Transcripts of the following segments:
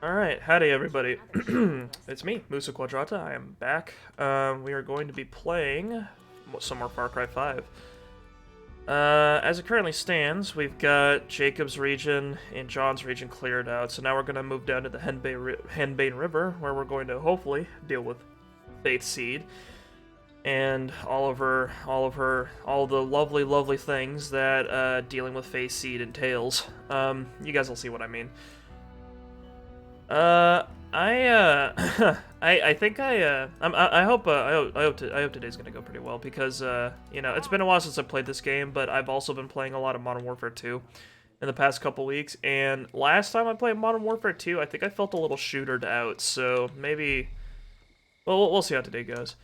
Alright, howdy everybody. It's me, Musa Quadrata. I am back. We are going to be playing some more Far Cry 5. As it currently stands, we've got Jacob's region and John's region cleared out, so now we're going to move down to the Henbane River, where we're going to hopefully deal with Faith Seed and all the lovely things that dealing with Faith Seed entails. You guys will see what I mean. I think I hope today's gonna go pretty well because it's been a while since I played this game, but I've also been playing a lot of Modern Warfare 2 in the past couple weeks, and last time I played Modern Warfare 2, I think I felt a little shootered out, so maybe, well, we'll see how today goes.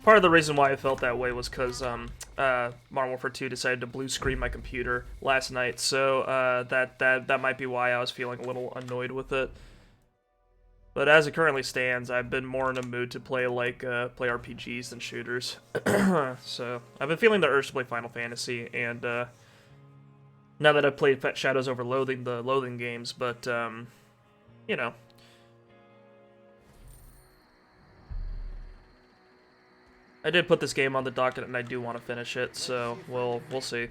Part of the reason why I felt that way was because Modern Warfare 2 decided to blue screen my computer last night, so that might be why I was feeling a little annoyed with it. But as it currently stands, I've been more in a mood to play play RPGs than shooters. So I've been feeling the urge to play Final Fantasy, and now that I've played Shadows over Loathing, the Loathing games, but you know. I did put this game on the docket, and I do want to finish it, so we'll see.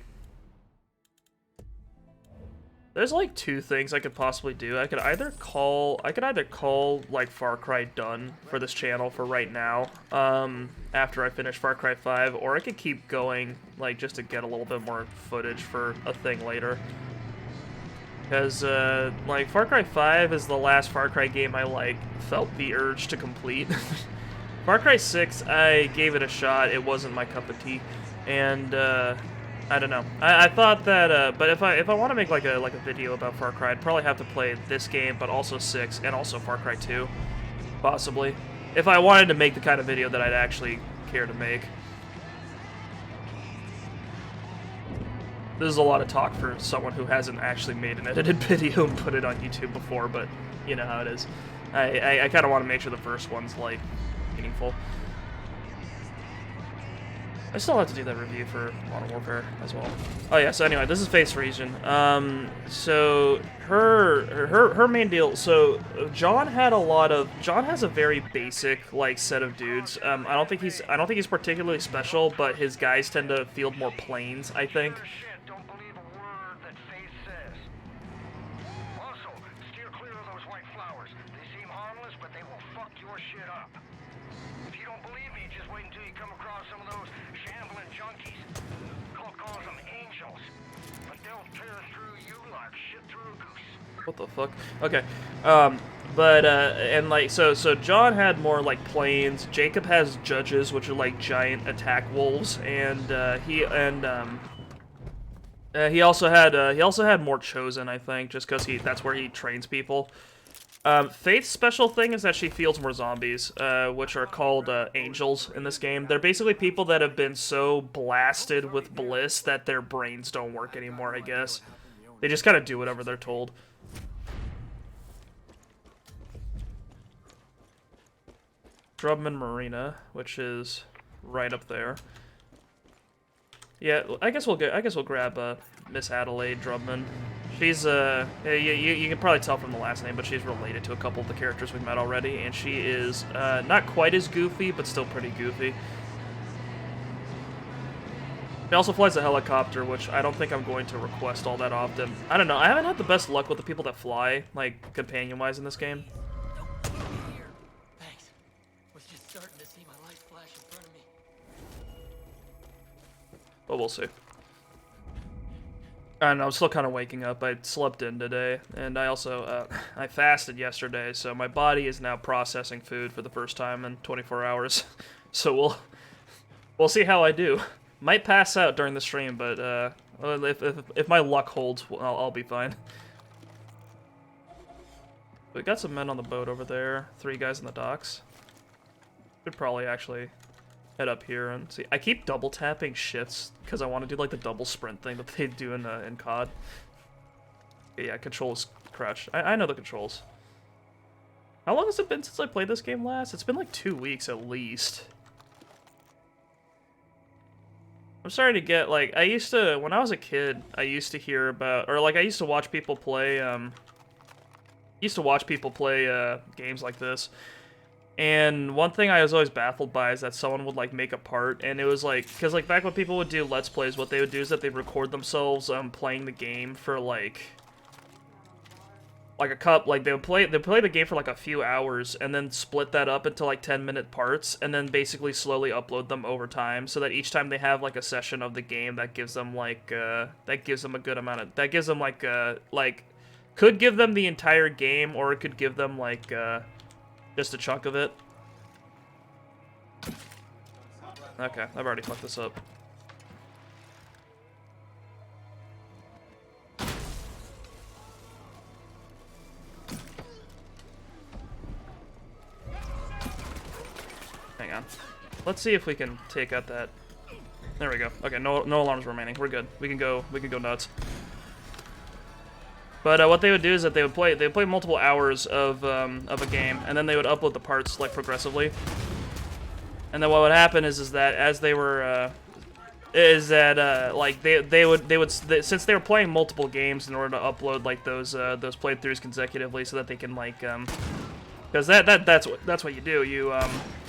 There's like two things I could possibly do. I could either call like Far Cry done for this channel for right now, after I finish Far Cry 5, or I could keep going like just to get a little bit more footage for a thing later. Because like Far Cry 5 is the last Far Cry game I felt the urge to complete. Far Cry 6, I gave it a shot. It wasn't my cup of tea, and I don't know. I thought that, but if I want to make like a video about Far Cry, I'd probably have to play this game, but also 6 and also Far Cry 2, possibly, if I wanted to make the kind of video that I'd actually care to make. This is a lot of talk for someone who hasn't actually made an edited video and put it on YouTube before, but you know how it is. I kind of want to make sure the first one's like meaningful. I still have to do that review for Modern Warfare as well. Oh yeah, so anyway, this is Faith's region. So her main deal. So John has a very basic like set of dudes. I don't think he's particularly special, but his guys tend to field more planes, I think. What the fuck? Okay. And like, so John had more like planes. Jacob has judges, which are like giant attack wolves, and he also had more chosen, I think, just because that's where he trains people. Faith's special thing is that she fields more zombies, which are called angels in this game. They're basically people that have been so blasted with Bliss that their brains don't work anymore, I guess. They just kind of do whatever they're told. Drubman Marina, which is right up there. Yeah, I guess we'll grab Miss Adelaide Drubman. She's you can probably tell from the last name, but she's related to a couple of the characters we've met already, and she is not quite as goofy, but still pretty goofy. She also flies a helicopter, which I don't think I'm going to request all that often. I don't know, I haven't had the best luck with the people that fly, like, companion-wise in this game. But we'll see. And I'm still kind of waking up. I slept in today, and I also I fasted yesterday, so my body is now processing food for the first time in 24 hours. So we'll see how I do. Might pass out during the stream, but if my luck holds, I'll be fine. We got some men on the boat over there. 3 guys in the docks. Should probably actually head up here and see. I keep double tapping shifts because I want to do like the double sprint thing that they do in COD. Yeah, controls crouch. I know the controls. How long has it been since I played this game last? It's been like 2 weeks at least. I'm starting to get, like, when I was a kid, I used to hear about, or, like, I used to watch people play, games like this. And one thing I was always baffled by is that someone would, like, make a part, and it was, like, because, like, back when people would do Let's Plays, what they would do is that they'd record themselves, playing the game for, like they would play the game for like a few hours and then split that up into like 10-minute parts and then basically slowly upload them over time so that each time they have like a session of the game that gives them like that gives them a good amount of could give them the entire game, or it could give them like just a chunk of it. Okay, I've already fucked this up. Hang on. Let's see if we can take out that. There we go. Okay, no alarms remaining. We're good. We can go nuts. But what they would do is that they would play multiple hours of a game, and then they would upload the parts like progressively. And then what would happen is that as they were like they would since they were playing multiple games in order to upload like those playthroughs consecutively so that they can like because that's what you do.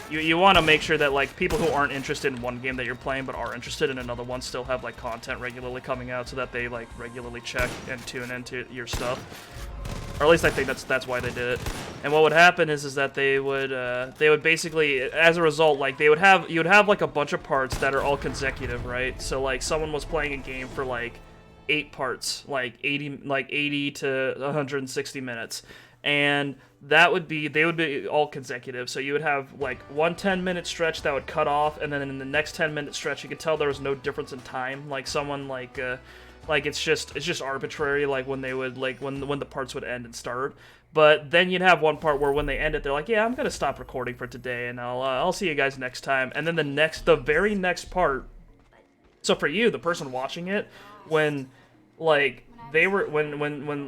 You want to make sure that like people who aren't interested in one game that you're playing but are interested in another one still have like content regularly coming out so that they like regularly check and tune into your stuff. Or at least I think that's why they did it. And what would happen is that they would basically, as a result, like you would have like a bunch of parts that are all consecutive, right? So like someone was playing a game for like 8 parts, like 80 to 160 minutes. And they would be all consecutive. So you would have like one 10-minute stretch that would cut off, and then in the next 10-minute stretch you could tell there was no difference in time. Like someone like it's just arbitrary, like when they would when the parts would end and start. But then you'd have one part where when they end it, they're like, yeah, I'm gonna stop recording for today, and I'll see you guys next time. And then the very next part. So for you, the person watching it, when like they were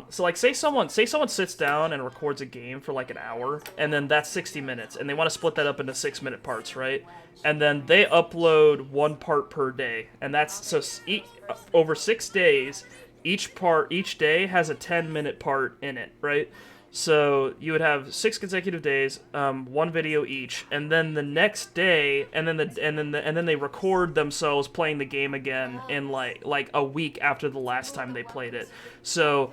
so like say someone sits down and records a game for like an hour, and then that's 60 minutes, and they want to split that up into 6-minute parts, right? And then they upload 1 part per day, and that's so over 6 days, each day has a 10-minute part in it, right? So you would have 6 consecutive days, 1 video each, and then the next day, and then they record themselves playing the game again in like a week after the last time they played it. So,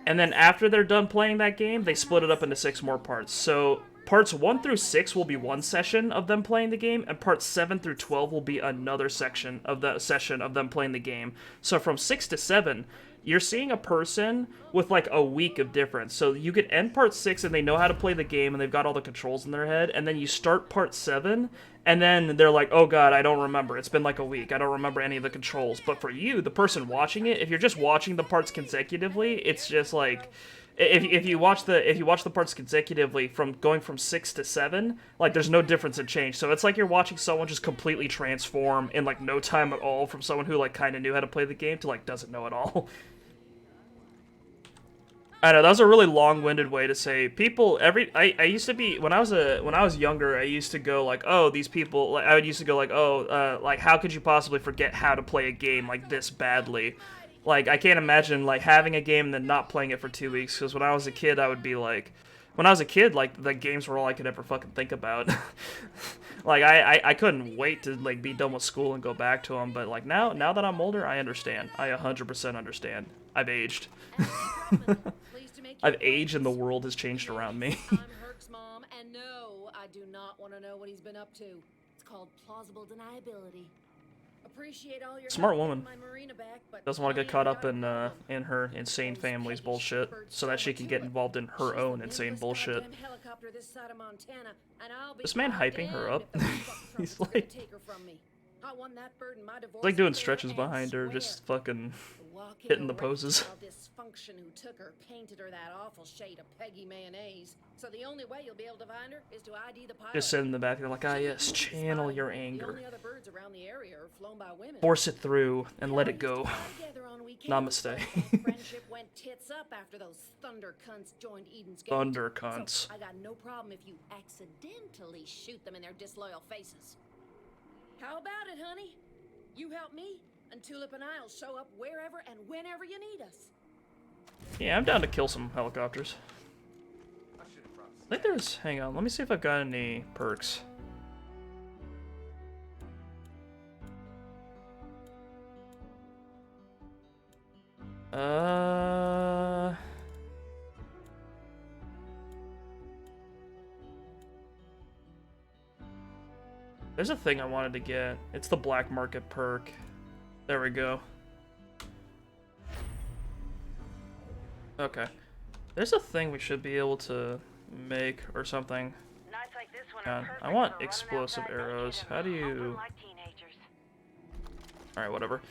and then after they're done playing that game, they split it up into 6 more parts. So parts 1 through 6 will be one session of them playing the game, and parts 7 through 12 will be another section of them playing the game. So from 6 to 7. You're seeing a person with like a week of difference. So you could end part 6 and they know how to play the game and they've got all the controls in their head, and then you start part 7 and then they're like, oh god, I don't remember. It's been like a week. I don't remember any of the controls. But for you, the person watching it, if you're just watching the parts consecutively, it's just like if you watch the parts consecutively from going from 6 to 7, like there's no difference in change. So it's like you're watching someone just completely transform in like no time at all from someone who like kind of knew how to play the game to like doesn't know at all. I know that was a really long-winded way to say people. I used to be when I was younger. I used to go like, oh, these people. I would used to go like, oh, like how could you possibly forget how to play a game like this badly? Like I can't imagine like having a game and then not playing it for 2 weeks. Because when I was a kid, I would be like, like the games were all I could ever fucking think about. Like I couldn't wait to like be done with school and go back to them. But like now that I'm older, I understand. I 100% understand. I've aged. I've aged and the world has changed around me. I'm Herc's mom, and no, I do not want to know what he's been up to. It's called plausible deniability. Appreciate all your Smart woman. my marina back, but Doesn't want to get caught up in her insane family's bullshit, so that she can get involved in her own insane bullshit. This man hyping her up? He's like doing stretches behind her, just fucking hitting the poses. Who took her, painted her that awful shade of Peggy mayonnaise. So the only way you'll be able to find her is to ID the pilot. Just sit in the back and they're like, ah yes, channel your anger. The birds around the area are flown by women. Force it through and let it go. Namaste. Friendship went tits up after those thunder cunts joined Eden's Gate. Thunder cunts. So I got no problem if you accidentally shoot them in their disloyal faces. How about it, honey? You help me, and Tulip and I'll show up wherever and whenever you need us. Yeah, I'm down to kill some helicopters. I think there's... Hang on, let me see if I've got any perks. There's a thing I wanted to get. It's the black market perk. There we go. Okay. There's a thing we should be able to make or something. Nights like this one are perfect I want for running explosive outside arrows. naked and How do you... humping like teenagers. Alright, whatever.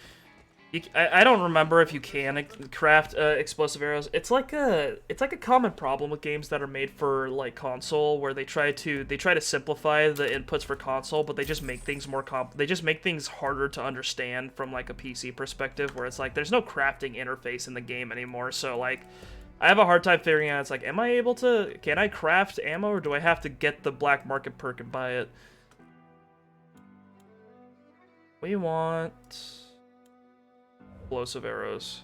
I don't remember if you can craft explosive arrows. It's like a common problem with games that are made for like console, where they try to simplify the inputs for console, but they just make things more they just make things harder to understand from like a PC perspective, where it's like there's no crafting interface in the game anymore. So like I have a hard time figuring out, it's like, can I craft ammo, or do I have to get the black market perk and buy it? We want explosive arrows.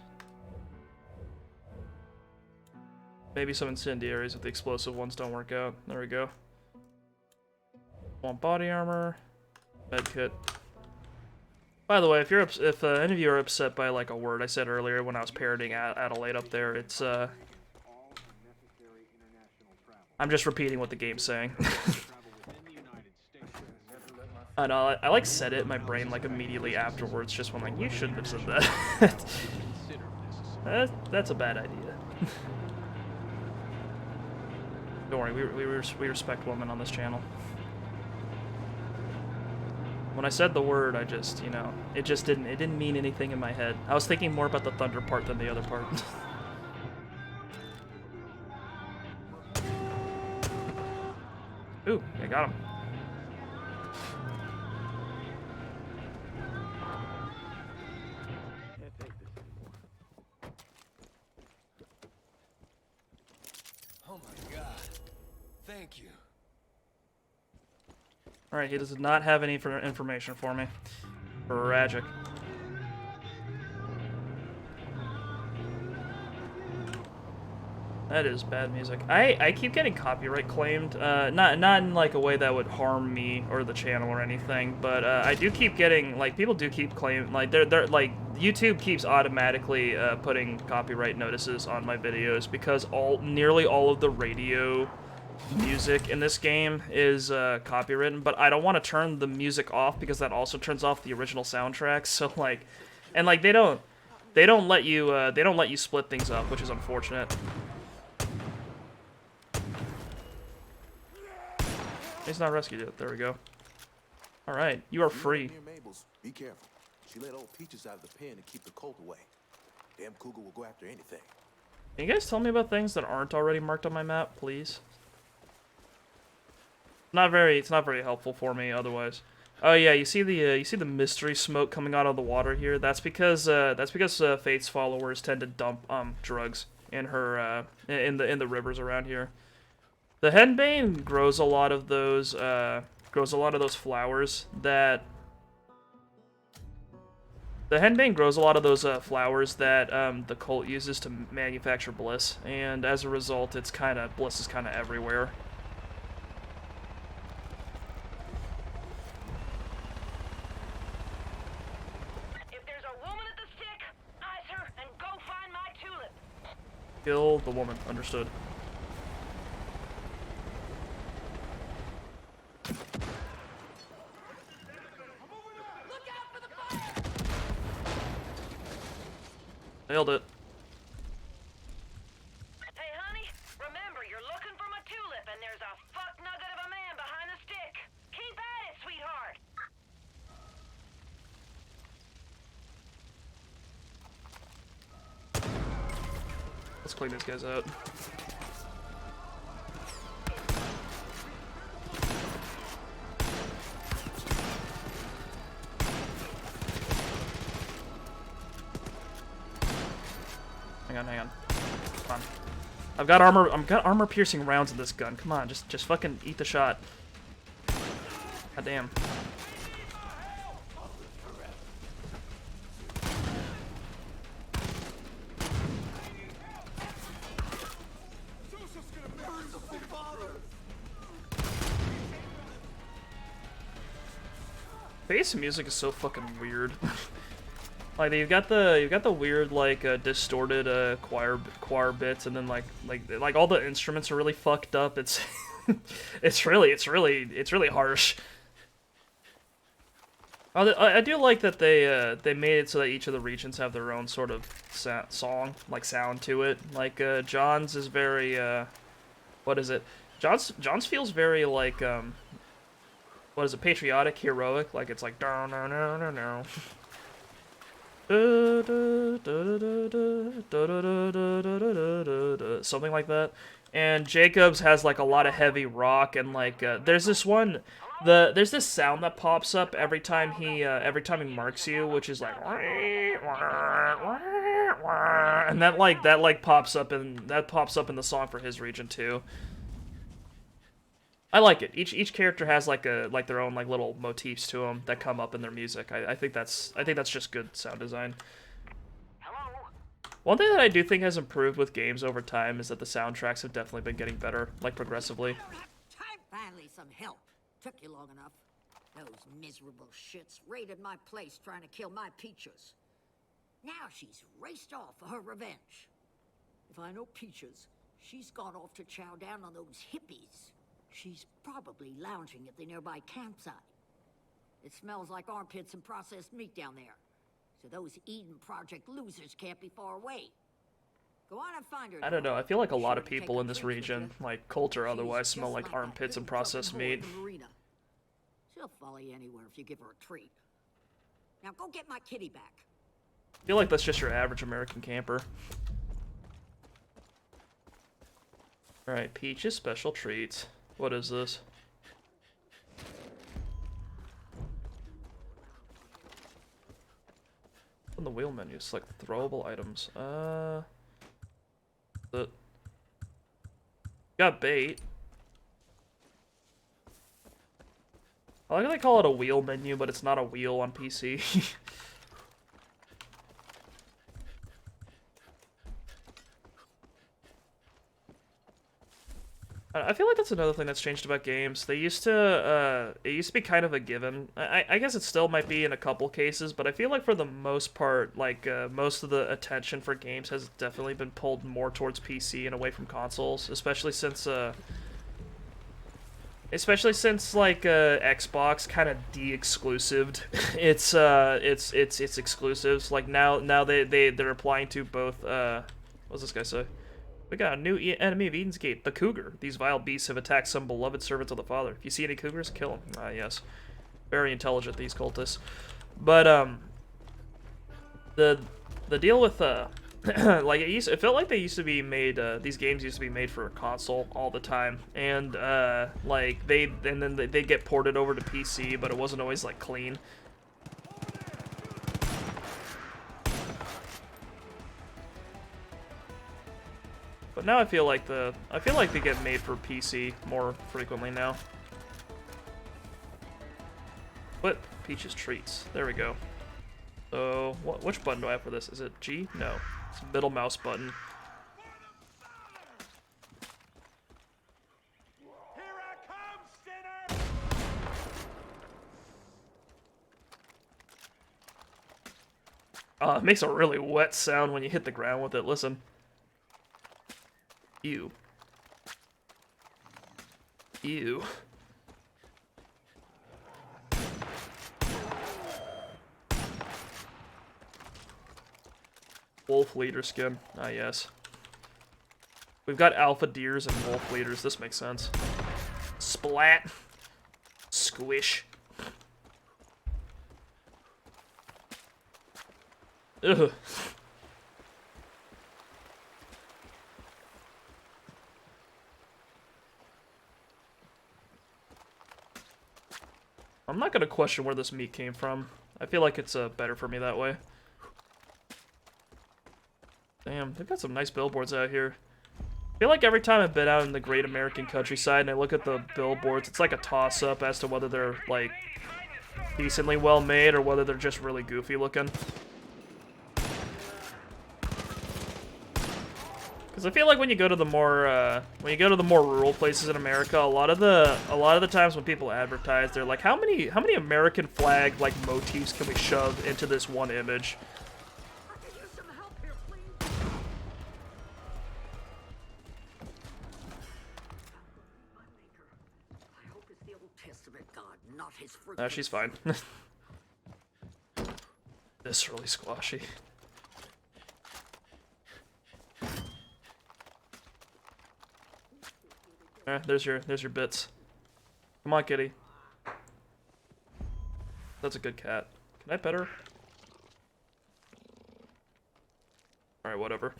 Maybe some incendiaries if the explosive ones don't work out. There we go. Want body armor, med kit. By the way, if any of you are upset by like a word I said earlier when I was parroting Adelaide up there, it's I'm just repeating what the game's saying. I know, I like said it in my brain like immediately afterwards, just when like, you shouldn't have said that. That's a bad idea. Don't worry, we respect women on this channel. When I said the word, I just, you know, it didn't mean anything in my head. I was thinking more about the thunder part than the other part. Ooh, I got him. Oh my god. Thank you. Alright, he does not have any information for me. Tragic. That is bad music. I keep getting copyright claimed. Not in like a way that would harm me or the channel or anything, but I do keep getting, like, people do keep claiming, like, they're like, YouTube keeps automatically putting copyright notices on my videos because nearly all of the radio music in this game is copywritten, but I don't want to turn the music off because that also turns off the original soundtracks. So like, and like they don't let you split things up, which is unfortunate. He's not rescued yet. There we go. All right, you are free. Be careful. She let old Peaches out of the pen to keep the colt away. Damn cougar will go after anything. Can you guys tell me about things that aren't already marked on my map, please? It's not very helpful for me otherwise. Oh yeah, you see the mystery smoke coming out of the water here? That's because Faith's followers tend to dump drugs in her in the rivers around here. The Henbane grows a lot of those flowers that the cult uses to manufacture Bliss, and as a result, Bliss is kind of everywhere. If there's a woman at the stick, eyes her and go find my tulip. Kill the woman. Understood. Nailed it. Hey, honey, remember, you're looking for my tulip, and there's a fuck nugget of a man behind the stick. Keep at it, sweetheart. Let's clean these guys out. Hang on. Come on. I've got armor piercing rounds in this gun. Come on, just fucking eat the shot. God damn. bass music is so fucking weird. Like you've got the weird like distorted choir bits, and then like all the instruments are really fucked up. It's it's really harsh. I do like that they made it so that each of the regions have their own sort of sound to it. Like John's is very what is it? John's feels very like what is it? Patriotic, heroic. Like it's like no no no no no. Something like that. And Jacob's has like a lot of heavy rock, and like there's this sound that pops up every time he marks you, which is like, and that pops up in the song for his region too. I like it. Each character has like their own like little motifs to them that come up in their music. I think that's just good sound design. One thing that I do think has improved with games over time is that the soundtracks have definitely been getting better, like progressively. Finally, some help. Took you long enough. Those miserable shits raided my place trying to kill my Peaches. Now she's raced off for her revenge. If I know Peaches, she's gone off to chow down on those hippies. She's probably lounging at the nearby campsite. It smells like armpits and processed meat down there. So those Eden Project losers can't be far away. Go on and find her. I don't know, I feel like a lot of people in this region, like cult or otherwise, smell like armpits and processed meat. She'll follow you anywhere if you give her a treat. Now go get my kitty back. I feel like that's just your average American camper. Alright, Peach's special treats. What is this? On the wheel menu, select throwable items. Got bait. I like how they call it a wheel menu, but it's not a wheel on PC. I feel like that's another thing that's changed about games. They used to, it used to be kind of a given. I guess it still might be in a couple cases, but I feel like for the most part, like, most of the attention for games has definitely been pulled more towards PC and away from consoles, especially since like, Xbox kind of de-exclusived its exclusives. Like, now they're applying to both, what's this guy say? We got a new enemy of Eden's Gate, the cougar. These vile beasts have attacked some beloved servants of the Father. If you see any cougars, kill them. Ah, yes. Very intelligent, these cultists. But, the deal with, like, it felt like they used to be made, these games used to be made for a console all the time. And, like, then they get ported over to PC, but it wasn't always, like, clean. But now I feel like they get made for PC more frequently now. But Peach's treats. There we go. So which button do I have for this? Is it G? No. It's the middle mouse button. Here I come, sinner! It makes a really wet sound when you hit the ground with it. Listen. Ew. Ew. Wolf leader skin. Ah, yes. We've got alpha deers and wolf leaders. This makes sense. Splat. Squish. Ugh. I'm not gonna question where this meat came from. I feel like it's better for me that way. Damn, they've got some nice billboards out here. I feel like every time I've been out in the great American countryside and I look at the billboards, it's like a toss-up as to whether they're, like, decently well made or whether they're just really goofy looking. Because I feel like when you go to the more rural places in America, a lot of the times when people advertise, they're like, how many American flag like motifs can we shove into this one image? I could use some help here, please. My maker. I hope it's the Old Testament God, not his fruit. No, she's fine. Viscerally squashy. There's your bits. Come on, kitty. That's a good cat. Can I pet her? Alright, whatever.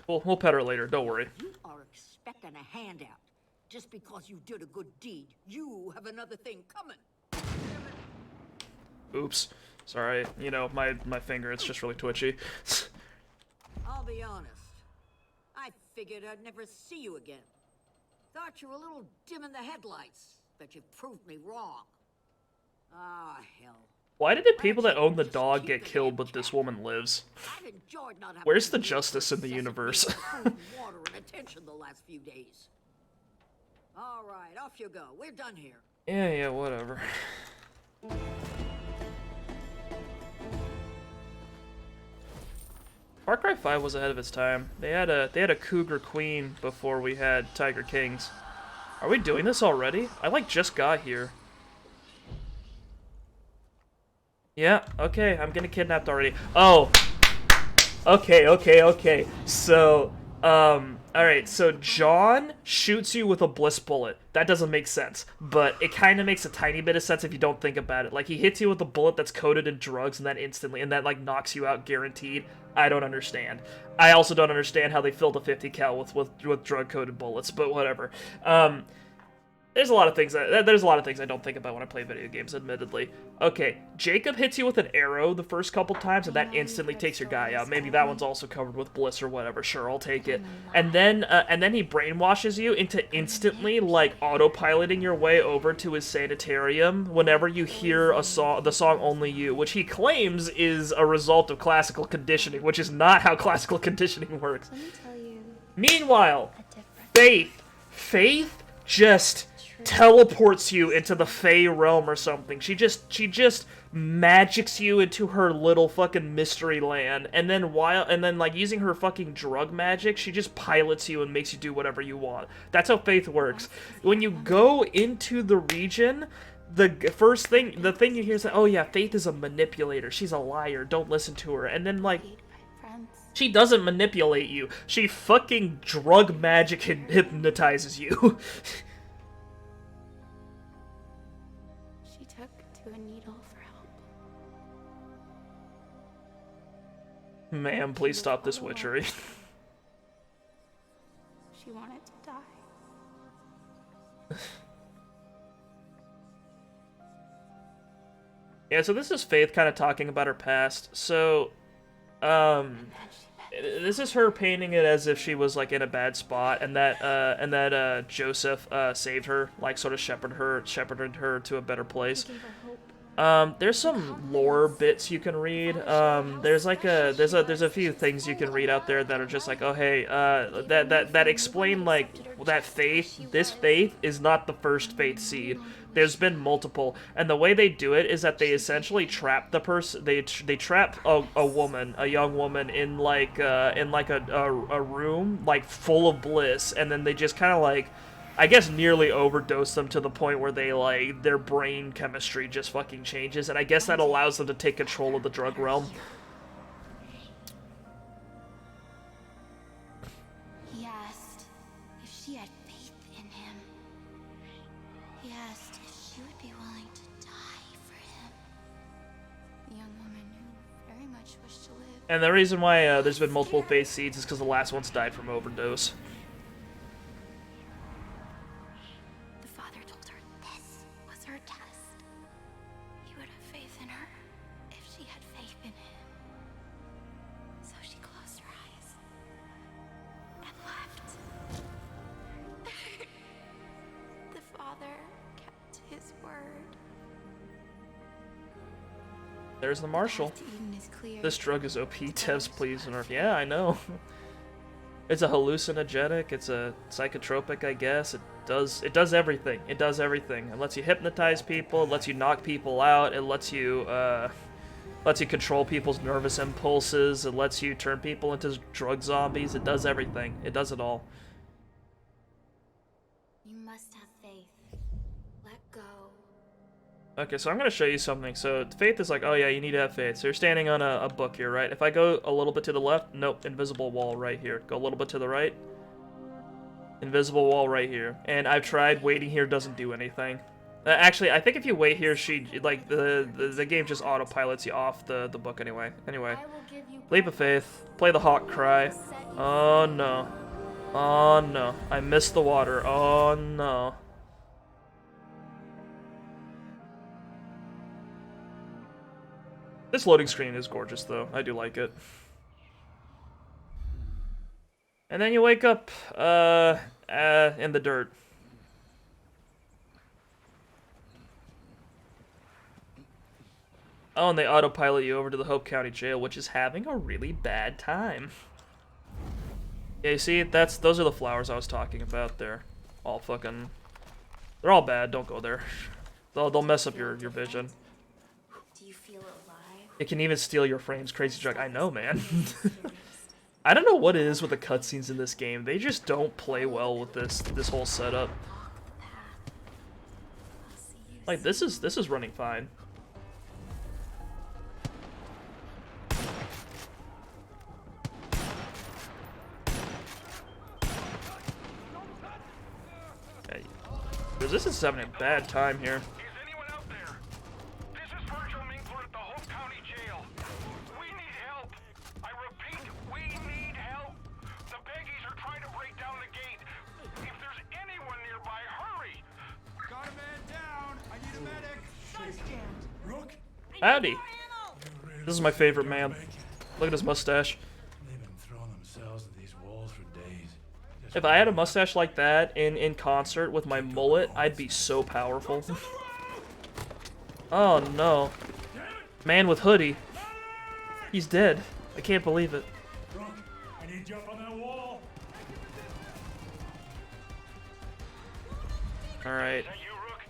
We'll pet her later, don't worry. You are expecting a handout. Just because you did a good deed, you have another thing coming. Oops. Sorry, you know, my finger, it's just really twitchy. I'll be honest. I figured I'd never see you again. Thought you were a little dim in the headlights, but you've proved me wrong. Ah, hell. Why did the people that own the dog get killed but this woman lives? I've enjoyed not having Where's to the deal with justice in the incessant universe? need for food, water, and attention the last few days. All right, off you go. We're done here. Yeah, whatever. Far Cry 5 was ahead of its time. They had a Cougar Queen before we had Tiger Kings. Are we doing this already? I like just got here. Yeah, okay, I'm getting kidnapped already. Oh. Okay. So, alright, so John shoots you with a Bliss bullet. That doesn't make sense, but it kind of makes a tiny bit of sense if you don't think about it. Like, he hits you with a bullet that's coated in drugs and that like, knocks you out guaranteed. I don't understand. I also don't understand how they filled a 50 cal with drug-coated bullets, but whatever. There's a lot of things I don't think about when I play video games, admittedly. Okay, Jacob hits you with an arrow the first couple times, and that instantly takes your guy out. Maybe that one's also covered with Bliss or whatever. Sure, I'll take it. And then he brainwashes you into instantly like autopiloting your way over to his sanitarium whenever you hear the song "Only You," which he claims is a result of classical conditioning, which is not how classical conditioning works. Let me tell you Meanwhile, a different Faith just teleports you into the Fey realm or something. She just magics you into her little fucking mystery land, and then like using her fucking drug magic, she just pilots you and makes you do whatever you want. That's how Faith works. When you go into the region, the thing you hear is that, oh yeah, Faith is a manipulator. She's a liar. Don't listen to her. And then like, she doesn't manipulate you. She fucking drug magic hypnotizes you. She took to a needle for help. Ma'am, please stop this witchery. She wanted to die. Yeah, so this is Faith kind of talking about her past. So, this is her painting it as if she was like in a bad spot, and that Joseph saved her, like sort of shepherded her to a better place. There's some lore bits you can read. There's a few things you can read out there that are just like, oh hey, that explain like that this Faith is not the first Faith seed. There's been multiple, and the way they do it is that they essentially trap the person. They trap a young woman in like a room like full of bliss, and then they just kind of like, I guess, nearly overdose them to the point where they like their brain chemistry just fucking changes, and I guess that allows them to take control of the drug realm. He asked if she had faith in him. He asked if she would be willing to die for him. The young woman who very much wished to live. And the reason why there's been multiple Faith seeds is because the last one's died from overdose. The father told her this was her test. He would have faith in her if she had faith in him. So she closed her eyes and left. The father kept his word. There's the marshal. The path to Eden is clear. This drug is OP. Devs, please. Yeah, I know. It's a hallucinogenic. It's a psychotropic, I guess. It does everything. It does everything. It lets you hypnotize people. It lets you knock people out. It lets you control people's nervous impulses. It lets you turn people into drug zombies. It does everything. It does it all. You must have faith. Let go. Okay, so I'm going to show you something. So faith is like, oh yeah, you need to have faith. So you're standing on a book here, right? If I go a little bit to the left, nope, invisible wall right here. Go a little bit to the right, invisible wall right here. And I've tried, waiting here doesn't do anything. Actually, I think if you wait here, the game just autopilots you off the book anyway. Anyway, leap of faith, play the hawk cry. Oh no. Oh no, I missed the water. Oh no. This loading screen is gorgeous, though. I do like it. And then you wake up, in the dirt. Oh, and they autopilot you over to the Hope County Jail, which is having a really bad time. Yeah, you see, those are the flowers I was talking about. They're all fucking... They're all bad, don't go there. They'll mess up your vision. Do you feel alive? It can even steal your frames, crazy drug. I know, man. I don't know what it is with the cutscenes in this game. They just don't play well with this whole setup. Like, this is running fine. Hey, this is having a bad time here. Is anyone out there? This is Virgil Minkler at the Hope County Jail. We need help. I repeat, we need help. The Peggies are trying to break down the gate. If there's anyone nearby, hurry. Got a man down. I need a medic. Rook? Howdy. This is my favorite man. Look at his mustache. They've been throwing themselves at these walls for days. If I had a mustache like that in concert with my mullet, I'd be so powerful. Oh no. Man with hoodie. He's dead. I can't believe it. Rook, I need you up on that wall. Alright. Is that you, Rook?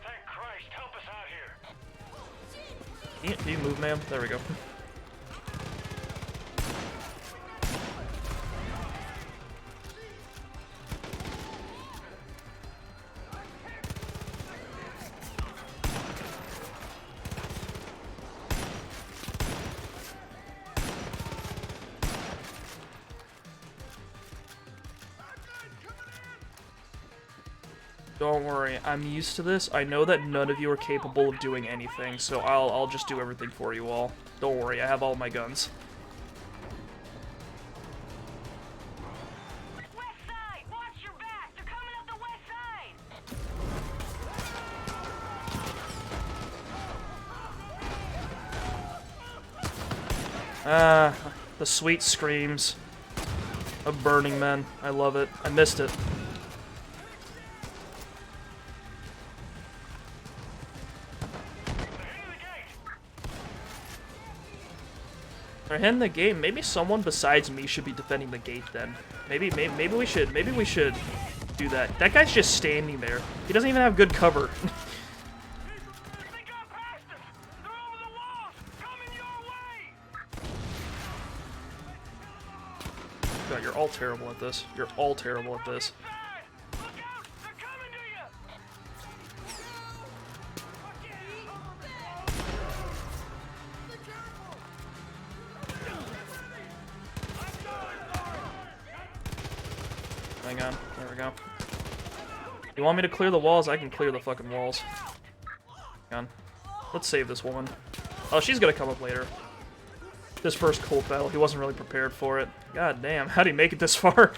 Thank Christ, help us out here. Can you move, ma'am? There we go. Don't worry, I'm used to this. I know that none of you are capable of doing anything, so I'll just do everything for you all. Don't worry, I have all my guns. West side! Watch your back! They're coming up the west side! Ah, the sweet screams of Burning Men. I love it. I missed it. They're hitting the gate. Maybe someone besides me should be defending the gate then. Maybe we should do that. That guy's just standing there. He doesn't even have good cover. They got past us! They're over the walls! Coming your way! God, you're all terrible at this. You're all terrible at this. Look out! They're coming to you! Hang on. There we go. You want me to clear the walls? I can clear the fucking walls. Hang on. Let's save this woman. Oh, she's gonna come up later. This first cult battle, he wasn't really prepared for it. God damn, how'd he make it this far? Stop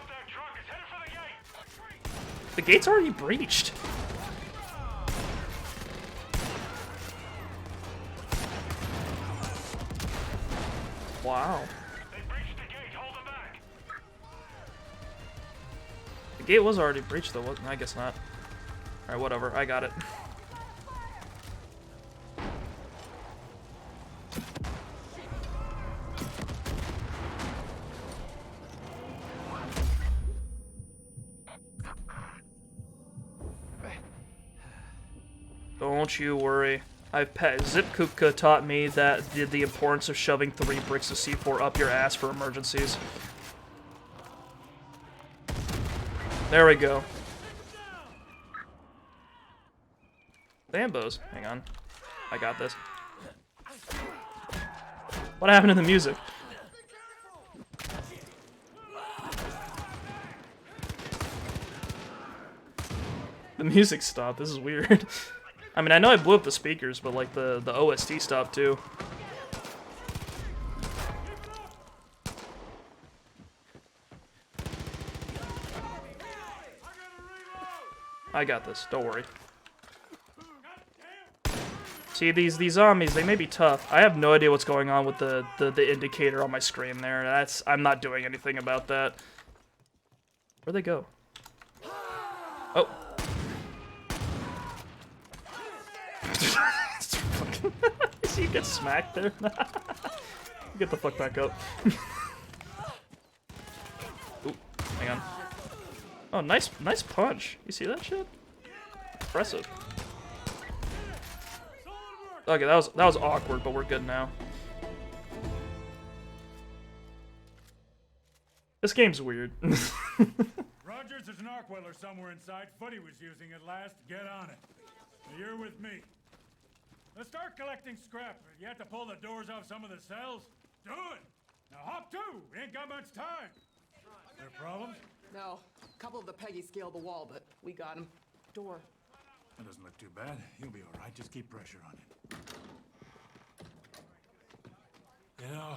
that truck! It's headed for the gate! The gate's already breached. Wow. They breached the gate! Hold them back! The gate was already breached though, wasn't it? I guess not. Alright, whatever. I got it. Don't you worry. Zip Kupka taught me that the importance of shoving 3 bricks of C4 up your ass for emergencies. There we go. Ambos. Hang on. I got this. What happened to the music? The music stopped. This is weird. I mean, I know I blew up the speakers, but like the OST stopped too. I got this. Don't worry. See, these zombies, they may be tough. I have no idea what's going on with the indicator on my screen there. I'm not doing anything about that. Where'd they go? Oh. You get smacked there? Get the fuck back up. Ooh, hang on. Oh, nice punch. You see that shit? Impressive. Okay, that was awkward, but we're good now. This game's weird. Rogers, there's an arc welder somewhere inside. Footy was using it last. Get on it. You're with me. Let's start collecting scrap. You have to pull the doors off some of the cells. Do it. Now hop to. We ain't got much time. There problems? No. A couple of the Peggy scaled the wall, but we got him. Door. That doesn't look too bad. You'll be all right. Just keep pressure on it. You know,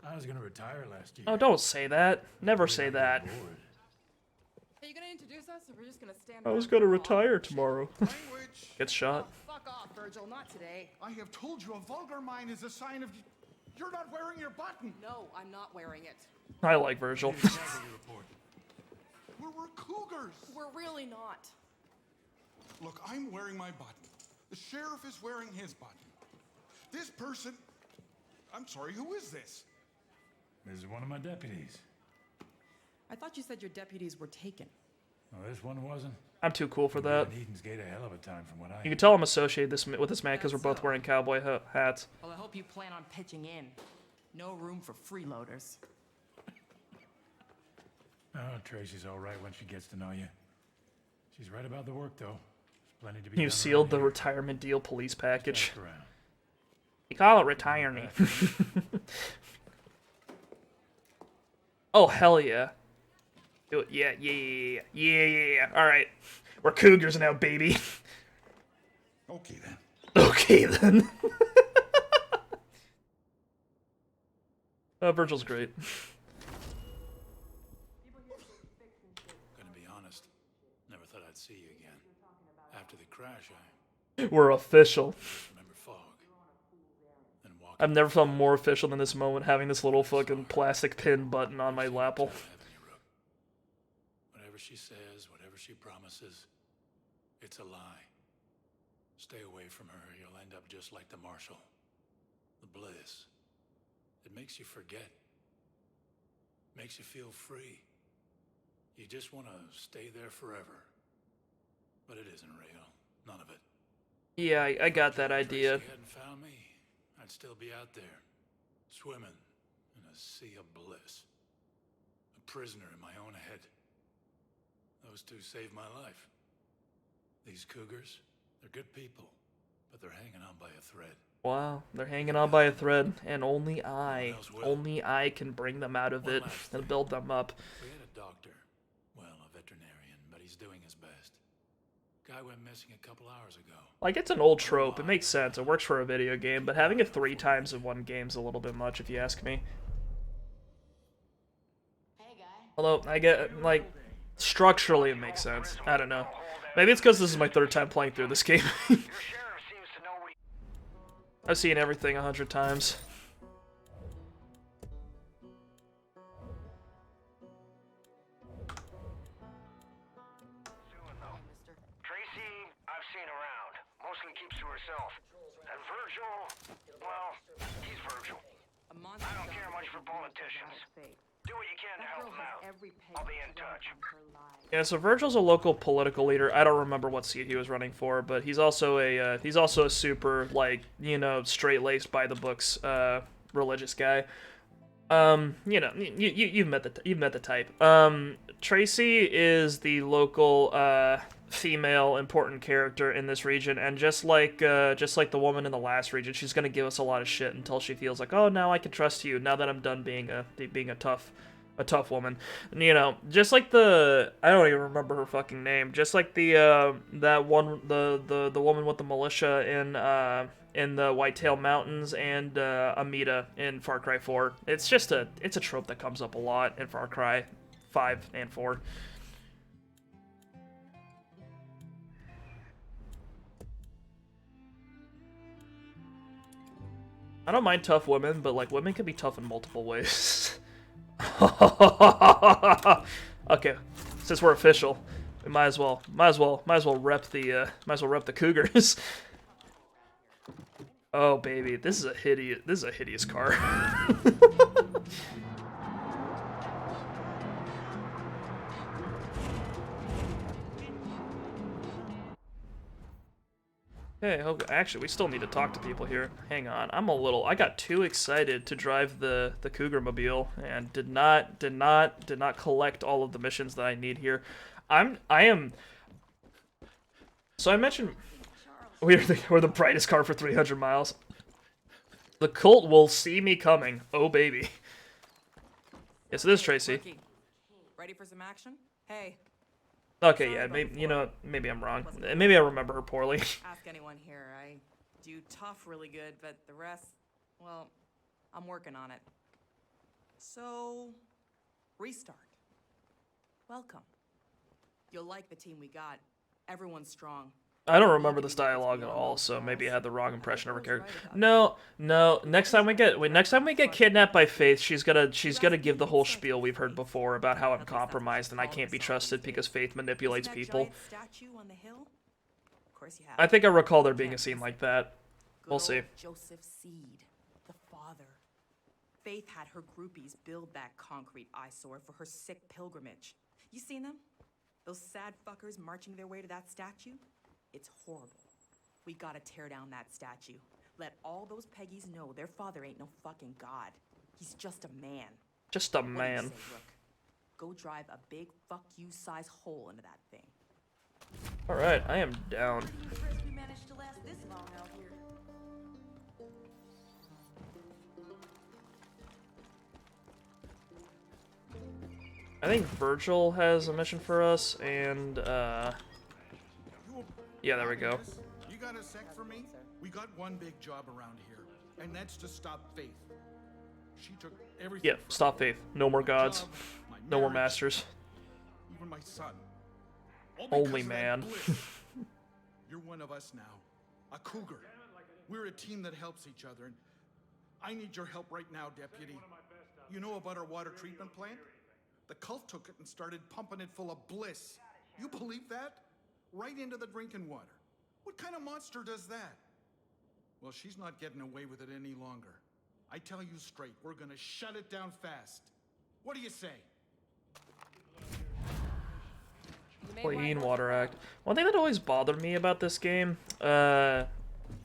I was gonna retire last year. Oh, don't say that. Never say that. Are you gonna introduce us, or we're just gonna stand? I was gonna retire tomorrow. Gets shot. Oh, fuck off, Virgil. Not today. I have told you a vulgar mind is a sign of... You're not wearing your button. No, I'm not wearing it. I like Virgil. We're cougars. We're really not. Look, I'm wearing my button. The sheriff is wearing his button. This person... I'm sorry, who is this? This is one of my deputies. I thought you said your deputies were taken. Well, this one wasn't. I'm too cool for that. Eaton's gate a hell of a time from what I... You can tell I'm associated with this man because we're both wearing cowboy hats. Well, I hope you plan on pitching in. No room for freeloaders. Oh, Tracy's all right when she gets to know you. She's right about the work, though. There's plenty to be You done sealed around the here. retirement deal police package. Ask around. You call it retirement. Oh, hell yeah. Do it. Yeah. All right. We're cougars now, baby. Okay, then. Okay, then. Virgil's great. Gonna be honest. Never thought I'd see you again. After the crash, We're official. remember fog. Then walking I've never felt more official than this moment, having this little fucking plastic pin button on my lapel. Whatever she says, whatever she promises, it's a lie. Stay away from her, you'll end up just like the Marshal. The Bliss. It makes you forget. Makes you feel free. You just want to stay there forever. But it isn't real. None of it. Yeah, I got that If idea. Tracy hadn't found me, I'd still be out there, swimming in a sea of bliss. A prisoner in my own head. Those two saved my life. These cougars, they're good people, but they're hanging on by a thread. Wow, they're hanging on by a thread, and only I can bring them out of it and build them up. We had a doctor, well, a veterinarian, but he's doing his best. Guy went missing a couple hours ago. Like, it's an old trope. It makes sense. It works for a video game, but having it 3 times in one game's a little bit much, if you ask me. Hey, guy. Although, I get, like, structurally it makes sense. I don't know. Maybe it's because this is my 3rd time playing through this game. I've seen everything 100 times. Tracy, I've seen around. Mostly keeps to herself. And Virgil, well, he's Virgil. A monster I don't care much for politicians. Do Do what you can to help them out. I'll be in touch. Yeah, so Virgil's a local political leader. I don't remember what seat he was running for, but he's also a super, like, you know, straight-laced by the books religious guy. You know, you've met the type. Tracy is the local female important character in this region, and just like the woman in the last region, she's gonna give us a lot of shit until she feels like, oh, now I can trust you. Now that I'm done being a tough woman. You know, just like I don't even remember her fucking name. Just like the woman with the militia in the Whitetail Mountains, and Amita in Far Cry 4. It's a trope that comes up a lot in Far Cry 5 and 4. I don't mind tough women, but like women can be tough in multiple ways. Okay, since we're official, we might as well rep the Cougars. Oh baby, this is a hideous car. Hey, actually, we still need to talk to people here. Hang on, I got too excited to drive the Cougar Mobile and did not collect all of the missions that I need here. So I mentioned we're the brightest car for 300 miles. The cult will see me coming. Oh baby. Yes, it is Tracy. Ready for some action? Hey. Okay, yeah, maybe I'm wrong. Maybe I remember her poorly. Ask anyone here. I do tough really good, but the rest, well, I'm working on it. So, restart. Welcome. You'll like the team we got. Everyone's strong. I don't remember this dialogue at all, so maybe I had the wrong impression of her character. No. Next time we get kidnapped by Faith, she's gonna give the whole spiel we've heard before about how I'm compromised and I can't be trusted because Faith manipulates people. I think I recall there being a scene like that. We'll see. Joseph Seed, the father. Faith had her groupies build that concrete eyesore for her sick pilgrimage. You seen them? Those sad fuckers marching their way to that statue? It's horrible. We gotta tear down that statue. Let all those Peggies know their father ain't no fucking god. He's just a man. Just a man. man. What do you say, Rook? Go drive a big fuck you size hole into that thing. Alright, I am down. We managed to last this long out here. I think Virgil has a mission for us, and yeah, there we go. You got a sec for me? We got one big job around here, and that's to stop Faith. She took everything. Yeah, stop Faith. No more gods. Job, No more marriage, masters. Even my son. All Only because of that man. Bliss. You're one of us now. A cougar. We're a team that helps each other, and I need your help right now, Deputy. You know about our water treatment plant? The cult took it and started pumping it full of Bliss. You believe that? Right into the drinking water. What kind of monster does that? Well, she's not getting away with it any longer. I tell you straight, we're gonna shut it down fast. What do you say? Clean Water Act. One thing that always bothered me about this game,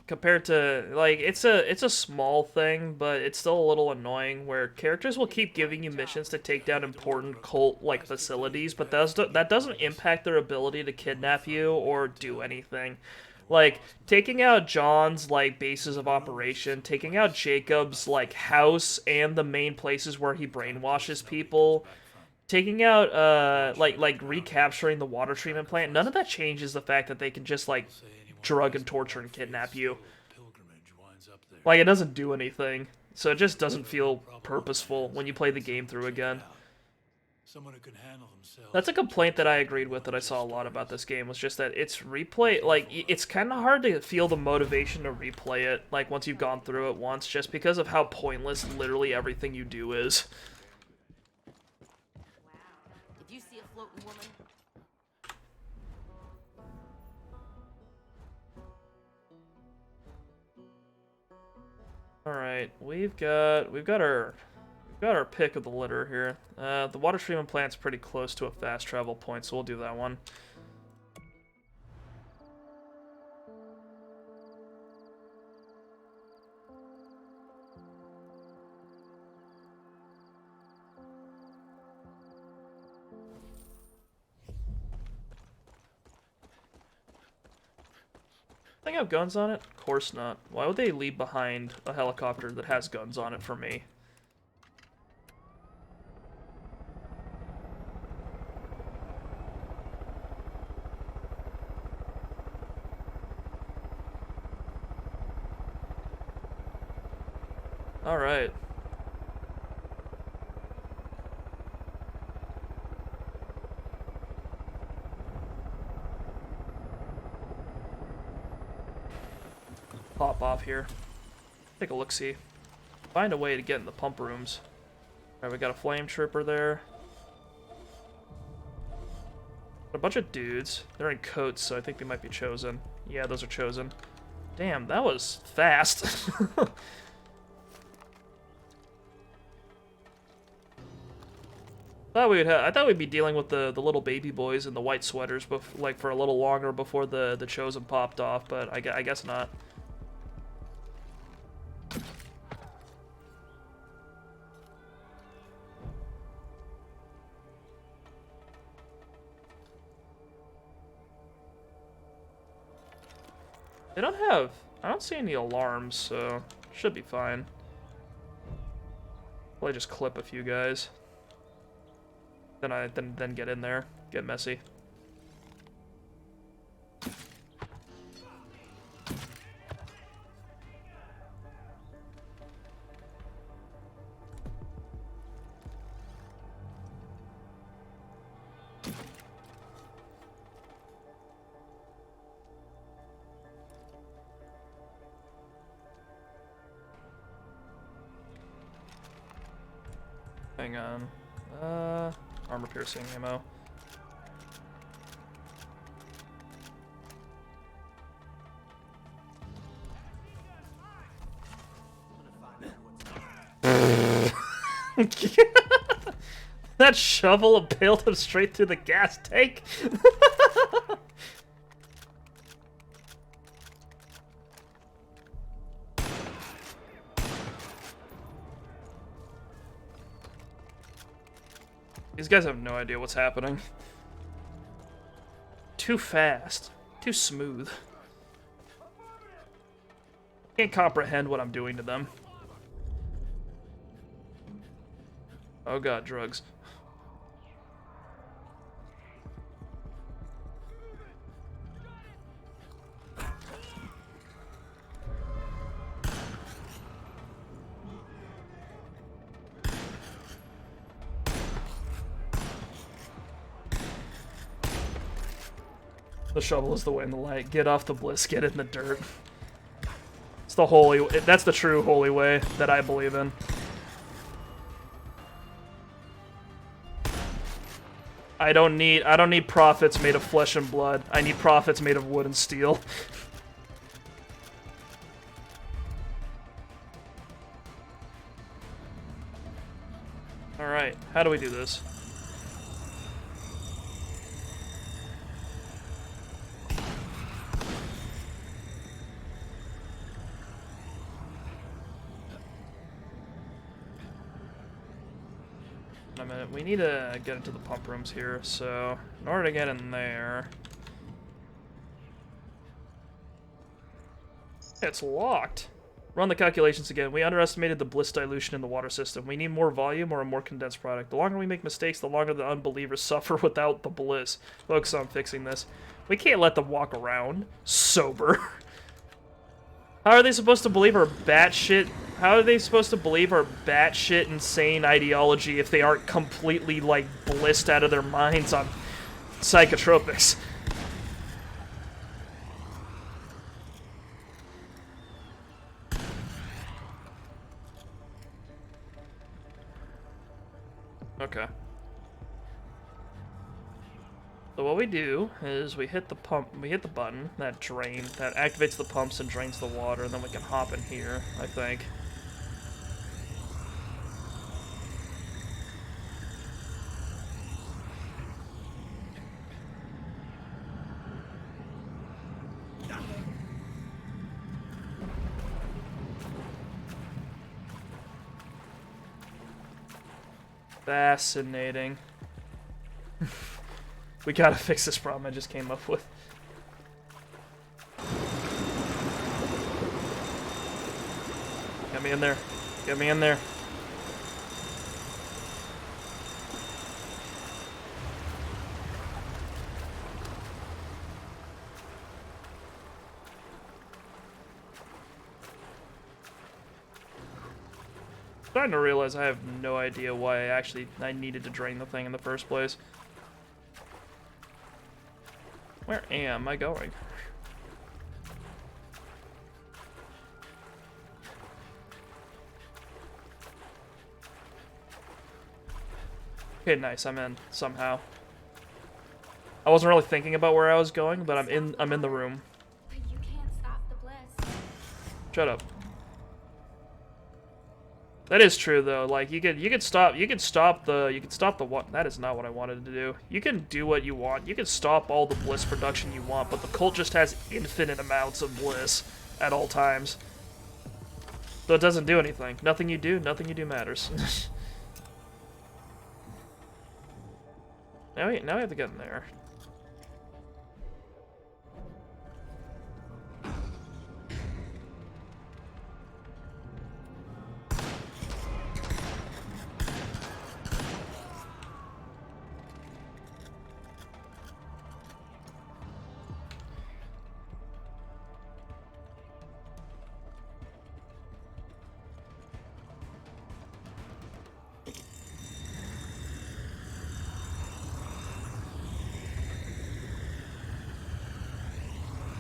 compared to, like, it's a small thing, but it's still a little annoying, where characters will keep giving you missions to take down important cult-like facilities, but that doesn't impact their ability to kidnap you or do anything. Like, taking out John's, like, bases of operation, taking out Jacob's, like, house and the main places where he brainwashes people, taking out, like recapturing the water treatment plant, none of that changes the fact that they can just, like, drug and torture and kidnap you. Like, it doesn't do anything, so it just doesn't feel purposeful when you play the game through again. Someone who can handle themselves. That's a complaint that I agreed with, that I saw a lot about this game, was just that it's replay, like, it's kind of hard to feel the motivation to replay it, like, once you've gone through it once, just because of how pointless literally everything you do is. Did you see a floating woman? Alright, we've got Got our pick of the litter here. The water treatment plant's pretty close to a fast travel point, so we'll do that one. Think I have guns on it? Of course not. Why would they leave behind a helicopter that has guns on it for me? Alright. Pop off here. Take a look-see. Find a way to get in the pump rooms. Alright, we got a flame trooper there. A bunch of dudes. They're in coats, so I think they might be chosen. Yeah, those are chosen. Damn, that was fast. I thought we'd be dealing with the little baby boys in the white sweaters, like for a little longer before the chosen popped off, but I guess not. I don't see any alarms, so should be fine. Probably just clip a few guys. Then get in there, get messy. Hang on. Armor piercing ammo. That shovel impaled him straight through the gas tank. These guys have no idea what's happening. Too fast. Too smooth. Can't comprehend what I'm doing to them. Oh god, drugs. The shovel is the way in the light. Get off the Bliss, get in the dirt. It's the holy, that's the true holy way that I believe in. I don't need prophets made of flesh and blood. I need prophets made of wood and steel. Alright, how do we do this? A minute. We need to get into the pump rooms here, so in order to get in there... It's locked. Run the calculations again. We underestimated the Bliss dilution in the water system. We need more volume or a more condensed product. The longer we make mistakes, the longer the unbelievers suffer without the Bliss. Focus on fixing this. We can't let them walk around sober. How are they supposed to believe our batshit? How are they supposed to believe our batshit insane ideology if they aren't completely, like, blissed out of their minds on psychotropics? Okay. So what we do is we hit the pump, we hit the button, that activates the pumps and drains the water, and then we can hop in here, I think. Fascinating. We gotta fix this problem I just came up with. Get me in there. Get me in there. Starting to realize I have no idea why I needed to drain the thing in the first place. Where am I going? Okay, nice. I'm in somehow. I wasn't really thinking about where I was going, but I'm in the room. But you can't stop the Bliss. Shut up. That is true though. Like you could stop the what? That is not what I wanted to do. You can do what you want. You can stop all the Bliss production you want, but the cult just has infinite amounts of Bliss at all times. So it doesn't do anything. Nothing you do matters. Now we have to get in there.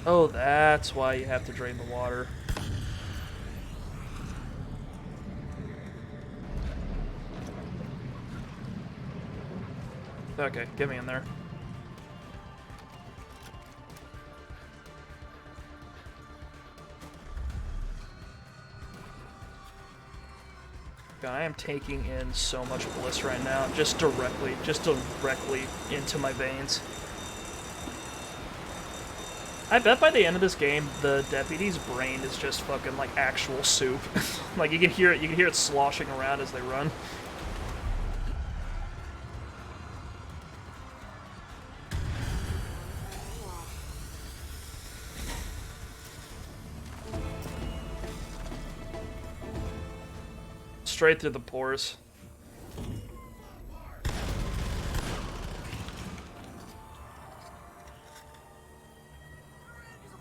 Oh, that's why you have to drain the water. Okay, get me in there. God, I am taking in so much Bliss right now, just directly into my veins. I bet by the end of this game, the deputy's brain is just fucking like actual soup. Like you can hear it sloshing around as they run. Straight through the pores.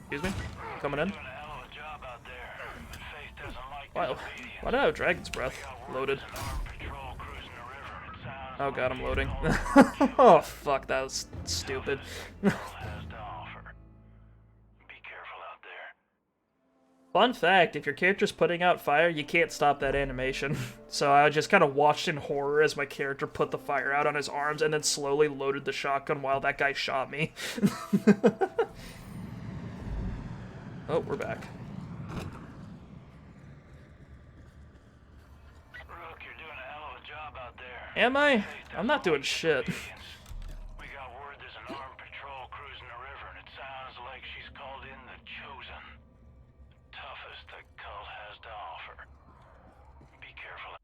Excuse me? Coming in? Why do I have Dragon's Breath loaded? Oh god, I'm loading. Oh fuck, that was stupid. Fun fact, if your character's putting out fire, you can't stop that animation. So I just kind of watched in horror as my character put the fire out on his arms and then slowly loaded the shotgun while that guy shot me. Oh, we're back. Rook, you're doing a hell of a job out there. Am I? I'm not doing shit. We got word there's an armed patrol cruising the river, and it sounds like she's called in the Chosen. Toughest the cult has to offer. Be careful.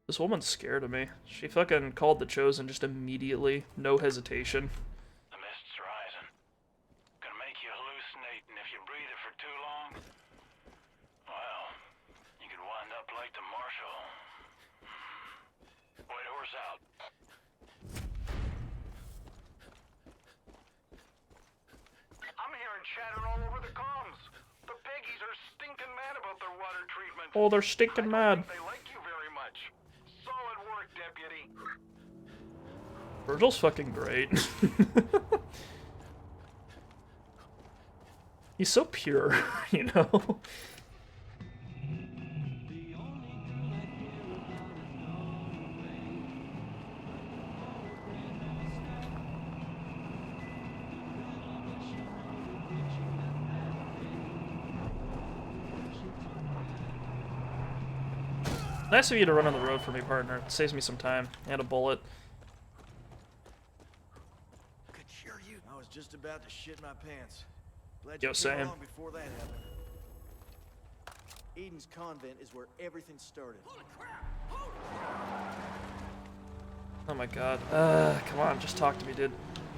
This woman's scared of me. She fucking called the Chosen just immediately. No hesitation. The mist's rising. Gonna make you hallucinate, and if you breathe it for too long, well, you could wind up like the Marshal. White horse out. I'm hearing chatter all over the comms. The Peggies are stinking mad about their water treatment. Oh, they're stinking mad. They like you very much. Solid work, Deputy. Virgil's fucking great. He's so pure, you know? Nice of you to run on the road for me, partner. It saves me some time and a bullet. Could sure you. I was just about to shit my pants. Glad Yo, you Sam. came along before that happened. Eden's convent is where everything started. Holy crap! Holy crap! Oh my god. Come on, just talk to me, dude.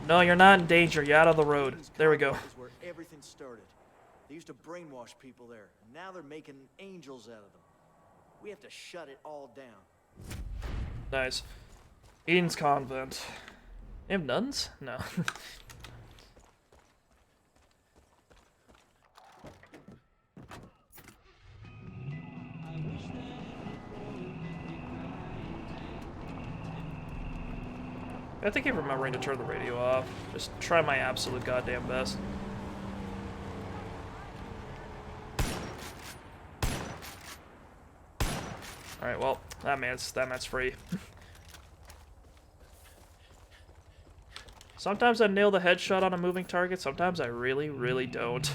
No, you're not in danger. You're out of the road. There we go. This is where everything started. They used to brainwash people there, and now they're making angels out of them. We have to shut it all down. Nice. Eden's Convent. They have nuns? No. I think I'm remembering to turn the radio off. Just try my absolute goddamn best. Alright, well, that man's free. Sometimes I nail the headshot on a moving target, sometimes I really, really don't.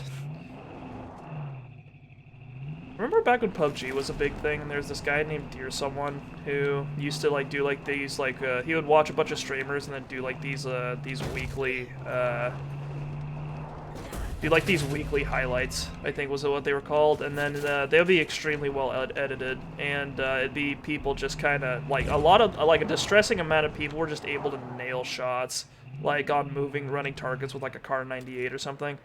Remember back when PUBG was a big thing, and there's this guy named Dear Someone who used to do like these he would watch a bunch of streamers and then do like these weekly highlights, I think was what they were called, and then they would be extremely well edited, and it'd be people just kind of like a distressing amount of people were just able to nail shots like on running targets with like a Car 98 or something.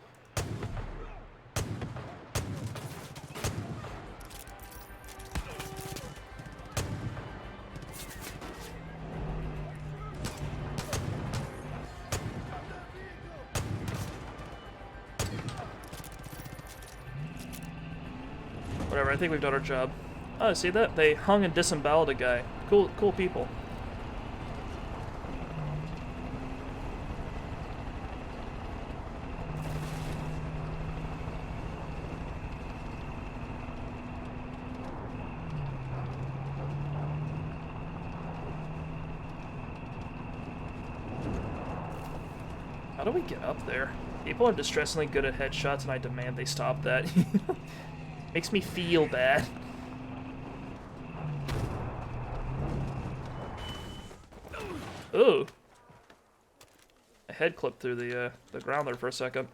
Whatever, I think we've done our job. Oh, see that? They hung and disemboweled a guy. Cool people. How do we get up there? People are distressingly good at headshots, and I demand they stop that. Makes me feel bad. Ooh. A head clipped through the ground there for a second.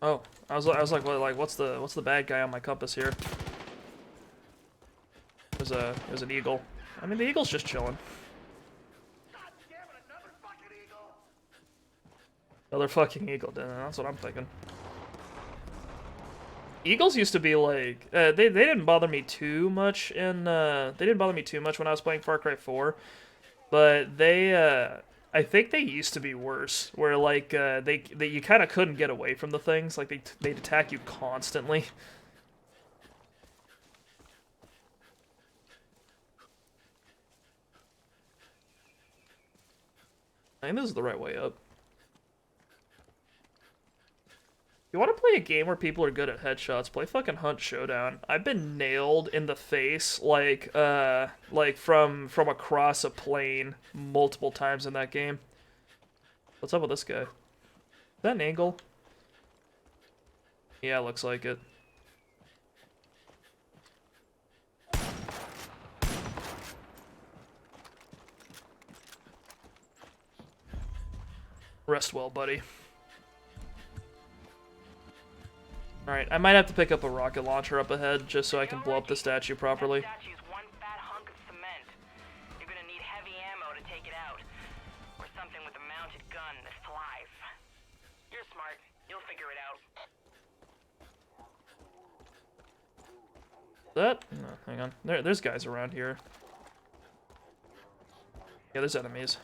Oh, I was like, what's the bad guy on my compass here? There's an eagle. I mean, the eagle's just chilling. Another fucking eagle. That's what I'm thinking. Eagles used to be like they didn't bother me too much when I was playing Far Cry 4, but I think they used to be worse, where like you kind of couldn't get away from the things, like they'd attack you constantly. I think this is the right way up. You want to play a game where people are good at headshots? Play fucking Hunt Showdown. I've been nailed in the face like from across a plane multiple times in that game. What's up with this guy? Is that an angle? Yeah, looks like it. Rest well, buddy. Alright, I might have to pick up a rocket launcher up ahead just so I can blow up the statue properly. That statue's one fat hunk of cement. You're gonna need heavy ammo to take it out. Or something with a mounted gun that flies. You're smart. You'll figure it out. That? No, hang on. There's guys around here. Yeah, there's enemies.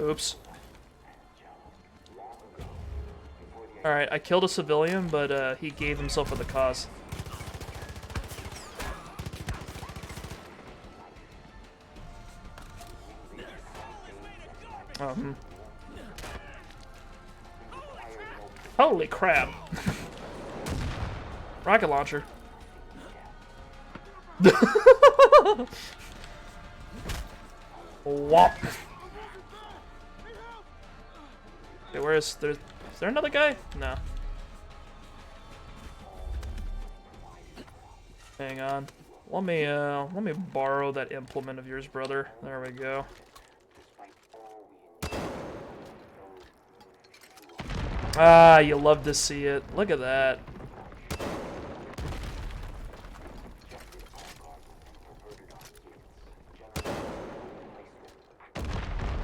Oops. Alright, I killed a civilian, but he gave himself for the cause. Holy crap. Rocket launcher. Whop. Okay, where is there another guy? No. Hang on. Let me borrow that implement of yours, brother. There we go. Ah, you love to see it. Look at that.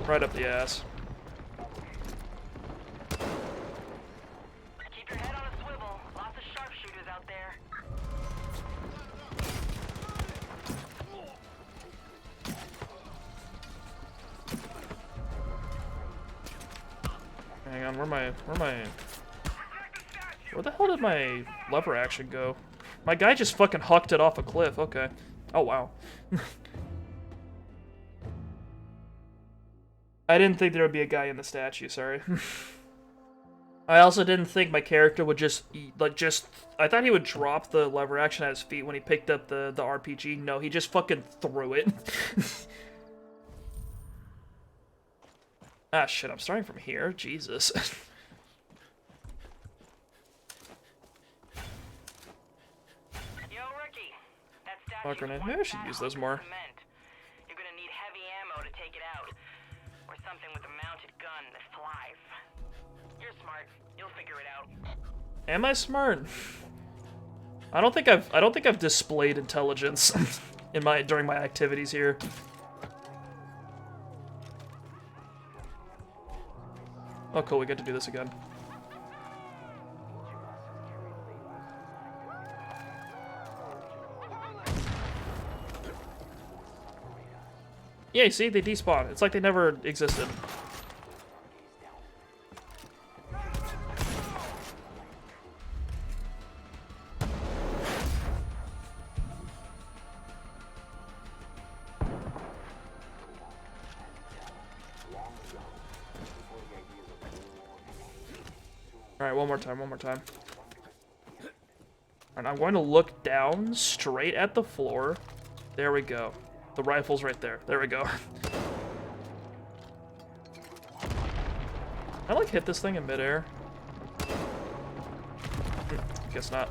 Right up the ass. Keep your head on a swivel. Lots of sharpshooters out there. Hang on, where the hell did my lever action go? My guy just fucking hucked it off a cliff. Okay. Oh wow. I didn't think there would be a guy in the statue, sorry. I also didn't think my character would I thought he would drop the lever action at his feet when he picked up the RPG. No, he just fucking threw it. Ah, shit, I'm starting from here. Jesus. Yo, rookie. That statue Fuck grenade. Maybe I should use those more. You're gonna need heavy ammo to take it out. Or something with a mounted gun that flies. You're smart. You'll figure it out. Am I smart? I don't think I've displayed intelligence during my activities here. Oh cool, we get to do this again. Yeah, see, they despawn. It's like they never existed. Alright, one more time. And I'm going to look down straight at the floor. There we go. The rifle's right there. There we go. I like hit this thing in midair. Guess not.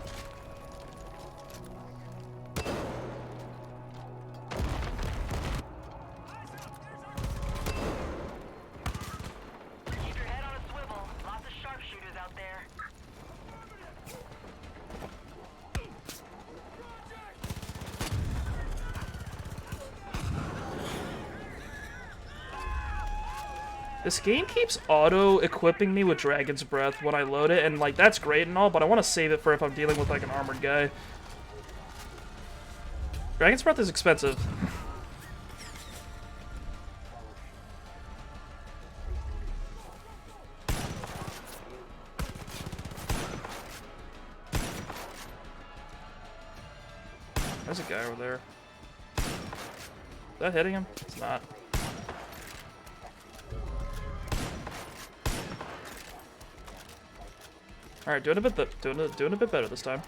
Keep your head on a swivel. Lots of sharpshooters out there. This game keeps auto-equipping me with Dragon's Breath when I load it, and, like, that's great and all, but I want to save it for if I'm dealing with, like, an armored guy. Dragon's Breath is expensive. There's a guy over there. Is that hitting him? It's not. All right, doing a bit better this time.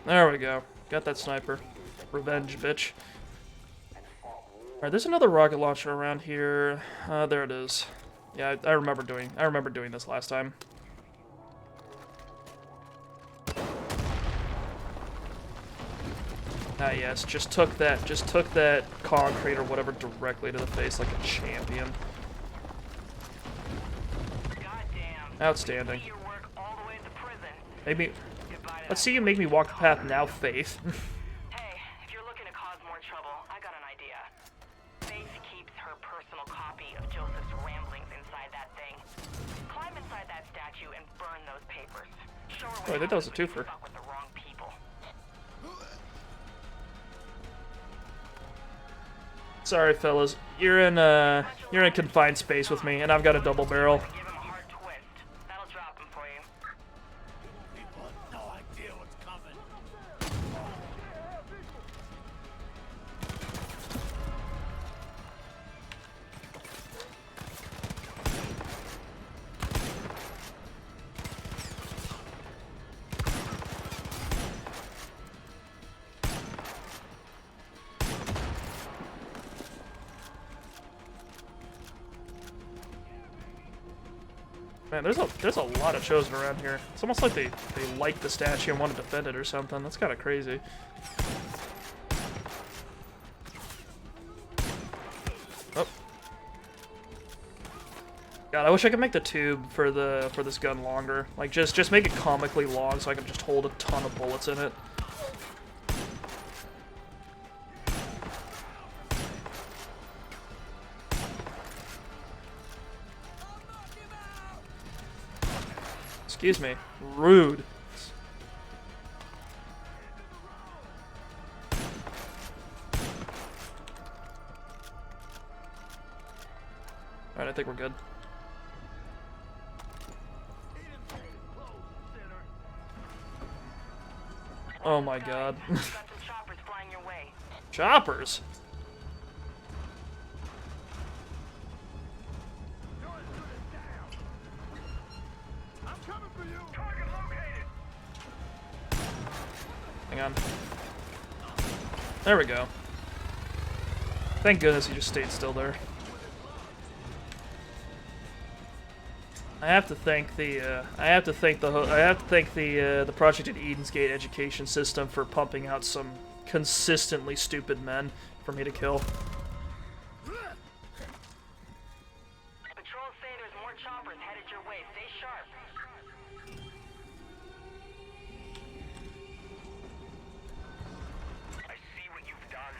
There we go. Got that sniper. Revenge, bitch. Alright, there's another rocket launcher around here. There it is. Yeah, I remember doing this last time. Ah yes, just took that concrete or whatever directly to the face like a champion. Outstanding. Maybe. Let's see you make me walk the path now, Faith. Hey, if you're looking to cause more trouble, I got an idea. Faith keeps her personal copy of Joseph's ramblings inside that thing. Climb inside that statue and burn those papers. Show her Oh, I think that was a twofer. with the wrong people. Sorry, fellas. You're in confined space with me, and I've got a double barrel. Give him a hard twist. Man, there's a lot of chosen around here. It's almost like they like the statue and want to defend it or something. That's kind of crazy. Oh. God, I wish I could make the tube for this gun longer. Like just make it comically long so I can just hold a ton of bullets in it. Excuse me. Rude. Alright, I think we're good. Oh my god. Choppers? Hang on. There we go. Thank goodness he just stayed still there. I have to thank the Project at Eden's Gate education system for pumping out some consistently stupid men for me to kill. Patrol say there's more choppers headed your way. Stay sharp. I see what you've done.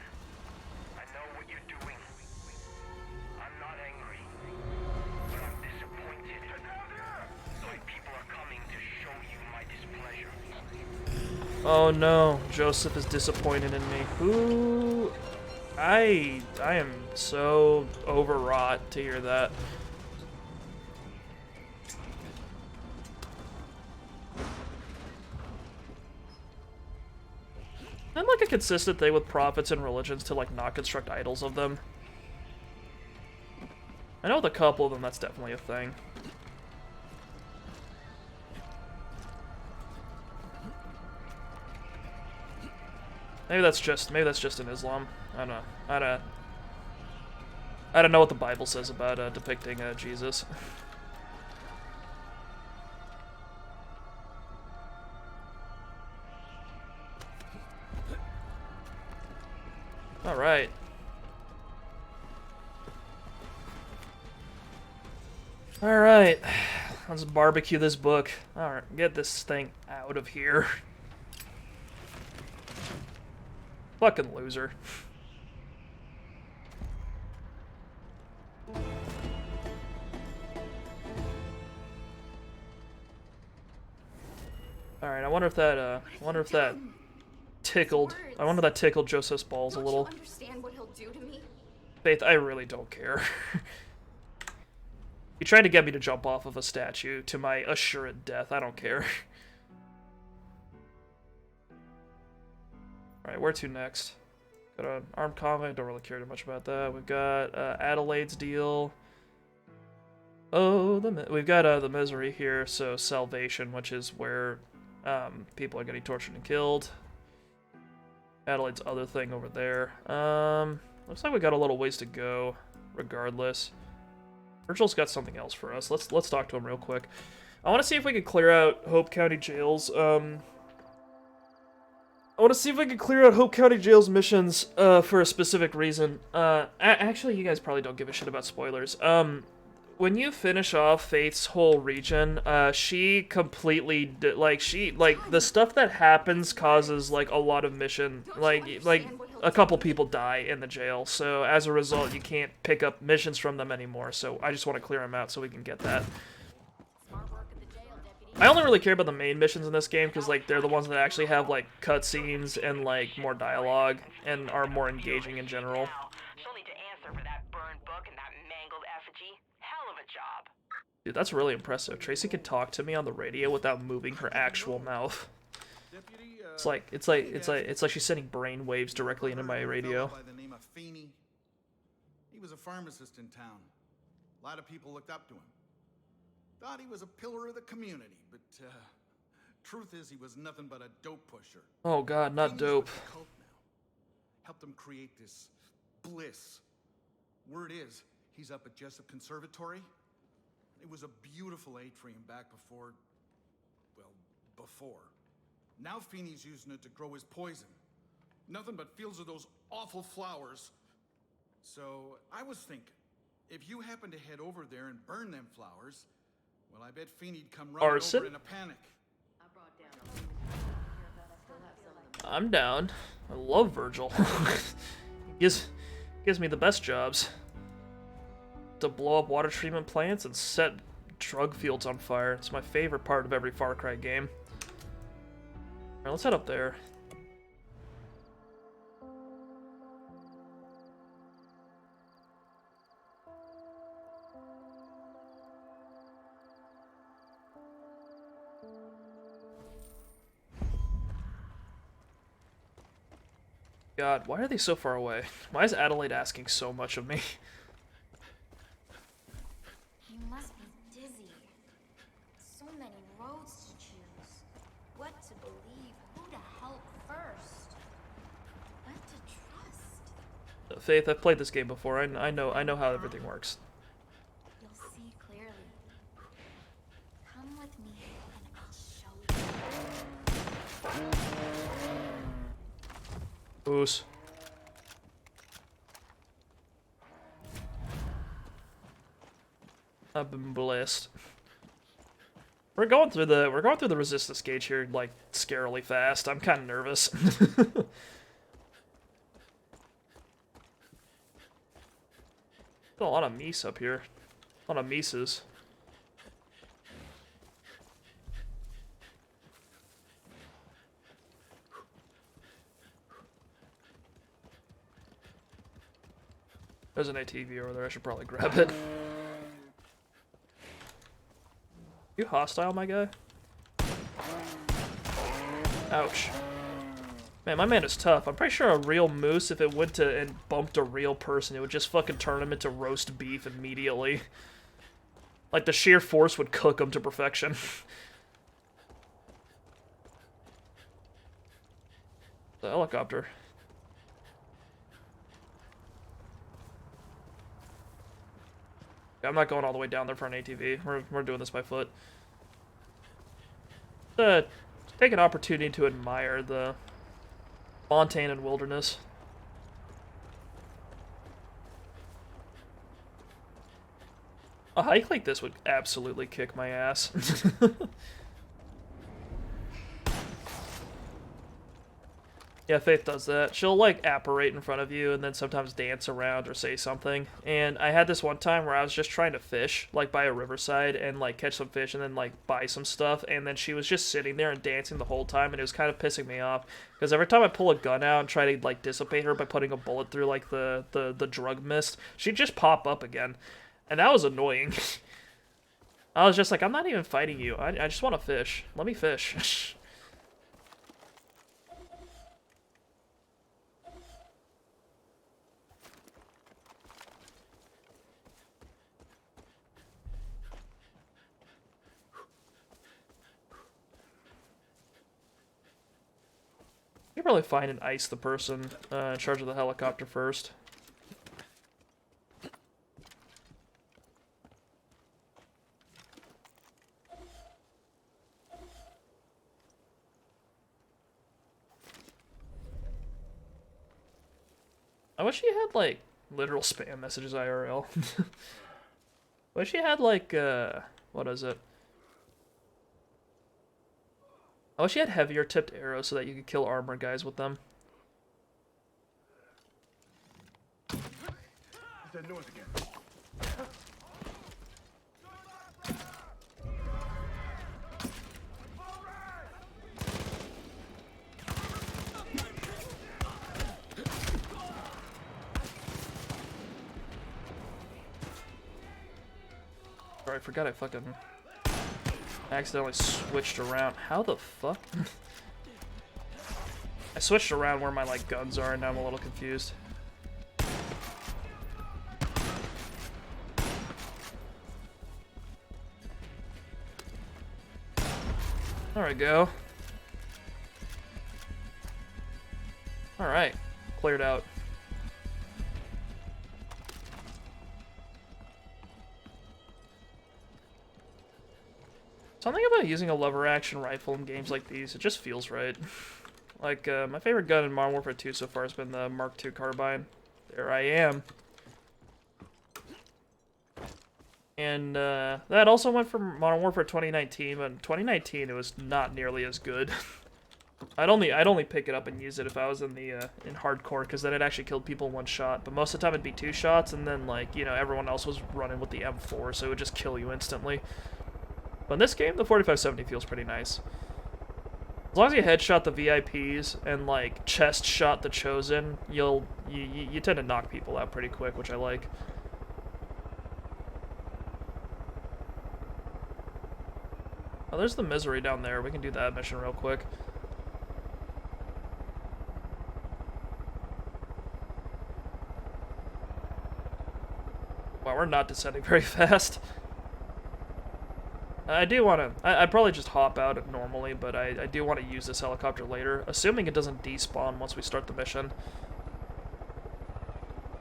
I know what you're doing. I'm not angry, but I'm disappointed. My people are coming to show you my displeasure. Oh no, Joseph is disappointed in me. Who? I am so overwrought to hear that. Isn't like a consistent thing with prophets and religions to like not construct idols of them? I know with a couple of them that's definitely a thing. Maybe that's just in Islam. I don't know. I don't know what the Bible says about depicting Jesus. All right. All right. Let's barbecue this book. All right, get this thing out of here. Fucking loser. Alright, I wonder if that tickled. I wonder if that tickled Joseph's balls a little. Understand what he'll do to me? Faith, I really don't care. He tried to get me to jump off of a statue to my assured death. I don't care. Alright, where to next? Got an armed combat, don't really care too much about that. We've got Adelaide's deal. Oh, we've got the misery here, so salvation, which is where people are getting tortured and killed. Adelaide's other thing over there. Looks like we got a little ways to go, regardless. Virgil's got something else for us. Let's talk to him real quick. I want to see if we can clear out Hope County Jail's missions for a specific reason. Actually, you guys probably don't give a shit about spoilers. When you finish off Faith's whole region, she completely the stuff that happens causes like a lot of mission, like a couple people die in the jail. So as a result, you can't pick up missions from them anymore. So I just want to clear them out so we can get that. I only really care about the main missions in this game because like they're the ones that actually have like cutscenes and like more dialogue and are more engaging in general. She'll need to answer for that burned book and that mangled effigy. Hell of a job. Dude, that's really impressive. Tracy can talk to me on the radio without moving her actual mouth. It's like she's sending brain waves directly into my radio. By the name of Feeney. He was a pharmacist in town. A lot of people looked up to him. Thought he was a pillar of the community, but truth is he was nothing but a dope pusher. Oh god, not Feeney's dope. with the cult now. Helped them create this Bliss. Word is, he's up at Jessup Conservatory, It was a beautiful atrium back before... well, before. Now Feeney's using it to grow his poison. Nothing but fields of those awful flowers. So, I was thinking, if you happen to head over there and burn them flowers, well, I bet Feeney'd come running Arson? over in a panic. I'm down. I love Virgil. gives me the best jobs. To blow up water treatment plants and set drug fields on fire. It's my favorite part of every Far Cry game. Alright, let's head up there. God, why are they so far away? Why is Adelaide asking so much of me? You must be dizzy. So many roads to choose. What to believe, who to help first. What to trust. Faith, I've played this game before. I know how everything works. You'll see clearly. Come with me and I'll show you. Boos. I've been blessed. We're going through the resistance gauge here like scarily fast. I'm kind of nervous. A lot of meese up here. A lot of meeses. There's an ATV over there. I should probably grab it. You hostile, my guy? Ouch. Man, my man is tough. I'm pretty sure a real moose, if it went to and bumped a real person, it would just fucking turn him into roast beef immediately. Like, the sheer force would cook him to perfection. The helicopter. I'm not going all the way down there for an ATV. We're doing this by foot. Take an opportunity to admire the montane and wilderness. A hike like this would absolutely kick my ass. Yeah, Faith does that. She'll, like, apparate in front of you and then sometimes dance around or say something. And I had this one time where I was just trying to fish, like, by a riverside and, like, catch some fish and then, like, buy some stuff. And then she was just sitting there and dancing the whole time, and it was kind of pissing me off. Because every time I pull a gun out and try to, like, dissipate her by putting a bullet through, like, the drug mist, she'd just pop up again. And that was annoying. I was just like, I'm not even fighting you. I just want to fish. Let me fish. You can probably find and ice the person in charge of the helicopter first. I wish she had, like, literal spam messages IRL. I wish she had, like, what is it? I wish she had heavier tipped arrows so that you could kill armor guys with them. What's that noise again? Sorry, I forgot I fucking accidentally switched around. How the fuck? I switched around where my, like, guns are, and now I'm a little confused. There we go. Alright. Cleared out. Something about using a lever action rifle in games like these, it just feels right. Like, my favorite gun in Modern Warfare 2 so far has been the Mark II carbine. There I am. And, that also went for Modern Warfare 2019, but in 2019 it was not nearly as good. I'd only pick it up and use it if I was in the, in hardcore, because then it actually killed people in one shot. But most of the time it'd be 2 shots, and then, like, you know, everyone else was running with the M4, so it would just kill you instantly. But in this game, the 4570 feels pretty nice. As long as you headshot the VIPs and, like, chest shot the Chosen, you tend to knock people out pretty quick, which I like. Oh, there's the Misery down there. We can do that mission real quick. Wow, we're not descending very fast. I do want to... I'd probably just hop out normally, but I do want to use this helicopter later, assuming it doesn't despawn once we start the mission.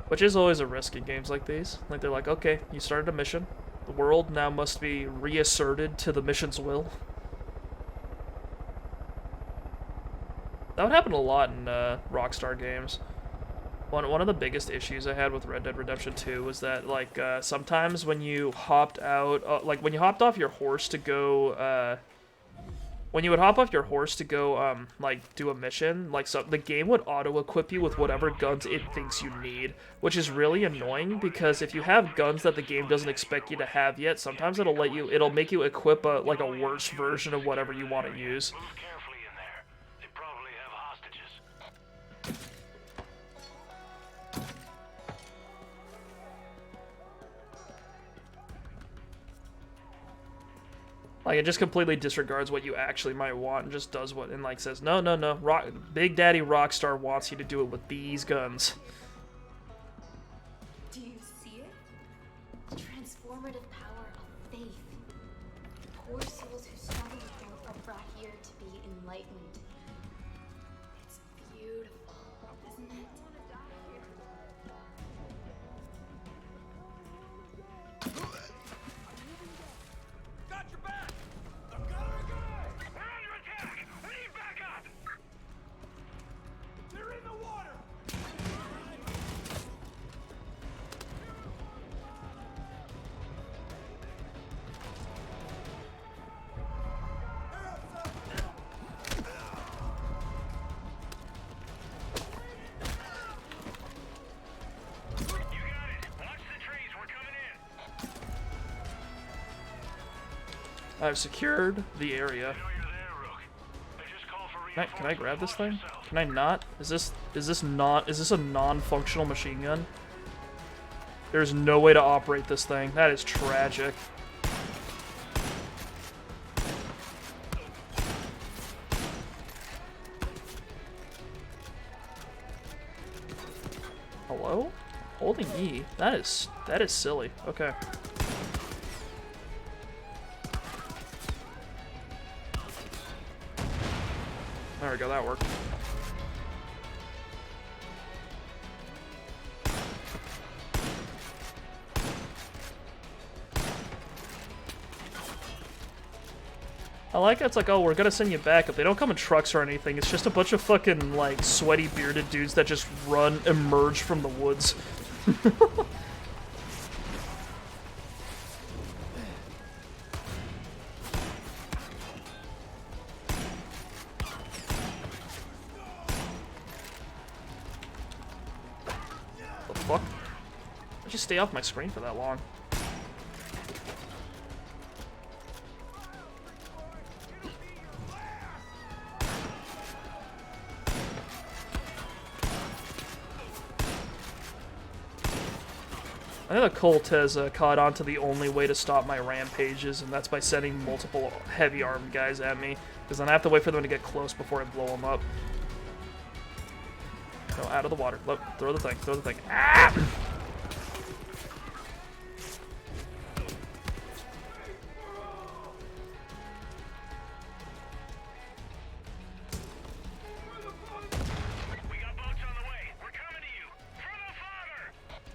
Which is always a risk in games like these. Like, they're like, okay, you started a mission. The world now must be reasserted to the mission's will. That would happen a lot in Rockstar games. One of the biggest issues I had with Red Dead Redemption 2 was that, like, sometimes when you hopped out, like, when you hopped off your horse to go, when you would hop off your horse to go, like, do a mission, like, so the game would auto-equip you with whatever guns it thinks you need, which is really annoying, because if you have guns that the game doesn't expect you to have yet, sometimes it'll make you equip like, a worse version of whatever you want to use. Like, it just completely disregards what you actually might want and just does what, and, like, says, no, no, no, Big Daddy Rockstar wants you to do it with these guns. Do you see it? The transformative power of faith. Poor souls who struggle with doubt are brought here to be enlightened. It's beautiful, isn't it? I've secured the area. Can I grab this thing? Can I not? Is this a non-functional machine gun? There's no way to operate this thing. That is tragic. Hello? Holding E. That is silly. Okay. There we go, that worked. I like it. It's like, oh, we're gonna send you back. If they don't come in trucks or anything, it's just a bunch of fucking, like, sweaty, bearded dudes that just emerge from the woods. Stay off my screen for that long. I think the cult has caught on to the only way to stop my rampages, and that's by sending multiple heavy armed guys at me, because then I have to wait for them to get close before I blow them up. No, out of the water. Look, throw the thing, throw the thing. Ah!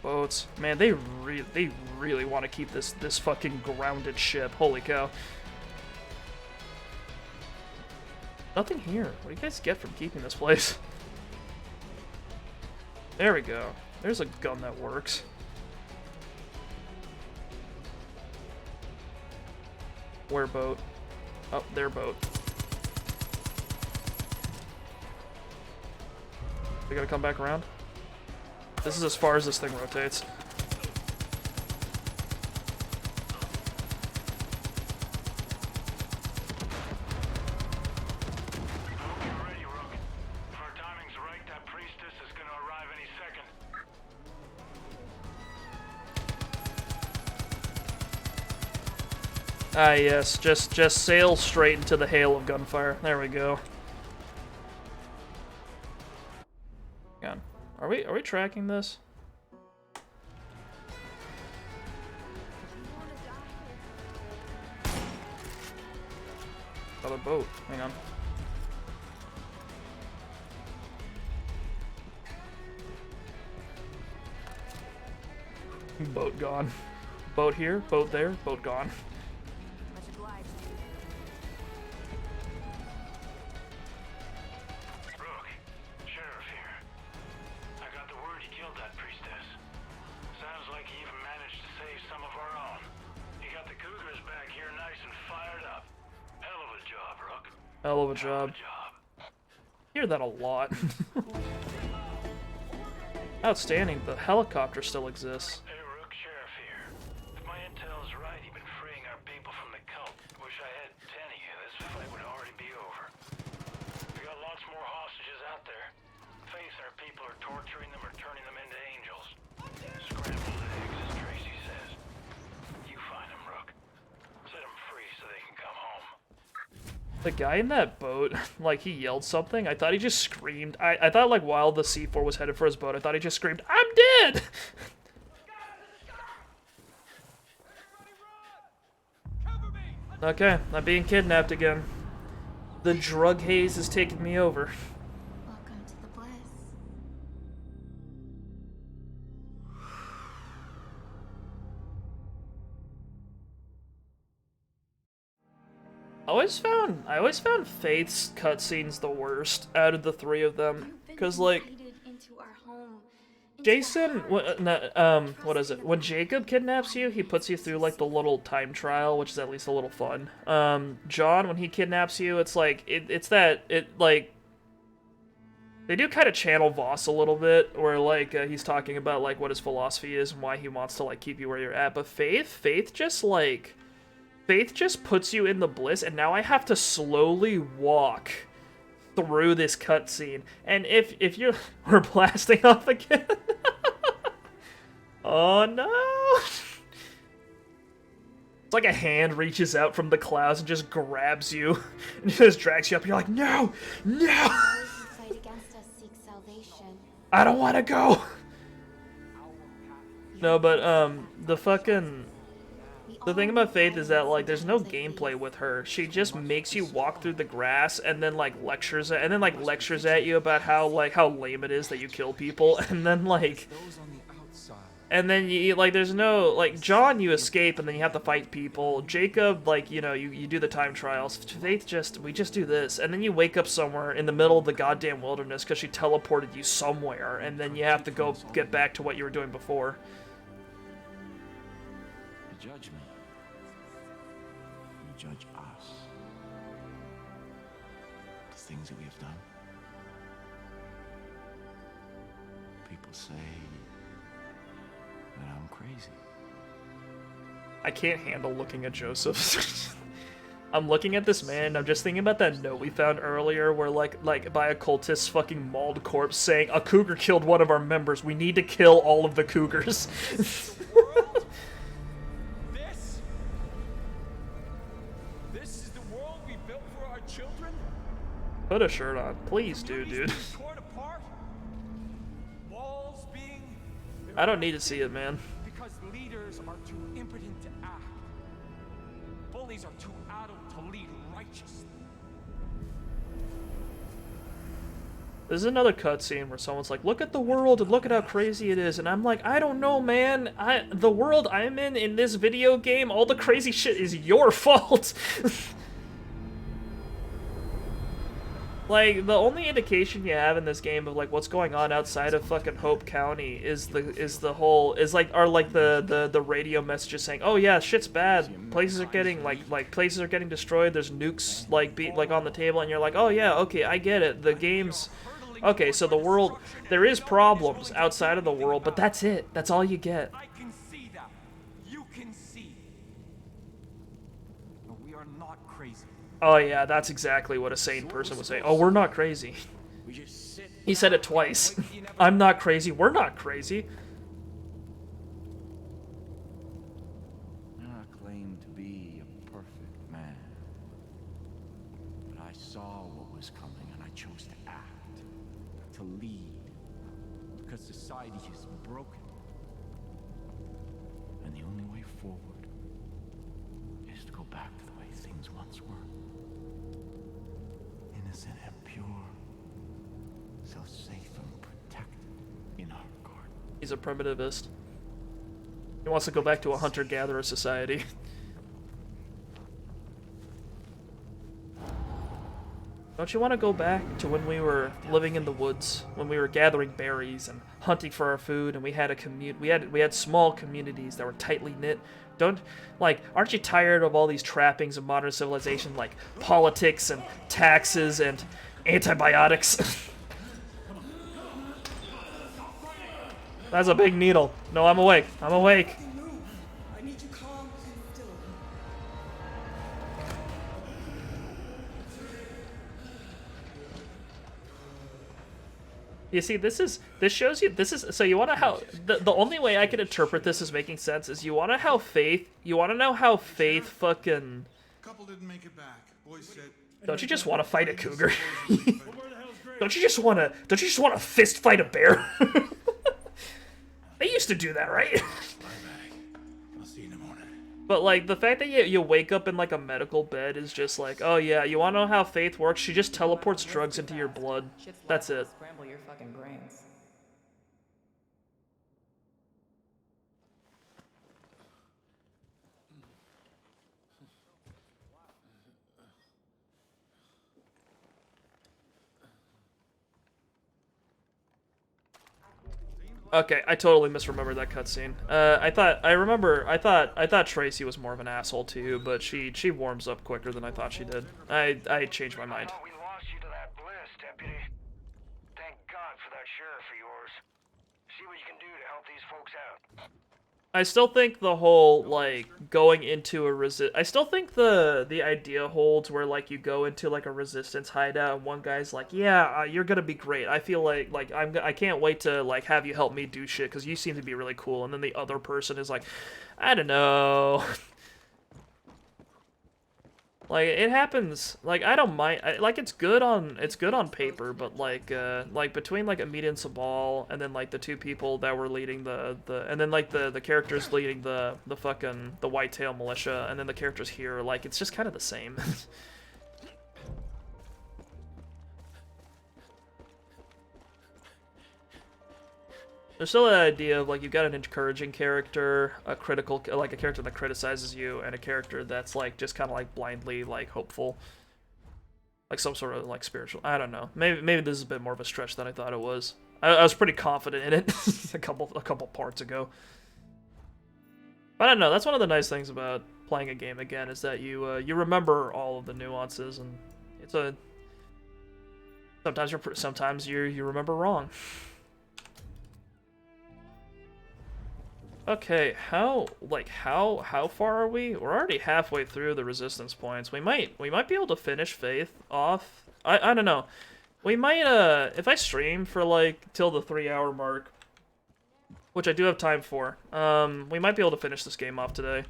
Boats. Man, they really want to keep this fucking grounded ship. Holy cow. Nothing here. What do you guys get from keeping this place? There we go. There's a gun that works. Where boat? Oh, their boat. They gotta come back around? This is as far as this thing rotates. Ah, yes, just sail straight into the hail of gunfire. There we go. Hang on. Are we tracking this? Another boat. Hang on. Boat gone. Boat here, boat there, boat gone. Hell of a job. Hear that a lot. Outstanding. The helicopter still exists. Hey, Rook, Sheriff here. If my intel's right, you've been freeing our people from the cult. Wish I had 10 of you. This fight would already be over. We got lots more hostages out there. Faith our people are torturing them or turning them into angels. Scrambled eggs, as Tracy says. You find them, Rook. Set them free so they can come home. The guy in that boat, like, he yelled something. I thought he just screamed. I thought, like, while the C4 was headed for his boat, I thought he just screamed, "I'm dead!" Okay, I'm being kidnapped again. The drug haze is taking me over. Welcome to the Bliss. I always found Faith's cutscenes the worst out of the three of them, because like Jason, what is it? When Jacob kidnaps you, he puts you through like the little time trial, which is at least a little fun. John, when he kidnaps you, it's like like they do kind of channel Voss a little bit, where like he's talking about like what his philosophy is and why he wants to like keep you where you're at. But Faith just puts you in the Bliss, and now I have to slowly walk through this cutscene. And if you're... We're blasting off again. Oh, no. It's like a hand reaches out from the clouds and just grabs you and just drags you up. You're like, no, no. Those who fight against us seek salvation. I don't want to go. No, but, the thing about Faith is that, like, there's no gameplay with her. She just makes you walk through the grass and then, like, lectures at you about how lame it is that you kill people. And then, like... And then, you like, there's no... Like, John, you escape and then you have to fight people. Jacob, like, you know, you do the time trials. Faith we just do this. And then you wake up somewhere in the middle of the goddamn wilderness because she teleported you somewhere. And then you have to go get back to what you were doing before. You judge me. You judge us. The things that we have done. People say that I'm crazy. I can't handle looking at Joseph. I'm looking at this man, and I'm just thinking about that note we found earlier where, like by a cultist's fucking mauled corpse saying, "A cougar killed one of our members. We need to kill all of the cougars." This is the world we built for our children? Put a shirt on. Please do, dude. Torn apart? Walls being... I don't need to see it, man. Because leaders are too impotent to act. Bullies are too adult to lead righteously. This is another cutscene where someone's like, "Look at the world and look at how crazy it is," and I'm like, I don't know, man. The world I'm in this video game, all the crazy shit is your fault. Like, the only indication you have in this game of like what's going on outside of fucking Hope County is the radio messages saying, oh yeah, shit's bad, places are getting places are getting destroyed, there's nukes like on the table, and you're like, oh yeah, okay, I get it, the game's okay, so the world, there is problems outside of the world, but that's it, that's all you get. I can see that. You can see. But we are not crazy. Oh yeah, that's exactly what a sane person would say. Oh, we're not crazy. He said it twice. I'm not crazy, we're not crazy. I claim to be a perfect man. But I saw what was coming and I chose to act, to lead. Because society is broken. And the only way forward is to go back to the way things once were. Innocent and pure. So safe and protected in our garden. He's a primitivist. He wants to go back to a hunter-gatherer society. Don't you want to go back to when we were living in the woods, when we were gathering berries and hunting for our food, and we had we had small communities that were tightly knit? Aren't you tired of all these trappings of modern civilization, like politics and taxes and antibiotics? That's a big needle. No, I'm awake. I'm awake. I need you calm and still. You see, this shows you, so you want to how, the only way I can interpret this as making sense is you want to know how Faith fucking... Couple didn't make it back. Boys said... Don't you just want to fight a cougar? Don't you just want to fist fight a bear? They used to do that, right? I'll see you in the morning. But like the fact that you wake up in like a medical bed is just like, oh yeah, you want to know how Faith works? She just teleports drugs into your blood. That's it. Scramble your fucking brains. Okay, I totally misremembered that cutscene. I thought Tracy was more of an asshole too, but she warms up quicker than I thought she did. I changed my mind. We lost you to that Bliss, deputy. Thank God for that sheriff of yours. See what you can do to help these folks out. I still think the whole, like, going into a I still think the idea holds where, like, you go into, like, a resistance hideout and one guy's like, yeah, you're gonna be great. I feel like I can't wait to, like, have you help me do shit because you seem to be really cool. And then the other person is like, I don't know. Like, it happens. Like, I don't mind. Like, it's good on paper, but like between like Amita and Sabal, and then like the two people that were leading and then like the characters leading the fucking the Whitetail Militia, and then the characters here, like it's just kind of the same. There's still that idea of, like, you've got an encouraging character, a character that criticizes you, and a character that's, like, just kind of, like, blindly, like, hopeful. Like, some sort of, like, spiritual... I don't know. Maybe this is a bit more of a stretch than I thought it was. I was pretty confident in it a couple parts ago. But I don't know, that's one of the nice things about playing a game again, is that you remember all of the nuances, and it's a... Sometimes you remember wrong. Okay, how far are we? We're already halfway through the resistance points. We might be able to finish Faith off. I don't know. We might if I stream for like till the 3-hour mark, which I do have time for. We might be able to finish this game off today.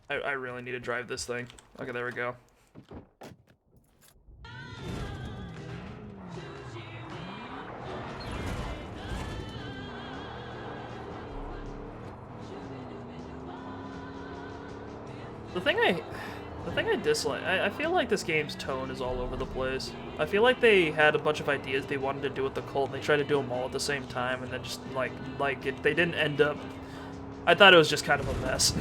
I really need to drive this thing. Okay, there we go. The The thing I dislike, I feel like this game's tone is all over the place. I feel like they had a bunch of ideas they wanted to do with the cult, and they tried to do them all at the same time, and then just, they didn't end up... I thought it was just kind of a mess.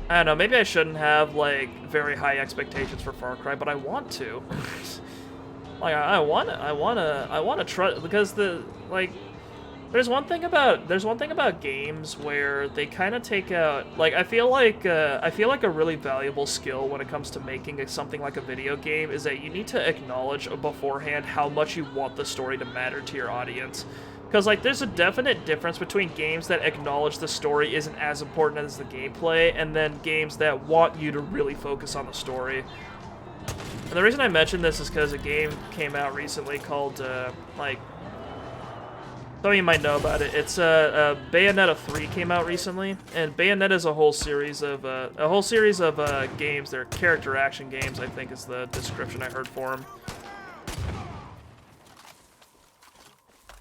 I don't know, maybe I shouldn't have, like, very high expectations for Far Cry, but I want to. Like, I wanna try, because there's one thing about games where they kind of take out, like, I feel like a really valuable skill when it comes to making something like a video game is that you need to acknowledge beforehand how much you want the story to matter to your audience. Because, like, there's a definite difference between games that acknowledge the story isn't as important as the gameplay, and then games that want you to really focus on the story. And the reason I mention this is because a game came out recently called, like, some of you might know about it. It's Bayonetta 3 came out recently, and Bayonetta is a whole series of games. They're character action games, I think is the description I heard for them.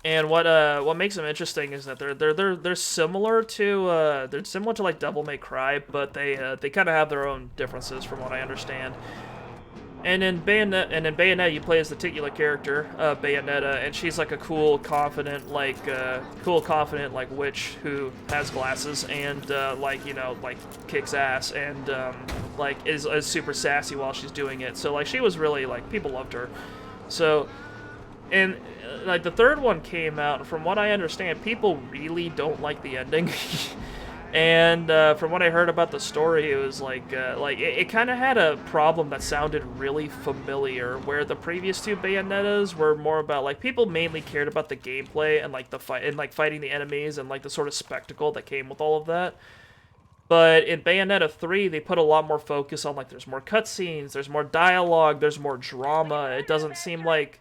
And what makes them interesting is that they're similar to like Devil May Cry, but they kind of have their own differences from what I understand. And in Bayonetta, you play as the titular character, Bayonetta, and she's like a cool, confident witch who has glasses and kicks ass and is super sassy while she's doing it. So like she was really people loved her. So, and like the third one came out, and from what I understand, people really don't like the ending. And from what I heard about the story, it was it kind of had a problem that sounded really familiar, where the previous two Bayonettas were more about people mainly cared about the gameplay and the fight and fighting the enemies and the sort of spectacle that came with all of that. But in Bayonetta 3, they put a lot more focus on there's more cutscenes, there's more dialogue, there's more drama. It doesn't seem like...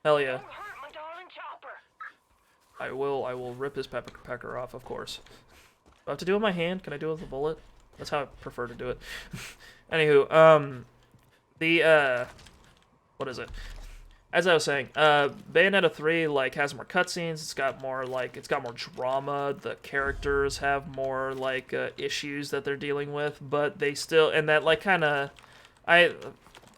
Hell yeah. I will rip his pecker off, of course. Do I have to do it with my hand? Can I do it with a bullet? That's how I prefer to do it. Anywho, what is it? As I was saying, Bayonetta 3, has more cutscenes, it's got more drama, the characters have more, issues that they're dealing with, but they still, and that,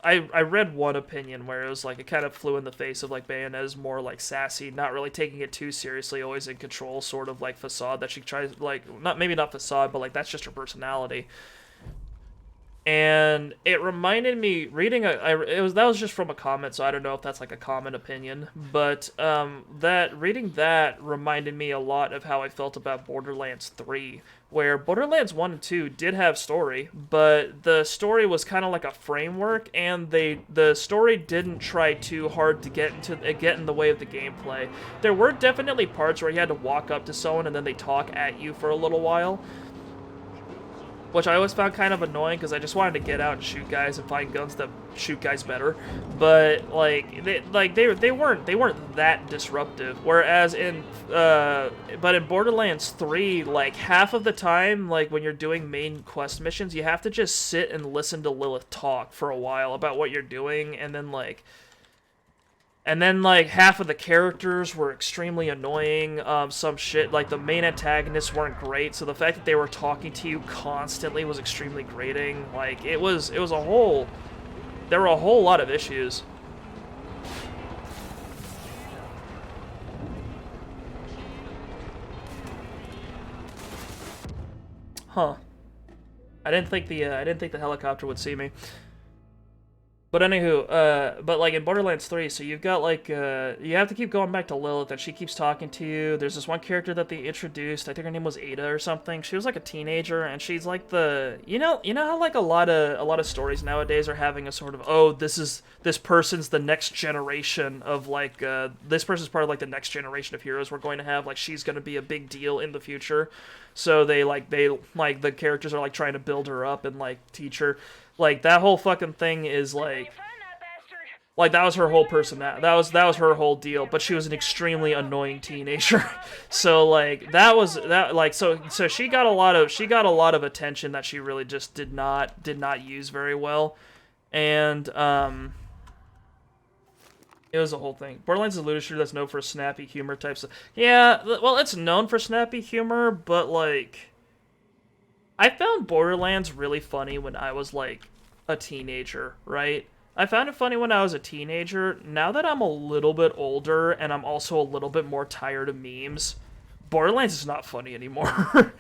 I read one opinion where it was it kind of flew in the face of Bayonetta's more sassy, not really taking it too seriously, always in control sort of facade that she tries maybe not facade, but that's just her personality. And it reminded me reading that was just from a comment, so I don't know if that's a common opinion, but reading that reminded me a lot of how I felt about Borderlands 3, where Borderlands 1 and 2 did have story, but the story was kind of like a framework, and the story didn't try too hard to get in the way of the gameplay. There were definitely parts where you had to walk up to someone and then they talk at you for a little while, which I always found kind of annoying because I just wanted to get out and shoot guys and find guns that shoot guys better. But they weren't that disruptive. Whereas in Borderlands 3, half of the time, when you're doing main quest missions, you have to just sit and listen to Lilith talk for a while about what you're doing, and then half of the characters were extremely annoying. Some shit, the main antagonists weren't great, so the fact that they were talking to you constantly was extremely grating. There were a whole lot of issues. Huh. I didn't think the helicopter would see me. But anywho, but in Borderlands 3, so you've got you have to keep going back to Lilith, and she keeps talking to you. There's this one character that they introduced, I think her name was Ada or something. She was a teenager, and she's the, you know how a lot of stories nowadays are having a sort of, oh, this person's the next generation of this person's part of the next generation of heroes we're going to have, she's going to be a big deal in the future. So they the characters are trying to build her up and teach her. That whole fucking thing is that was her whole personality. That was her whole deal. But she was an extremely annoying teenager. So so she got a lot of attention that she really just did not use very well. And it It was a whole thing. Borderlands is a literature that's known for snappy humor types of... Yeah, well, it's known for snappy humor, but, like... I found Borderlands really funny when I was, like, a teenager, right? I found it funny when I was a teenager. Now that I'm a little bit older, and I'm also a little bit more tired of memes, Borderlands is not funny anymore.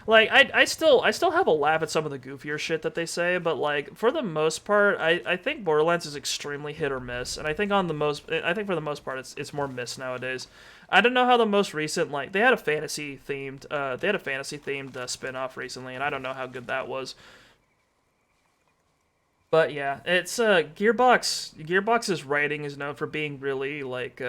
Like, I still have a laugh at some of the goofier shit that they say, but, like, for the most part, I think Borderlands is extremely hit or miss, and I think for the most part it's more miss nowadays. I don't know how the most recent, like, they had a fantasy themed spin-off recently, and I don't know how good that was. But yeah, it's Gearbox's writing is known for being really, like,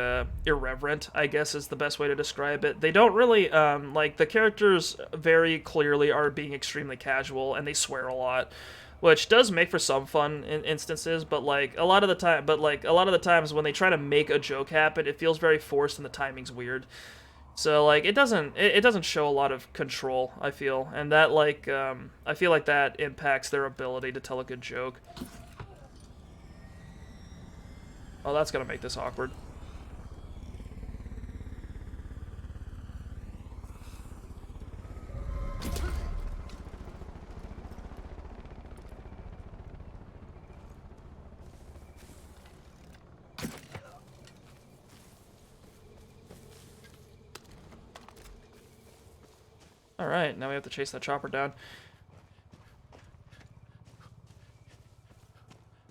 irreverent, I guess is the best way to describe it. They don't really, like, the characters very clearly are being extremely casual, and they swear a lot, which does make for some fun instances, but, like, a lot of the times when they try to make a joke happen, it feels very forced and the timing's weird. So, like, it doesn't show a lot of control, I feel, and that, like, I feel like that impacts their ability to tell a good joke. Oh, that's gonna make this awkward. Alright, now we have to chase that chopper down.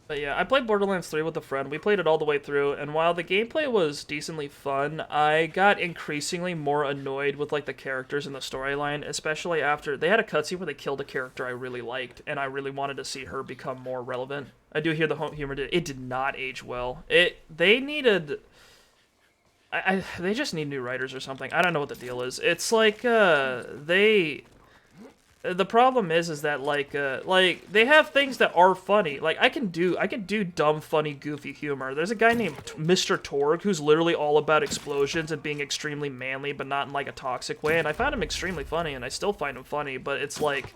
But yeah, I played Borderlands 3 with a friend. We played it all the way through, and while the gameplay was decently fun, I got increasingly more annoyed with, like, the characters in the storyline, especially after they had a cutscene where they killed a character I really liked, and I really wanted to see her become more relevant. I do hear the humor it did not age well. They needed... they just need new writers or something. I don't know what the deal is. It's like, the problem is that, like, they have things that are funny. Like, I can do dumb, funny, goofy humor. There's a guy named Mr. Torg who's literally all about explosions and being extremely manly, but not in, like, a toxic way, and I found him extremely funny, and I still find him funny, but it's like...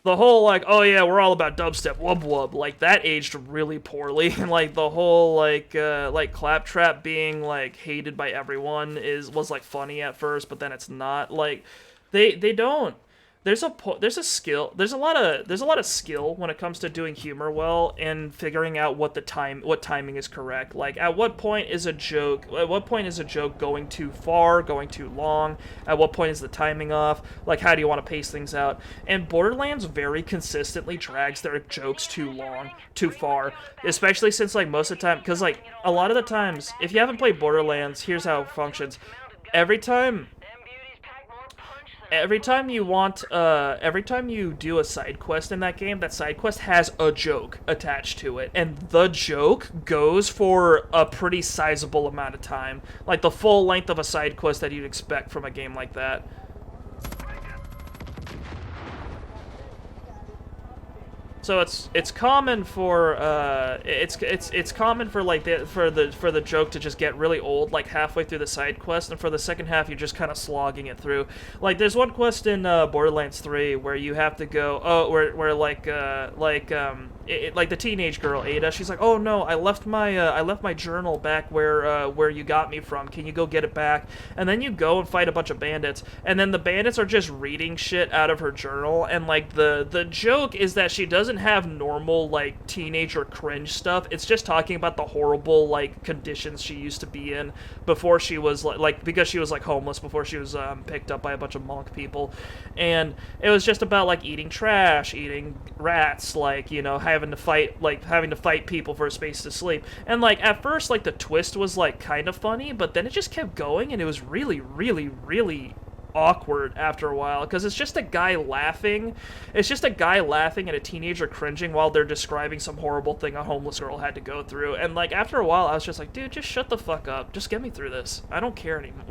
The whole, like, oh yeah, we're all about dubstep, wub wub, like, that aged really poorly, and, like, the whole, like, Claptrap being, like, hated by everyone was, like, funny at first, but then it's not, like, they don't... There's a skill. There's a lot of skill when it comes to doing humor well and figuring out what timing is correct. Like, at what point is a joke going too far, going too long? At what point is the timing off? Like, how do you want to pace things out? And Borderlands very consistently drags their jokes too long, too far, especially since, like, most of the time, because, like, a lot of the times, if you haven't played Borderlands, here's how it functions. Every time you do a side quest in that game, that side quest has a joke attached to it, and the joke goes for a pretty sizable amount of time, like the full length of a side quest that you'd expect from a game like that. So it's common for it's common for, like, for the joke to just get really old, like, halfway through the side quest, and for the second half you're just kind of slogging it through. Like, there's one quest in Borderlands 3 where you have to go like the teenage girl Ada, she's like, oh no, I left my journal back where you got me from. Can you go get it back? And then you go and fight a bunch of bandits, and then the bandits are just reading shit out of her journal, and, like, the joke is that she doesn't have normal, like, teenager cringe stuff. It's just talking about the horrible, like, conditions she used to be in before she was, like, because she was, like, homeless before she was picked up by a bunch of monk people. And it was just about, like, eating trash, eating rats, like, you know, having to fight people for a space to sleep. And, like, at first, like, the twist was, like, kind of funny, but then it just kept going, and it was really, really, really awkward after a while, because it's just a guy laughing. It's just a guy laughing and a teenager cringing while they're describing some horrible thing a homeless girl had to go through. And, like, after a while, I was just like, dude, just shut the fuck up. Just get me through this. I don't care anymore.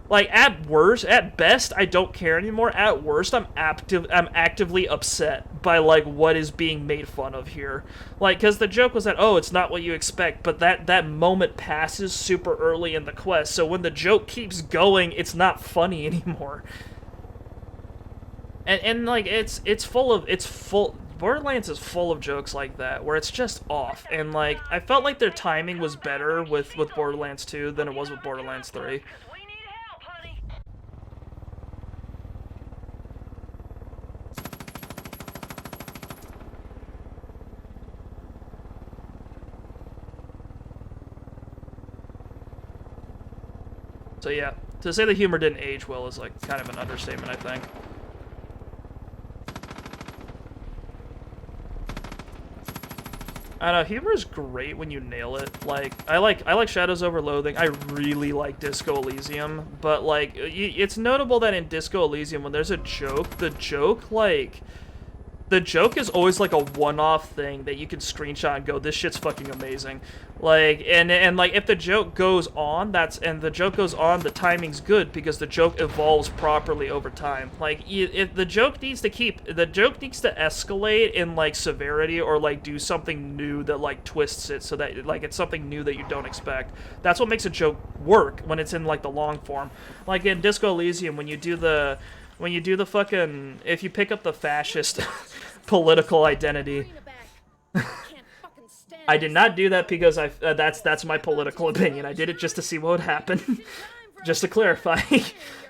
Like, at best, I don't care anymore. At worst, I'm actively upset by, like, what is being made fun of here. Like, because the joke was that, oh, it's not what you expect, but that moment passes super early in the quest, so when the joke keeps going, it's not funny anymore. And like, it's full, Borderlands is full of jokes like that, where it's just off, and like, I felt like their timing was better with Borderlands 2 than it was with Borderlands 3. So yeah, to say the humor didn't age well is like kind of an understatement, I think. I don't know, humor is great when you nail it. Like, I like Shadows Over Loathing. I really like Disco Elysium, but like, it's notable that in Disco Elysium, when there's a joke, the joke is always like a one-off thing that you can screenshot and go, this shit's fucking amazing. Like, and like, if the joke goes on, the timing's good because the joke evolves properly over time. Like, if the joke needs to escalate in like severity or like do something new that like twists it so that like it's something new that you don't expect. That's what makes a joke work when it's in like the long form. Like in Disco Elysium, when you do the fucking, if you pick up the fascist political identity. I did not do that because that's my political opinion. I did it just to see what would happen. Just to clarify.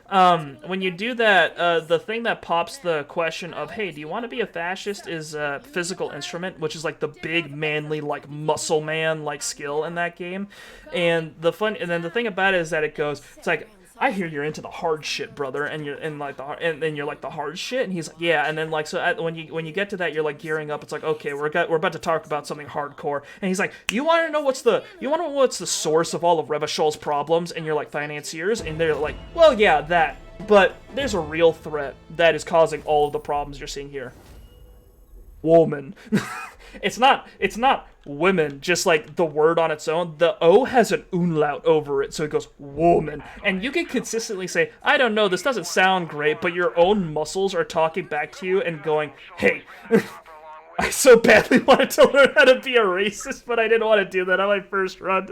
When you do that, the thing that pops the question of, hey, do you want to be a fascist, is a physical instrument, which is like the big, manly, like muscle man like skill in that game. And the thing about it is that it's like, I hear you're into the hard shit, brother, and you're you're like the hard shit, and he's like, yeah, and then like, so when you get to that, you're like gearing up. It's like, okay, we're about to talk about something hardcore, and he's like, you want to know what's the source of all of Revachol's problems? And you're like, financiers, and they're like, well, yeah, that, but there's a real threat that is causing all of the problems you're seeing here. Woman. It's not women, just like the word on its own. The O has an umlaut over it, so it goes woman. And you can consistently say, I don't know, this doesn't sound great, but your own muscles are talking back to you and going, hey, I so badly wanted to learn how to be a racist, but I didn't want to do that on my first run.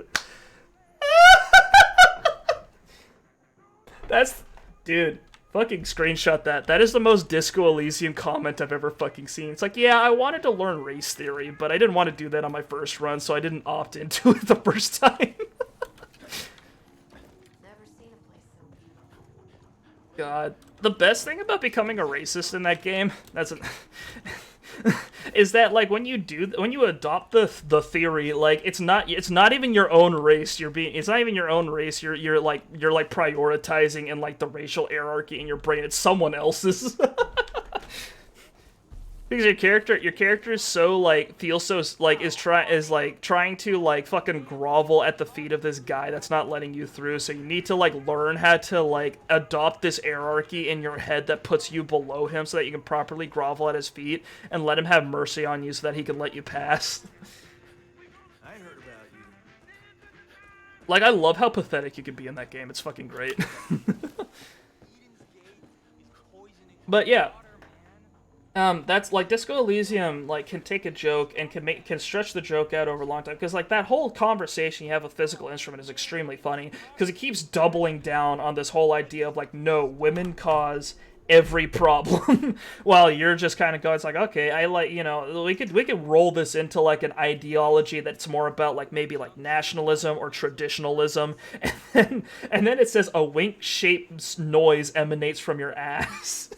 Dude. Fucking screenshot that. That is the most Disco Elysium comment I've ever fucking seen. It's like, yeah, I wanted to learn race theory, but I didn't want to do that on my first run, so I didn't opt into it the first time. God. The best thing about becoming a racist in that game, is that like when you adopt the theory, like it's not even your own race it's not even your own race, you're like prioritizing in like the racial hierarchy in your brain, it's someone else's. Because your character is so like trying to like fucking grovel at the feet of this guy that's not letting you through, so you need to like learn how to like adopt this hierarchy in your head that puts you below him so that you can properly grovel at his feet and let him have mercy on you so that he can let you pass. I heard about you. Like, I love how pathetic you can be in that game. It's fucking great. But yeah. That's like Disco Elysium like can take a joke and can stretch the joke out over a long time, because like that whole conversation you have with physical instrument is extremely funny because it keeps doubling down on this whole idea of like, no, women cause every problem while you're just kind of going, it's like, okay, I like, you know, we could roll this into like an ideology that's more about like maybe like nationalism or traditionalism, and then it says a wink-shaped noise emanates from your ass.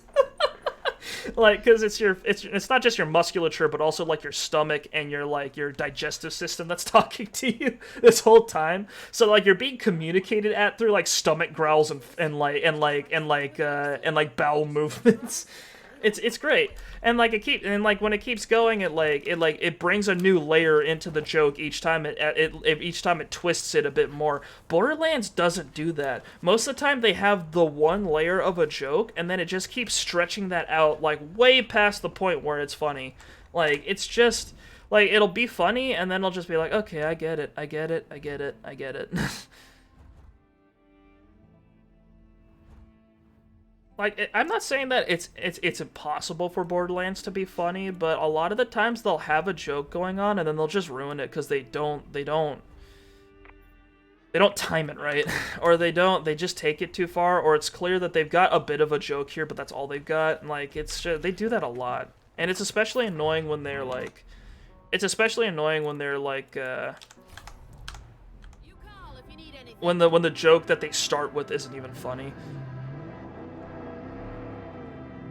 Like, because it's not just your musculature, but also like your stomach and your digestive system that's talking to you this whole time. So like you're being communicated at through like stomach growls and bowel movements. It's great. And like when it keeps going, it brings a new layer into the joke each time it twists it a bit more. Borderlands doesn't do that. Most of the time they have the one layer of a joke and then it just keeps stretching that out like way past the point where it's funny. Like, it's just like, it'll be funny and then it'll just be like, okay, I get it. Like, I'm not saying that it's impossible for Borderlands to be funny, but a lot of the times they'll have a joke going on and then they'll just ruin it because they don't time it right, or they just take it too far, or it's clear that they've got a bit of a joke here, but that's all they've got. And like, it's just, they do that a lot. And it's especially annoying when they're like, when the joke that they start with isn't even funny.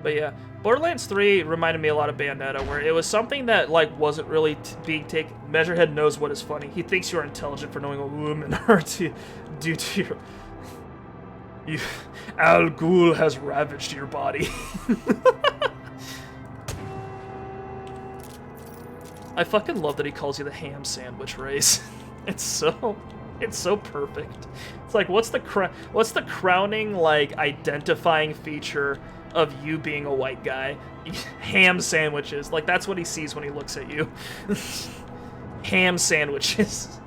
But yeah, Borderlands 3 reminded me a lot of Bayonetta, where it was something that like wasn't really being taken. Measurehead knows what is funny. He thinks you're intelligent for knowing what women are due to your. Al Ghul has ravaged your body. I fucking love that he calls you the ham sandwich race. It's so perfect. It's like, what's the crowning like identifying feature of you being a white guy? Ham sandwiches. Like, that's what he sees when he looks at you. Ham sandwiches.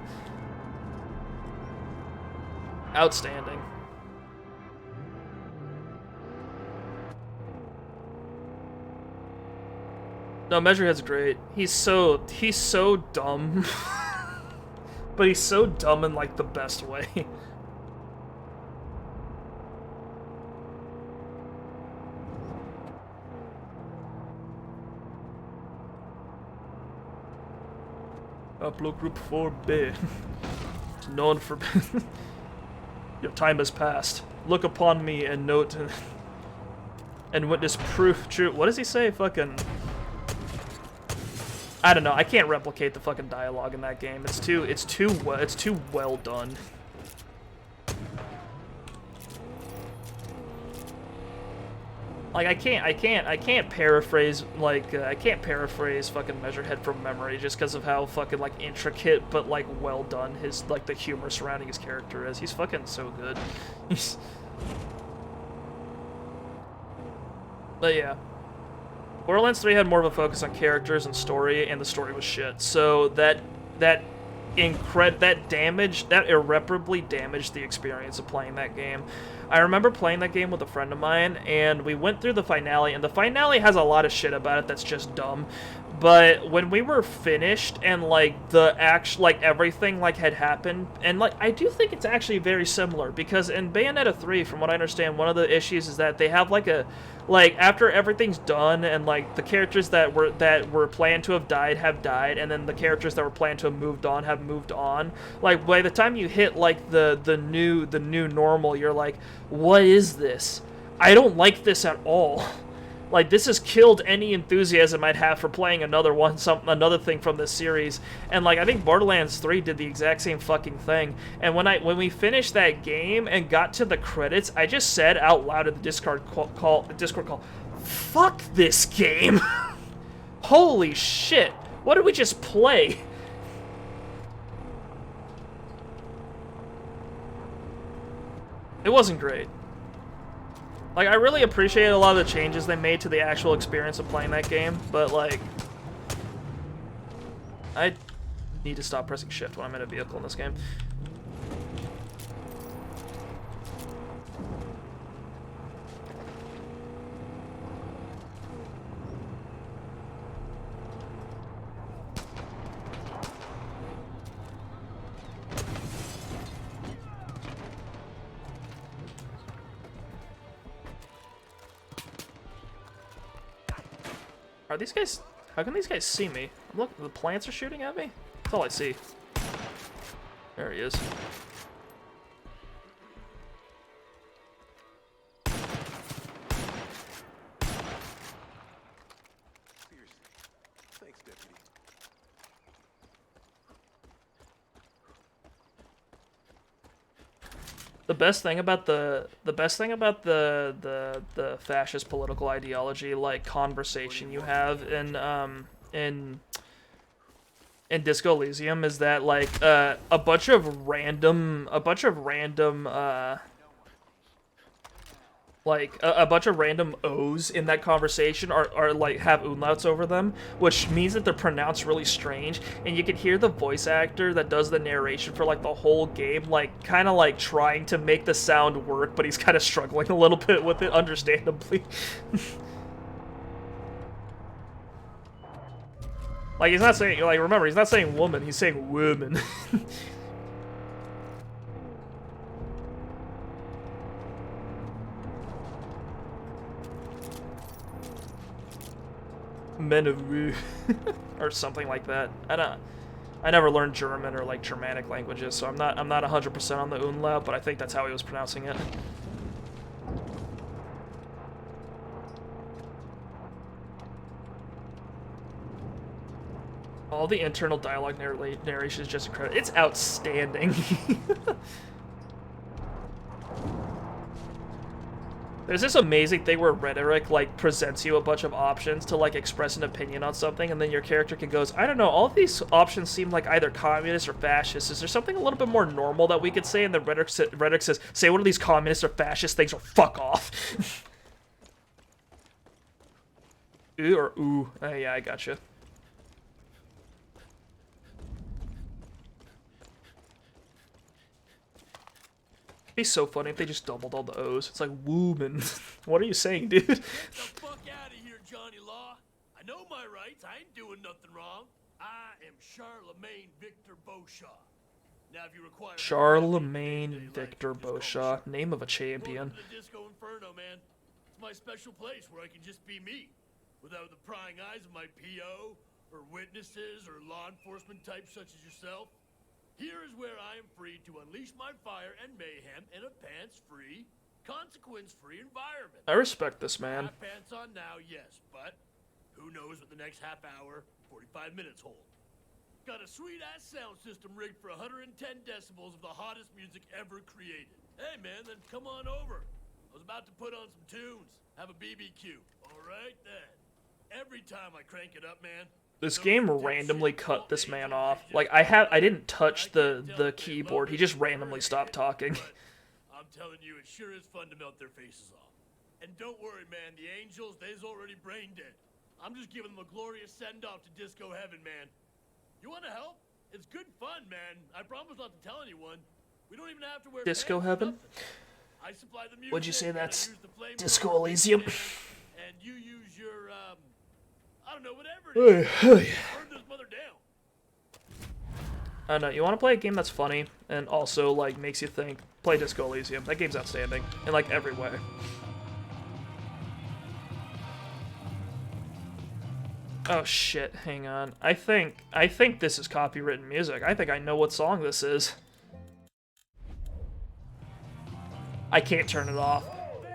Outstanding. No, Measurehead's great. He's so dumb. But he's so dumb in like the best way. Upload group 4B. Known for your time has passed. Look upon me and note and witness proof true. What does he say? Fucking I don't know. I can't replicate the fucking dialogue in that game. It's too well done. Like I can't paraphrase like I can't paraphrase fucking Measurehead from memory just because of how fucking like intricate but like well done his like the humor surrounding his character is. He's fucking so good. But yeah. Borderlands 3 had more of a focus on characters and story, and the story was shit. So that irreparably damaged the experience of playing that game. I remember playing that game with a friend of mine, and we went through the finale, and the finale has a lot of shit about it that's just dumb. But when we were finished and like everything like had happened, and like I do think it's actually very similar because in Bayonetta 3, from what I understand, one of the issues is that they have after everything's done and like the characters that were planned to have died, and then the characters that were planned to have moved on. Like by the time you hit like the new normal, you're like, what is this? I don't like this at all. Like, this has killed any enthusiasm I'd have for playing another thing from this series. And, like, I think Borderlands 3 did the exact same fucking thing. And when we finished that game and got to the credits, I just said out loud in the Discord call, fuck this game! Holy shit! What did we just play? It wasn't great. Like, I really appreciate a lot of the changes they made to the actual experience of playing that game, but, like, I need to stop pressing shift when I'm in a vehicle in this game. Are these guys... How can these guys see me? Look, the plants are shooting at me? That's all I see. There he is. Thanks, Deputy. The best thing about the fascist political ideology, like, conversation you have in Disco Elysium is that, like, a bunch of random O's in that conversation are like have umlauts over them, which means that they're pronounced really strange, and you can hear the voice actor that does the narration for like the whole game like kind of like trying to make the sound work, but he's kind of struggling a little bit with it, understandably. Like, he's not saying, like, remember, he's not saying woman, he's saying woman. Menü or something like that. I never learned German or like Germanic languages, so I'm not 100% on the umlaut, but I think that's how he was pronouncing it. All the internal dialogue narration is just incredible. It's outstanding. There's this amazing thing where rhetoric, like, presents you a bunch of options to, like, express an opinion on something, and then your character goes, I don't know, all of these options seem like either communist or fascist. Is there something a little bit more normal that we could say? And then rhetoric says, say one of these communist or fascist things or fuck off. Ooh or ooh. Yeah, I gotcha. It'd be so funny if they just doubled all the O's. It's like, woman. What are you saying, dude? Get the fuck out of here, Johnny Law. I know my rights. I ain't doing nothing wrong. I am Charlemagne Victor Beauchamp. Now, if you require Charlemagne Victor Beauchamp. Name of a champion. Welcome to the Disco Inferno, man. It's my special place where I can just be me, without the prying eyes of my PO, or witnesses, or law enforcement types such as yourself. Here is where I am free to unleash my fire and mayhem in a pants-free, consequence-free environment. I respect this man. Have pants on now, yes, but who knows what the next half hour, 45 minutes hold. Got a sweet-ass sound system rigged for 110 decibels of the hottest music ever created. Hey, man, then come on over. I was about to put on some tunes, have a BBQ. All right, then. Every time I crank it up, man, This game randomly cut this man off. Like, I didn't touch the keyboard. He just randomly stopped talking. I'm telling you, it sure is fun to melt their faces off. And don't worry, man, the angels, they's already brain dead. I'm just giving them a glorious send-off to disco heaven, man. You want to help? It's good fun, man. I promise not to tell anyone. We don't even have to wear Disco heaven? I supply the music. Would you say that's Disco Elysium? And you use your, I don't know, whatever it is. Burn this mother down. I don't know, you want to play a game that's funny and also, like, makes you think, play Disco Elysium. That game's outstanding in, like, every way. Oh shit, hang on. I think this is copywritten music. I think I know what song this is. I can't turn it off.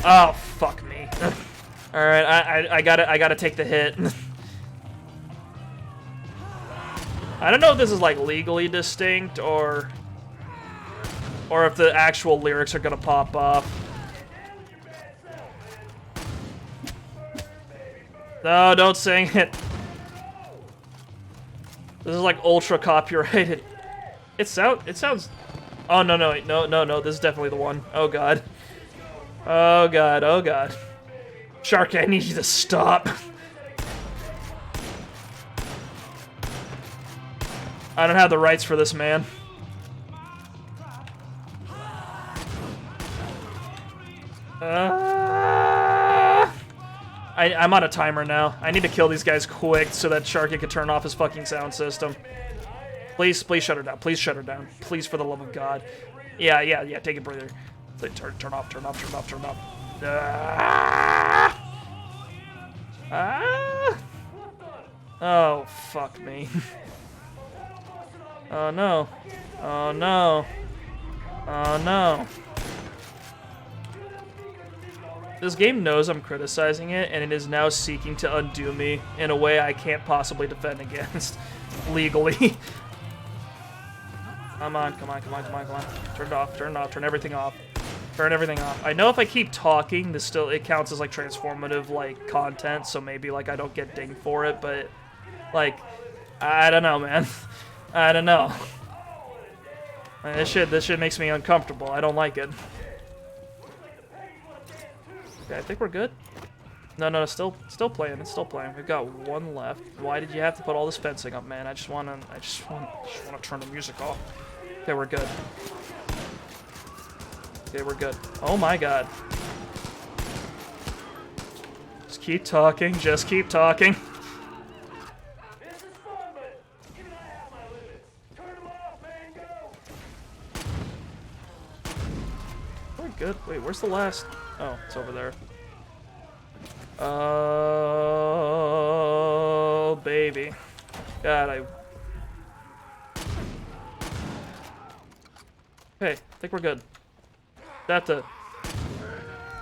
Oh, fuck me. Alright, I gotta take the hit. I don't know if this is, like, legally distinct, or if the actual lyrics are gonna pop up. No, don't sing it. This is, like, ultra copyrighted. It sounds... Oh, no, this is definitely the one. Oh, God. Oh, God, oh, God. Sharky, I need you to stop. I don't have the rights for this, man. I'm on a timer now. I need to kill these guys quick so that Sharky can turn off his fucking sound system. Please shut her down. Please shut her down. Please, for the love of God. Yeah, take a breather. Turn off. Oh, fuck me. Oh, no. Oh, no. Oh, no. This game knows I'm criticizing it, and it is now seeking to undo me in a way I can't possibly defend against legally. Come on. Turn it off, turn everything off. Turn everything off. I know if I keep talking, it counts as, like, transformative, like, content, so maybe, like, I don't get dinged for it, but, like, I don't know, man. I don't know. This shit makes me uncomfortable. I don't like it. Okay, I think we're good. No, it's still playing. It's still playing. We've got one left. Why did you have to put all this fencing up, man? I just want to turn the music off. Okay, we're good. Okay, we're good. Oh my God. Just keep talking. Just keep talking. We're good. Wait, where's the last? Oh, it's over there. baby. God, Okay, I think we're good. Have to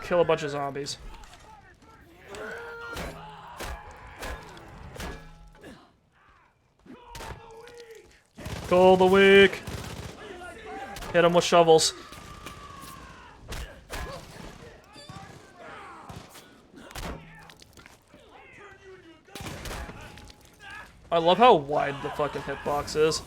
kill a bunch of zombies. Call the weak. Hit them with shovels. I love how wide the fucking hitbox is.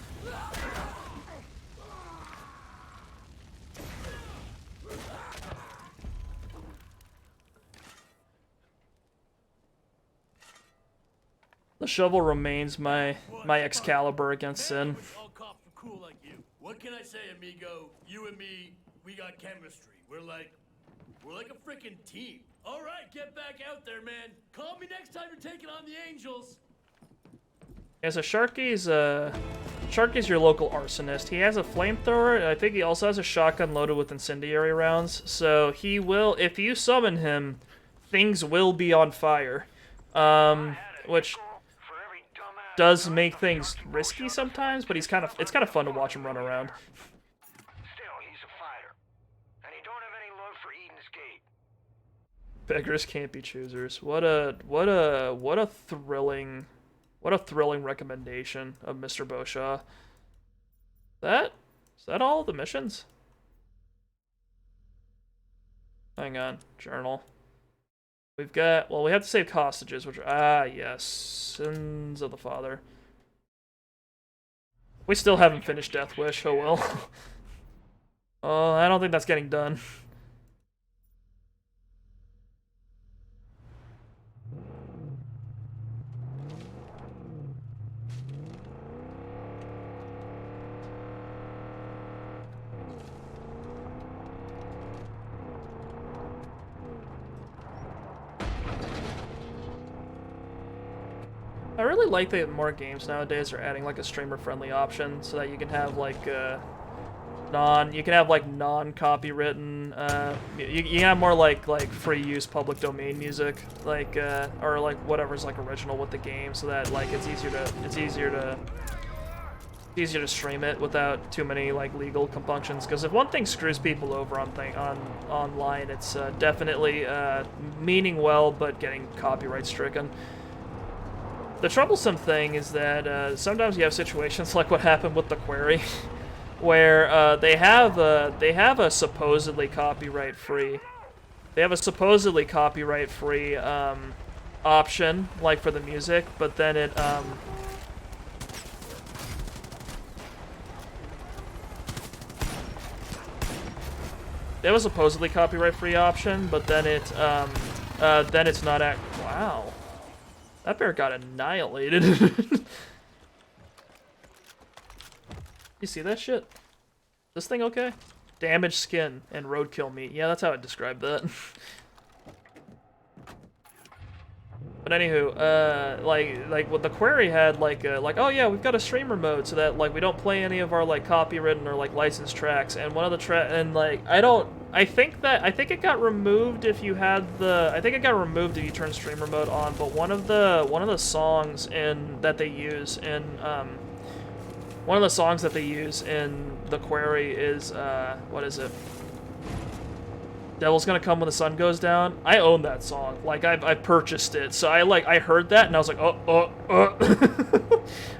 The shovel remains my Excalibur against sin. All cops are cool like you. What can I say, amigo? You and me, we got chemistry. We're like a freaking team. All right, get back out there, man. Call me next time you're taking on the Angels. Yeah, so Sharky's your local arsonist. He has a flamethrower, and I think he also has a shotgun loaded with incendiary rounds. So he will, if you summon him, things will be on fire. Which does make things risky sometimes, but it's kind of fun to watch him run around. Still, he's a fighter. And he don't have any love for Eden's Gate. Beggars can't be choosers. What a thrilling recommendation of Mr. Beauchamp. Is that all the missions? Hang on, journal. We've got, well, we have to save hostages, which are, yes, sins of the father. We still haven't finished Death Wish, oh well. Oh, I don't think that's getting done. I really like that more games nowadays are adding like a streamer-friendly option so that you can have like non-copywritten you can have more like free use public domain music, like or like whatever's like original with the game, so that like it's easier to stream it without too many like legal compunctions. Because if one thing screws people over online, it's definitely meaning well but getting copyright stricken. The troublesome thing is that sometimes you have situations like what happened with the Query, where they have a supposedly copyright-free option, like for the music, but then it they have a supposedly copyright-free option, but then then it's not at wow. That bear got annihilated. You see that shit? This thing okay? Damaged skin and roadkill meat. Yeah, that's how I describe that. But anywho, like what the Query had, like oh yeah, we've got a streamer mode so that like we don't play any of our like copywritten or like licensed tracks. And one of the I think it got removed if you had the. I think it got removed if you turn streamer mode on. But one of the songs that they use in the Query is what is it? Devil's Gonna Come When the Sun Goes Down. I own that song. Like I purchased it, so I heard that and I was like,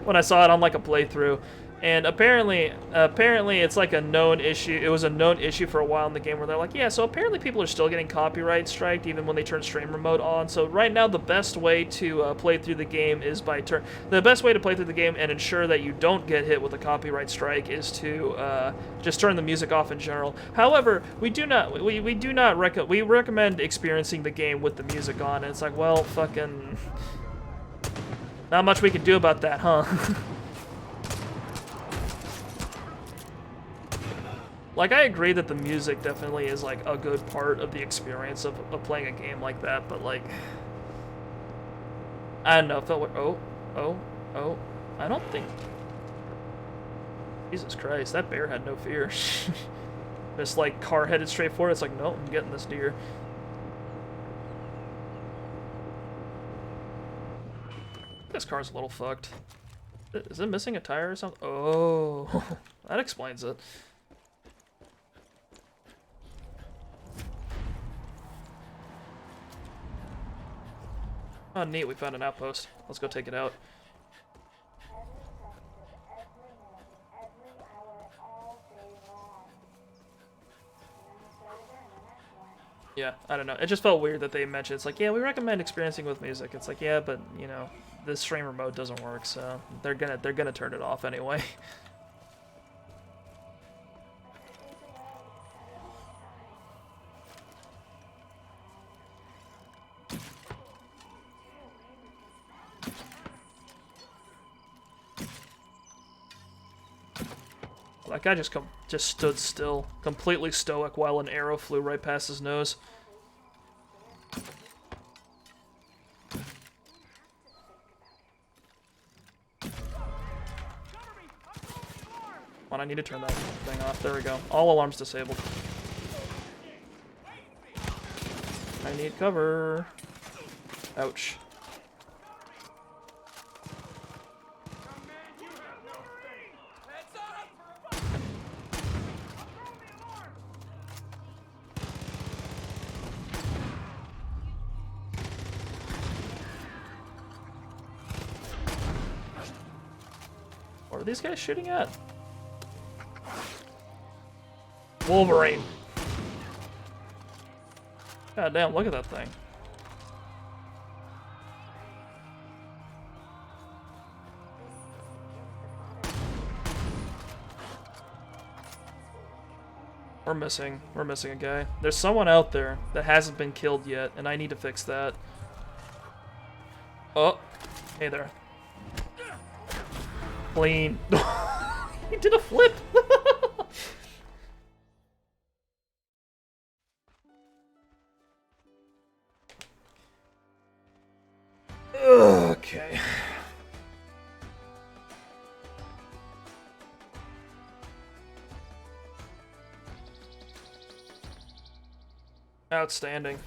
when I saw it on like a playthrough. And apparently it's like a known issue. It was a known issue for a while in the game where they're like, yeah, so apparently people are still getting copyright striked even when they turn streamer mode on. So right now the best way to play through the game is the best way to play through the game and ensure that you don't get hit with a copyright strike is to just turn the music off in general. However, we recommend experiencing the game with the music on. And it's like, well, fucking, not much we can do about that, huh? Like, I agree that the music definitely is, like, a good part of the experience of playing a game like that, but, like, I don't know, it felt like, I don't think, Jesus Christ, that bear had no fear. Just, like, car headed straight for it, it's like, nope, I'm getting this deer. This car's a little fucked. Is it missing a tire or something? Oh, that explains it. Oh, neat, we found an outpost. Let's go take it out. Yeah, I don't know. It just felt weird that they mentioned it's like, yeah, we recommend experiencing with music. It's like, yeah, but you know, this streamer mode doesn't work, so they're gonna turn it off anyway. That guy just stood still, completely stoic, while an arrow flew right past his nose. I need to turn that thing off. There we go. All alarms disabled. I need cover. Ouch. What are these guys shooting at? Wolverine. God damn, look at that thing. We're missing a guy. There's someone out there that hasn't been killed yet, and I need to fix that. Oh, hey there. Clean. He did a flip. Okay. Outstanding.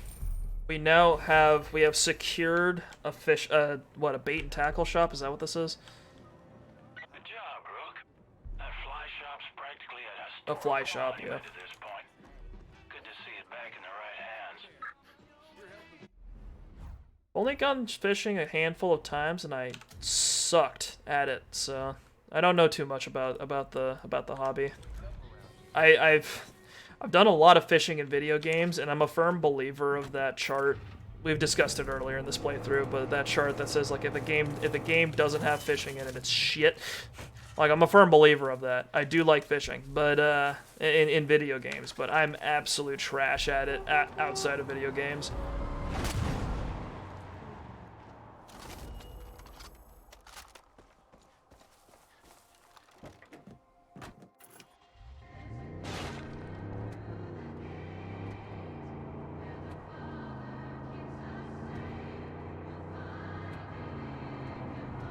We have secured a fish, a bait and tackle shop? Is that what this is? Good job, Rook. That fly shop's practically A fly shop, yeah. at this point. Good to see it back in the right hands. Only gone fishing a handful of times, and I sucked at it, so I don't know too much about the hobby. I've done a lot of fishing in video games, and I'm a firm believer of that chart. We've discussed it earlier in this playthrough, but that chart that says like if a game doesn't have fishing in it, it's shit. Like, I'm a firm believer of that. I do like fishing, but in video games, but I'm absolute trash at it outside of video games.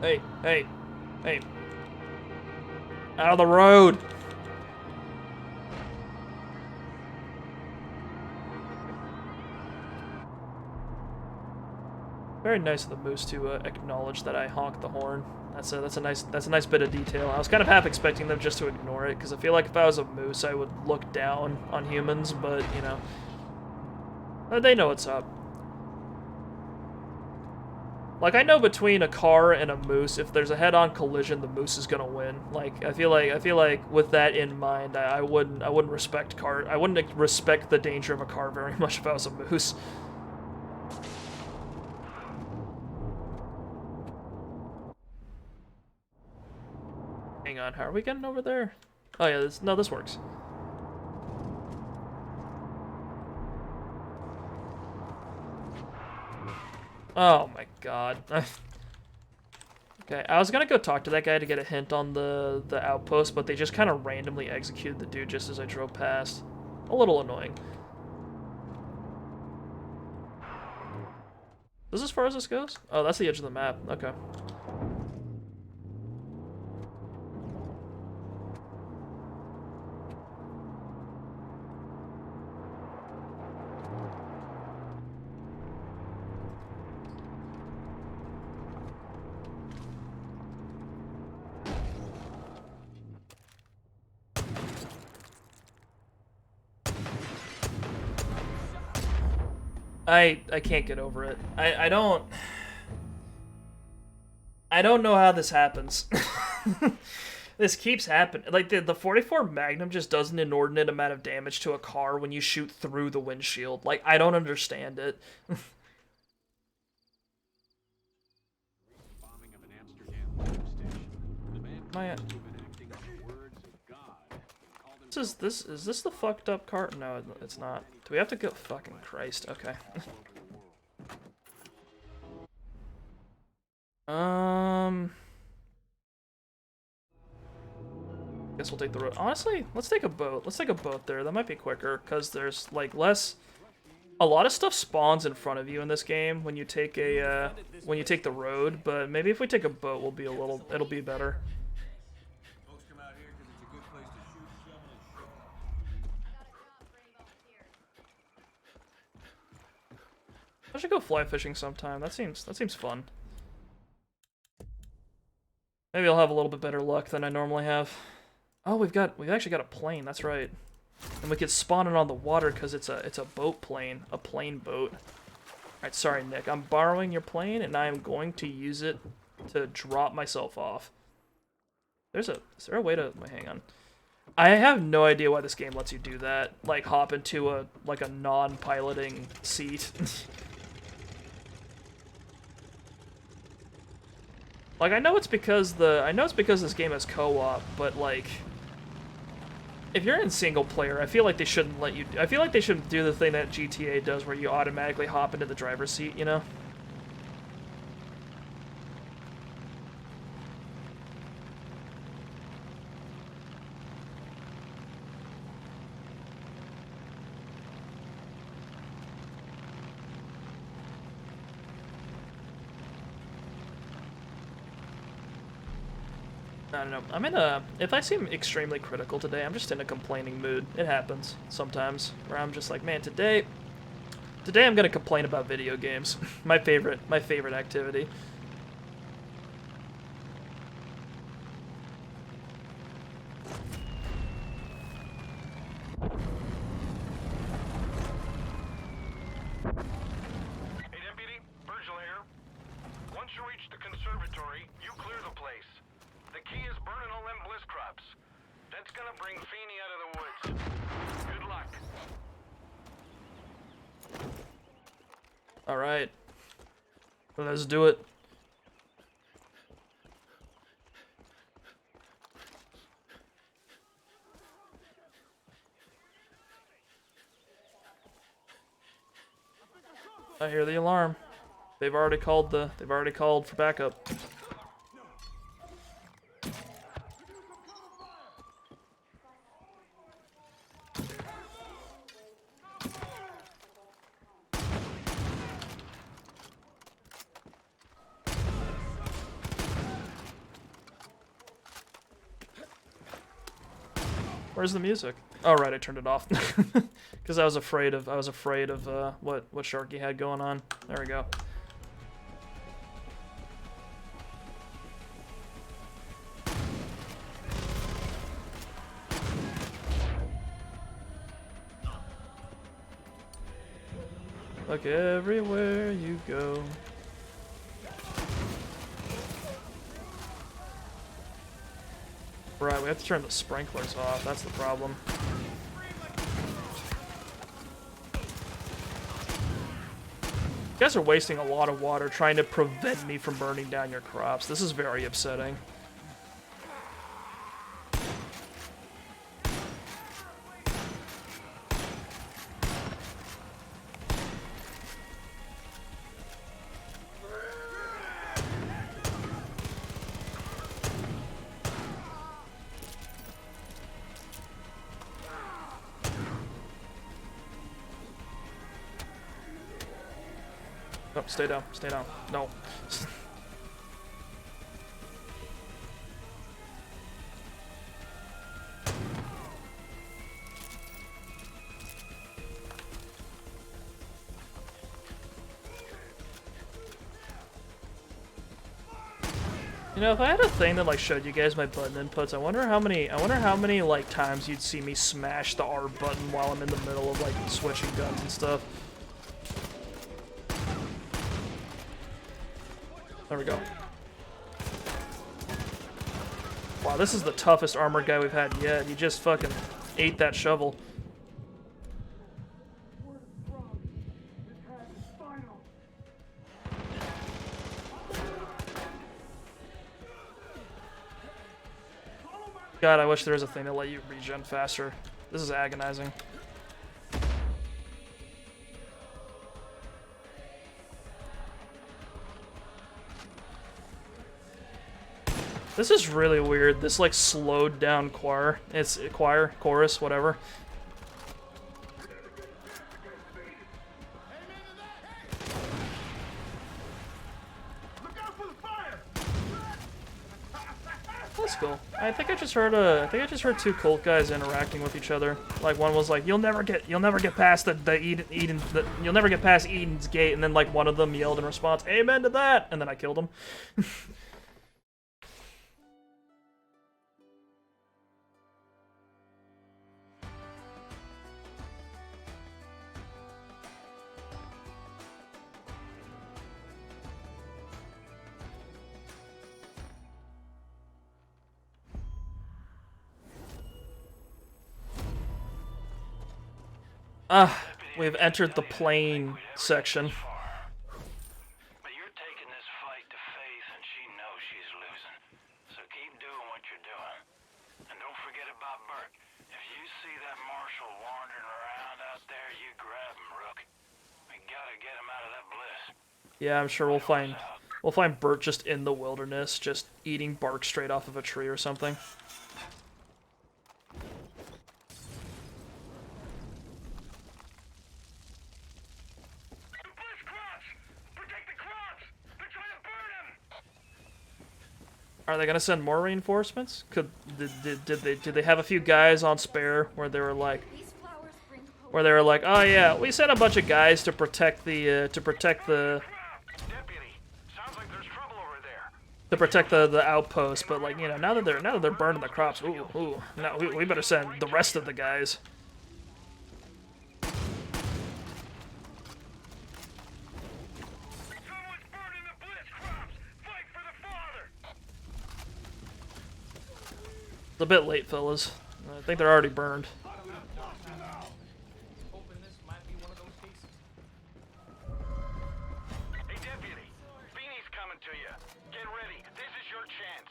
Hey, hey, hey. Out of the road! Very nice of the moose to acknowledge that I honked the horn. That's a nice bit of detail. I was kind of half expecting them just to ignore it, because I feel like if I was a moose, I would look down on humans, but, you know, they know what's up. Like, I know between a car and a moose, if there's a head-on collision, the moose is gonna win. Like, I feel like with that in mind, I wouldn't respect the danger of a car very much if I was a moose. Hang on, how are we getting over there? Oh yeah, this works. Oh my god. Okay, I was gonna go talk to that guy to get a hint on the outpost, but they just kind of randomly executed the dude just as I drove past. A little annoying. Is this as far as this goes? Oh, that's the edge of the map. Okay. I can't get over it. I don't know how this happens. This keeps happening. Like, the 44 Magnum just does an inordinate amount of damage to a car when you shoot through the windshield. Like, I don't understand it. Is this the fucked up car? No, it's not. Do we have to go? Fucking Christ. Okay. Guess we'll take the road. Honestly, let's take a boat. Let's take a boat there. That might be quicker, because there's, like, less... A lot of stuff spawns in front of you in this game when you take a, when you take the road, but maybe if we take a boat, we'll be a little... It'll be better. I should go fly fishing sometime. That seems fun. Maybe I'll have a little bit better luck than I normally have. Oh, we've actually got a plane. That's right. And we can spawn it on the water because it's a boat plane, a plane boat. All right, sorry Nick. I'm borrowing your plane and I am going to use it to drop myself off. Is there a way to hang on? I have no idea why this game lets you do that. Like hop into a non-piloting seat. Like, I know it's because this game has co-op, but like, if you're in single player, I feel like they shouldn't let you. I feel like they shouldn't do the thing that GTA does, where you automatically hop into the driver's seat. You know? I don't know. I'm in a... If I seem extremely critical today, I'm just in a complaining mood. It happens sometimes, where I'm just like, man, today I'm gonna complain about video games. my favorite activity. Hey, Deputy, Virgil here. Once you reach the conservatory, you clear the place. The key is burning all them Bliss crops. That's gonna bring Feeney out of the woods. Good luck. Alright. Let's do it. I hear the alarm. They've already called for backup. Where's the music? Oh right, I turned it off because I was afraid of what Sharky had going on. There we go. Look everywhere you go. Right, we have to turn the sprinklers off. That's the problem. You guys are wasting a lot of water trying to prevent me from burning down your crops. This is very upsetting. Oh, stay down, stay down. No. You know, if I had a thing that like showed you guys my button inputs, I wonder how many like times you'd see me smash the R button while I'm in the middle of like switching guns and stuff. There we go. Wow, this is the toughest armored guy we've had yet. He just fucking ate that shovel. God, I wish there was a thing that let you regen faster. This is agonizing. This is really weird. This like slowed down choir. It's chorus, whatever. That's cool. I think I just heard two cult guys interacting with each other. Like one was like, "You'll never get past you'll never get past Eden's gate," and then like one of them yelled in response, "Amen to that," and then I killed him. We've entered the plane section. But you're taking this fight to Faith, and she knows she's losing. So keep doing what you're doing. And don't forget about Burke. If you see that marshal wandering around out there, you grab him, Rook. We gotta get him out of that Bliss. Yeah, I'm sure we'll find Bert just in the wilderness, just eating bark straight off of a tree or something. Are they gonna send more reinforcements? Did they have a few guys on spare where they were like, oh yeah, we sent a bunch of guys to protect the outpost, but like, you know, now that they're burning the crops, now we better send the rest of the guys. It's a bit late, fellas. I think they're already burned. Hey, Deputy. Feeney's coming to you. Get ready. This is your chance.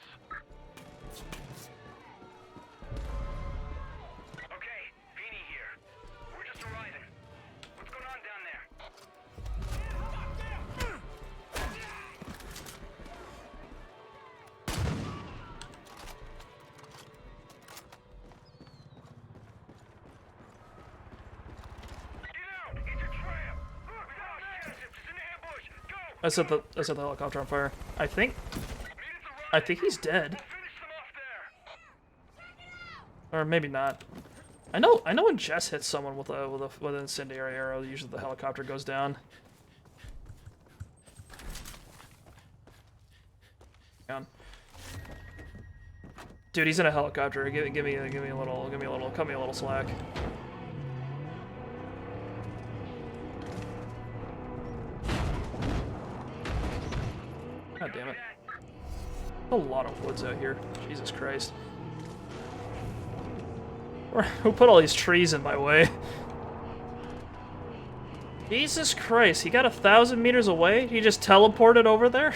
Okay, Feeney here. We're just arriving. What's going on down there? I set the helicopter on fire. I think he's dead. Or maybe not. I know when Jess hits someone with an incendiary arrow, usually the helicopter goes down. Dude, he's in a helicopter. Give me a little slack. God damn it. A lot of woods out here. Jesus Christ. Who put all these trees in my way? Jesus Christ, he got 1,000 meters away? He just teleported over there?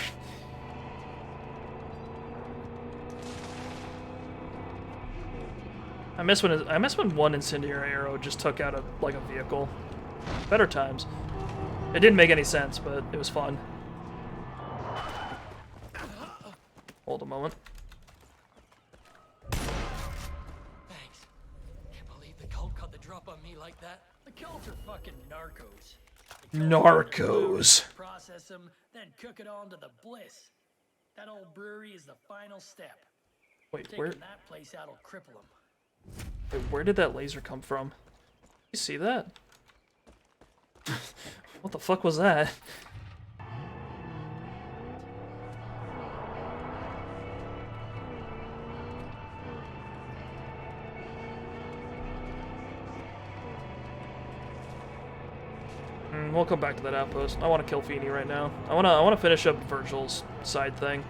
I miss when one incendiary arrow just took out a vehicle. Better times. It didn't make any sense, but it was fun. Hold a moment. Thanks. Can't believe the cult cut the drop on me like that. The cult are fucking narcos. Narcos. Process them, then cook it on to the Bliss. That old brewery is the final step. Wait, Taking where? that place out will cripple them. Wait, where did that laser come from? You see that? What the fuck was that? We'll come back to that outpost. I want to kill Feeny right now. I wanna finish up Virgil's side thing.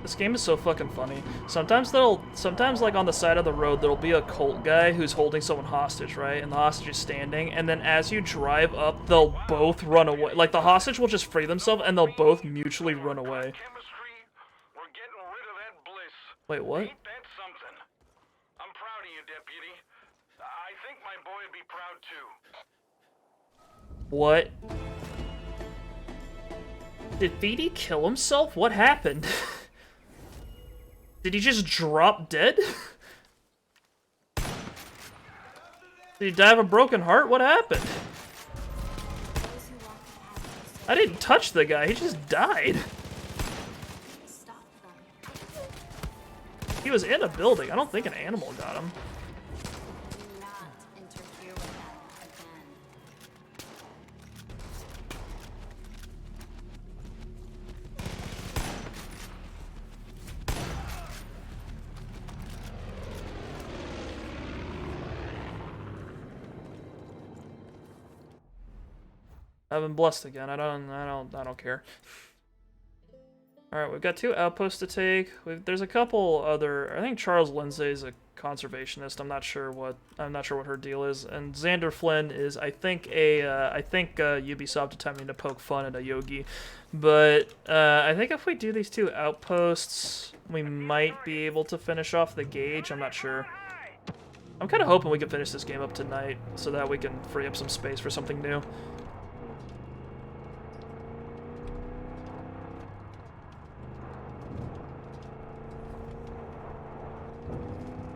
This game is so fucking funny. Sometimes like on the side of the road, there'll be a cult guy who's holding someone hostage, right? And the hostage is standing, and then as you drive up, they'll both run away. Like, the hostage will just free themselves, and they'll both mutually run away. Wait, what? Ain't that something? I'm proud of you, Deputy. I think my boy would be proud too. What? Did Feedy kill himself? What happened? Did he just drop dead? Did he die of a broken heart? What happened? I didn't touch the guy, he just died. He was in a building. I don't think an animal got him. I've been blessed again. I don't care. All right, we've got 2 outposts to take. There's a couple other. I think Charles Lindsay is a conservationist. I'm not sure what her deal is. And Xander Flynn is, I think Ubisoft attempting to poke fun at a Yogi. But I think if we do these 2 outposts, we might be able to finish off the gauge. I'm not sure. I'm kind of hoping we can finish this game up tonight so that we can free up some space for something new.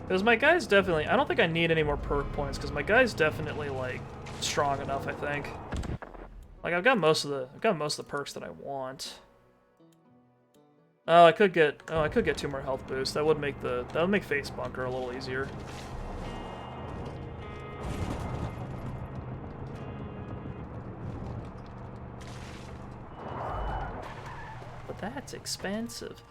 Because my guy's definitely... I don't think I need any more perk points, because my guy's definitely, like, strong enough, I think. Like, I've got most of the perks that I want. Oh, I could get 2 more health boosts. That would make Face Bunker a little easier. But that's expensive.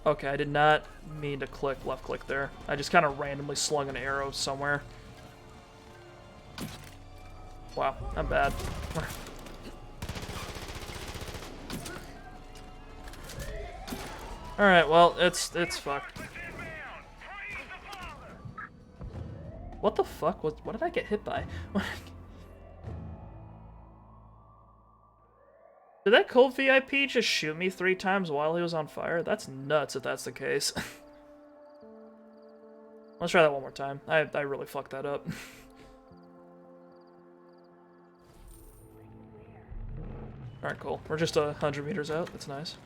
Okay, I did not mean to left click there. I just kind of randomly slung an arrow somewhere. Wow, not bad. Alright, well, it's fucked. What the fuck? What did I get hit by? Did that cold VIP just shoot me 3 times while he was on fire? That's nuts if that's the case. Let's try that one more time. I really fucked that up. Alright, cool. We're just 100 meters out. That's nice.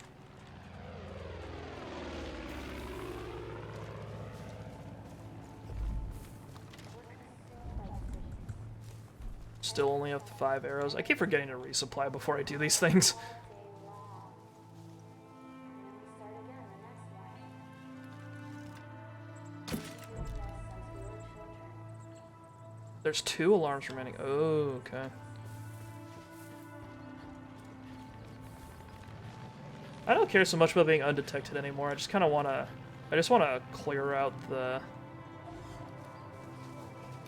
Still only have 5 arrows. I keep forgetting to resupply before I do these things. There's 2 alarms remaining. Oh, okay. I don't care so much about being undetected anymore. I just kind of want to... I just want to clear out the...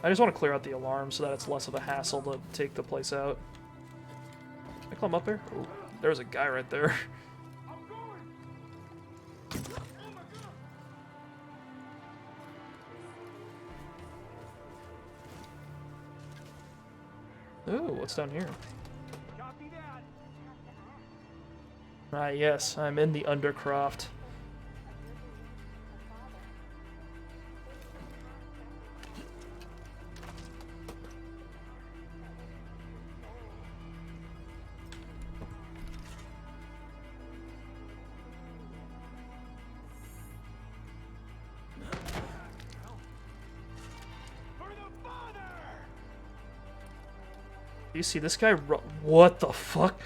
I just want to clear out the alarm so that it's less of a hassle to take the place out. Can I climb up there? Ooh, there's a guy right there. Ooh, what's down here? Ah, yes, I'm in the Undercroft. you see this guy? What the fuck?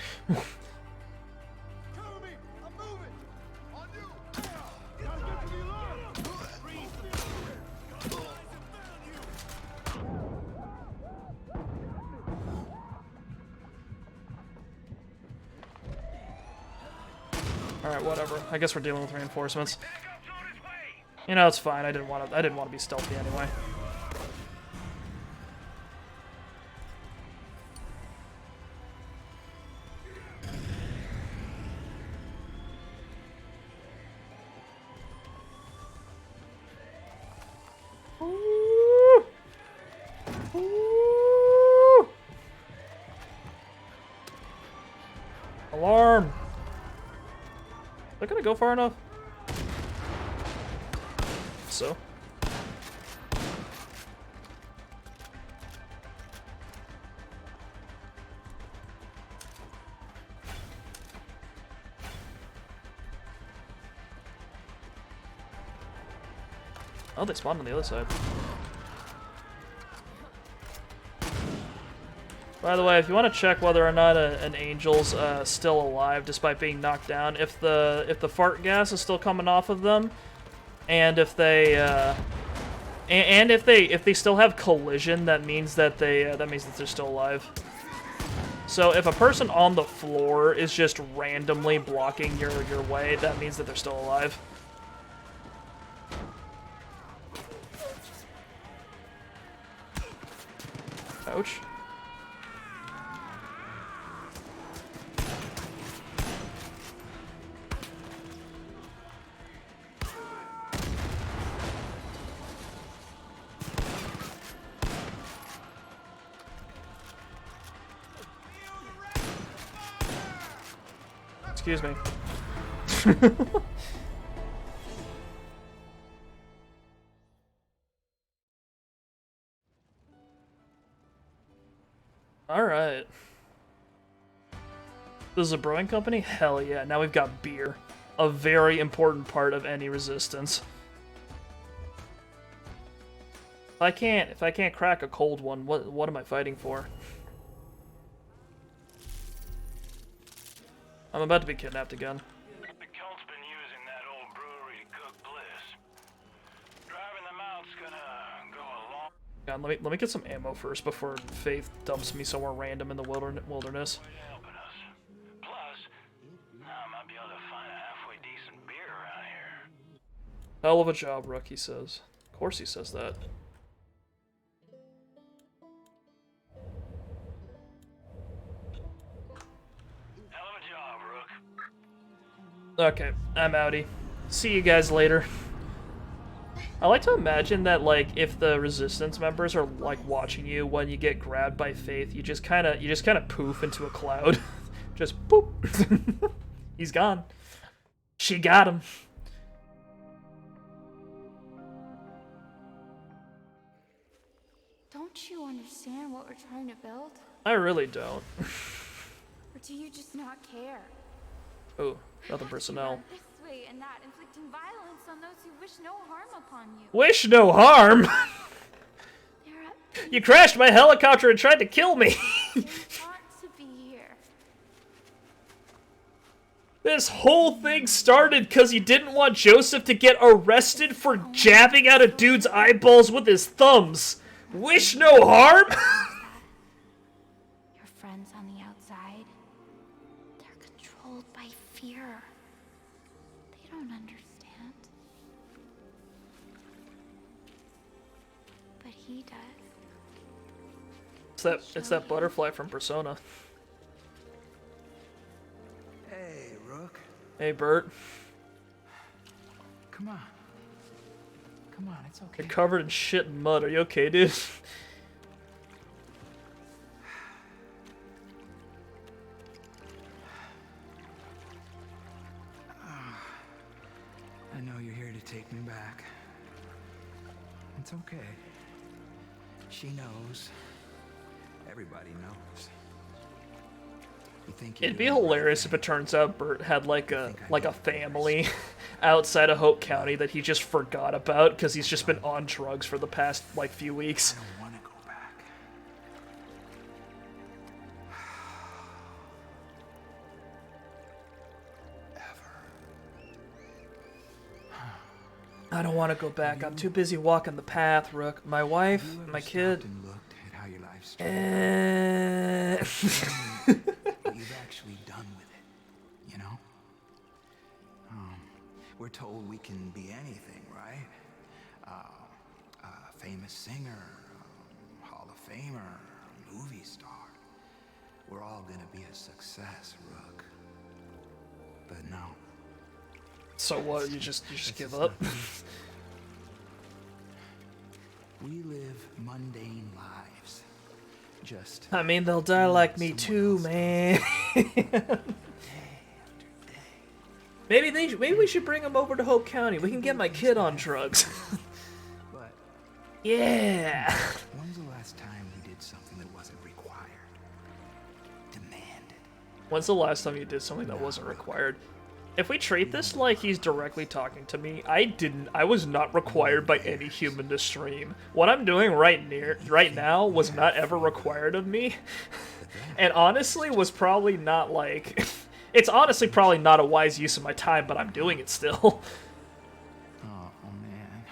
Alright, whatever. I guess we're dealing with reinforcements. You know, it's fine. I didn't want to be stealthy anyway. Ooh. Ooh. Alarm! Is that gonna go far enough? So. Oh, they spawned on the other side. By the way, if you want to check whether or not an angel's still alive despite being knocked down, if the fart gas is still coming off of them, and if they if they still have collision, that means that they're still alive. So if a person on the floor is just randomly blocking your way, that means that they're still alive. Ouch. Excuse me. Alright. This is a brewing company? Hell yeah. Now we've got beer. A very important part of any resistance. If I can't crack a cold one, what am I fighting for? I'm about to be kidnapped again. The cult's been using that old brewery to cook Bliss. Driving them out's gonna go a long... God, let me get some ammo first before Faith dumps me somewhere random in the wilderness. Plus, I might be able to find a halfway decent beer around here. Hell of a job, Rook, he says. Of course he says that. Okay, I'm outie. See you guys later. I like to imagine that, like, if the resistance members are like watching you when you get grabbed by Faith, you just kind of poof into a cloud. Just boop. He's gone. She got him. Don't you understand what we're trying to build? I really don't. Or do you just not care? Oh, nothing personnel. This way and that, inflicting violence on those who wish no harm upon you. Wish no harm? You crashed my helicopter and tried to kill me. You want to be here. This whole thing started because you didn't want Joseph to get arrested for jabbing out a dude's eyeballs with his thumbs. Wish no harm? Your friends on the outside, they're controlled by fear. They don't understand. But he does. It's that butterfly from Persona. Hey, Rook. Hey, Bert. Come on. Come on, it's okay. You're covered in shit and mud. Are you okay, dude? I know you're here to take me back. It's okay. She knows. Everybody knows. You think It'd be hilarious if it turns out Bert had like a family outside of Hope County that he just forgot about because he's just been on drugs for the past like few weeks. I don't want to go back. I don't want to go back. I'm too busy walking the path, Rook. My wife, my kid. And looked at how your life's what you've actually done with it, you know? We're told we can be anything, right? A famous singer, Hall of Famer, movie star. We're all gonna be a success, Rook. But no. So what? You just give up? We live mundane lives. Just. I mean, they'll die like me too, man. Maybe we should bring them over to Hope County. We can get my kid on drugs. But yeah. When's the last time we did something that wasn't required? Demanded. When's the last time you did something that wasn't required? If we treat this like he's directly talking to me, I was not required by any human to stream. What I'm doing right now was not ever required of me. And honestly was probably not like it's honestly probably not a wise use of my time, but I'm doing it still. Oh man.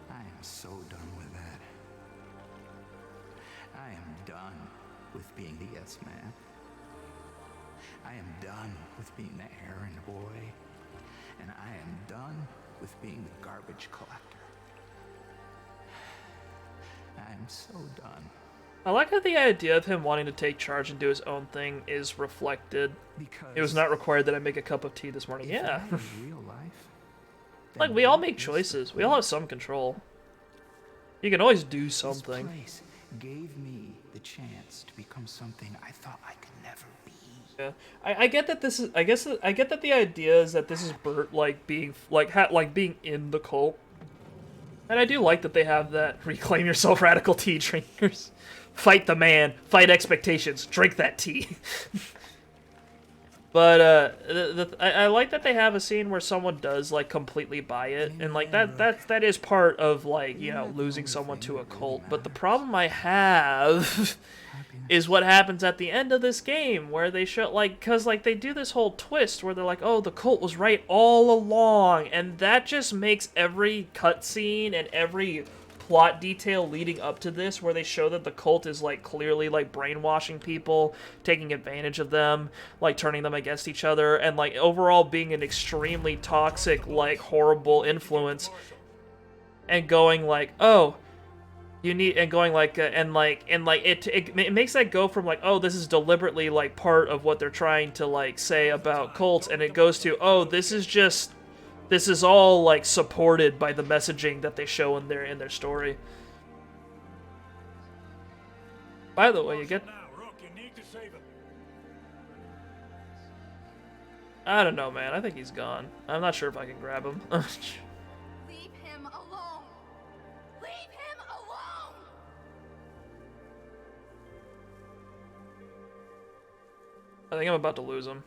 I am so done with that. I am done with being the yes man. I am done with being the errand boy. And I am done with being the garbage collector. I am so done. I like how the idea of him wanting to take charge and do his own thing is reflected. It was not required that I make a cup of tea this morning. Yeah. Real life, like, we all make choices. We all have some control. You can always do something. This place gave me the chance to become something I thought I could never be. Yeah, I get that this is. I get that the idea is that this is Bert like being being in the cult, and I do like that they have that reclaim yourself radical tea drinkers, fight the man, fight expectations, drink that tea. But I like that they have a scene where someone does like completely buy it, and like that is part of like, you know, losing someone to a cult. But the problem I have is what happens at the end of this game, where they show like, cause like they do this whole twist where they're like, oh, the cult was right all along, and that just makes every cutscene and every plot detail leading up to this, where they show that the cult is like clearly like brainwashing people, taking advantage of them, like turning them against each other, and like overall being an extremely toxic, like horrible influence, and going like, oh, you need, and going like, it makes that go from like, oh, this is deliberately like part of what they're trying to like say about cults, and it goes to, oh, this is all like supported by the messaging that they show in their story. By the way, you get. I don't know, man. I think he's gone. I'm not sure if I can grab him. Leave him alone. Leave him alone. I think I'm about to lose him.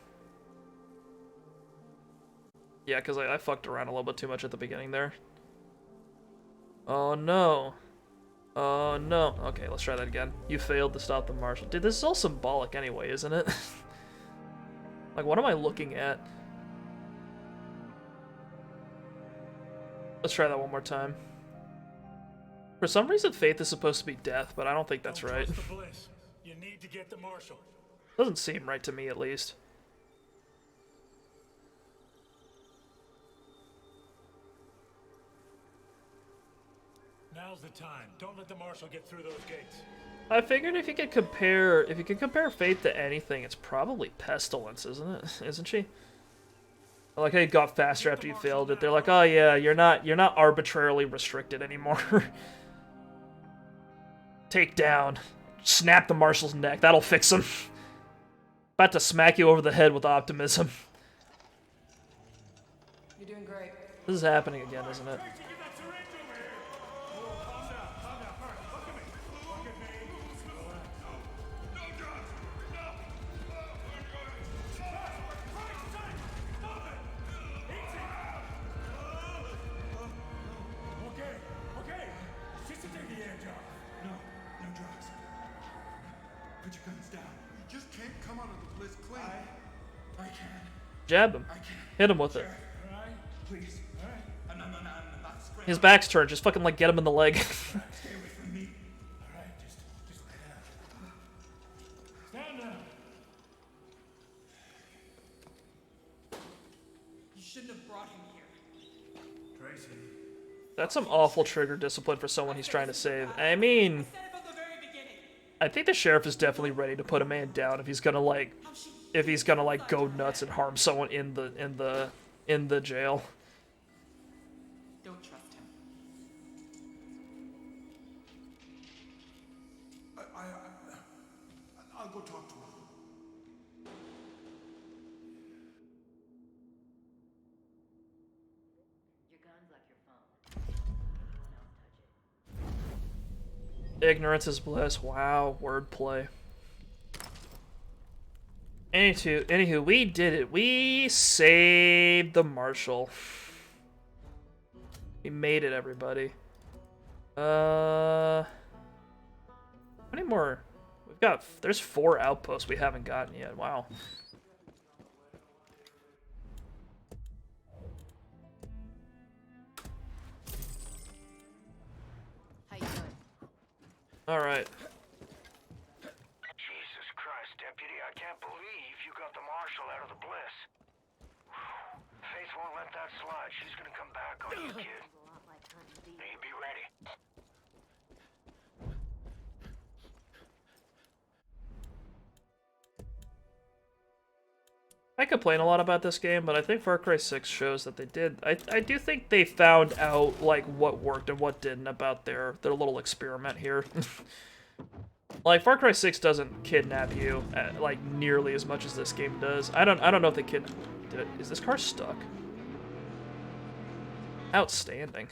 Yeah, because I fucked around a little bit too much at the beginning there. Oh no. Oh no. Okay, let's try that again. You failed to stop the marshal. Dude, this is all symbolic anyway, isn't it? Like, what am I looking at? Let's try that one more time. For some reason, faith is supposed to be death, but I don't think that's right. Bliss. You need to get the marshal. Doesn't seem right to me, at least. Now's the time. Don't let the marshal get through those gates. I figured if you could compare Faith to anything, it's probably Pestilence, isn't it? Isn't she? I like how you got faster after you failed it. They're like, oh yeah, you're not arbitrarily restricted anymore. Take down. Snap the marshal's neck. That'll fix him. About to smack you over the head with optimism. You're doing great. This is happening again, isn't it? I can. Jab him. Hit him with it. Please. Enough. His back's turned. Just fucking like get him in the leg. Stay away from me. All right, just lay down. Stand down. You shouldn't have brought him here. Tracy. That's some awful trigger discipline for someone he's trying to save. I mean, I think the sheriff is definitely ready to put a man down if he's gonna like go nuts and harm someone in the jail. Don't trust him. I'll go talk to him. Your gun's like your phone. Anyone else touch it. Ignorance is bliss. Wow, wordplay. Anywho, we did it. We saved the marshal. We made it, everybody. How many more? There's 4 outposts we haven't gotten yet. Wow. How you doing? All right. Jesus Christ, Deputy, I can't believe you got the marshal out of the Bliss. Faith won't let that slide. She's gonna come back on you, kid. Be ready. I complain a lot about this game, but I think Far Cry 6 shows that they did. I do think they found out like what worked and what didn't about their little experiment here. Like Far Cry 6 doesn't kidnap you like nearly as much as this game does. I don't know if they kidnap. Is this car stuck? Outstanding.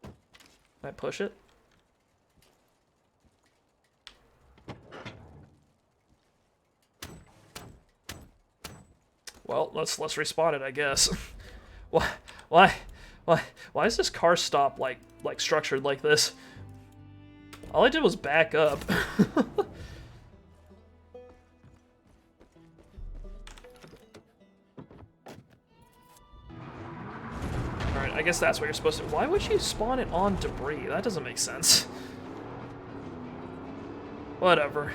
Can I push it? Well, let's respawn it, I guess. Why is this car stop like structured like this? All I did was back up. Alright, I guess that's what you're supposed to. Why would you spawn it on debris? That doesn't make sense. Whatever.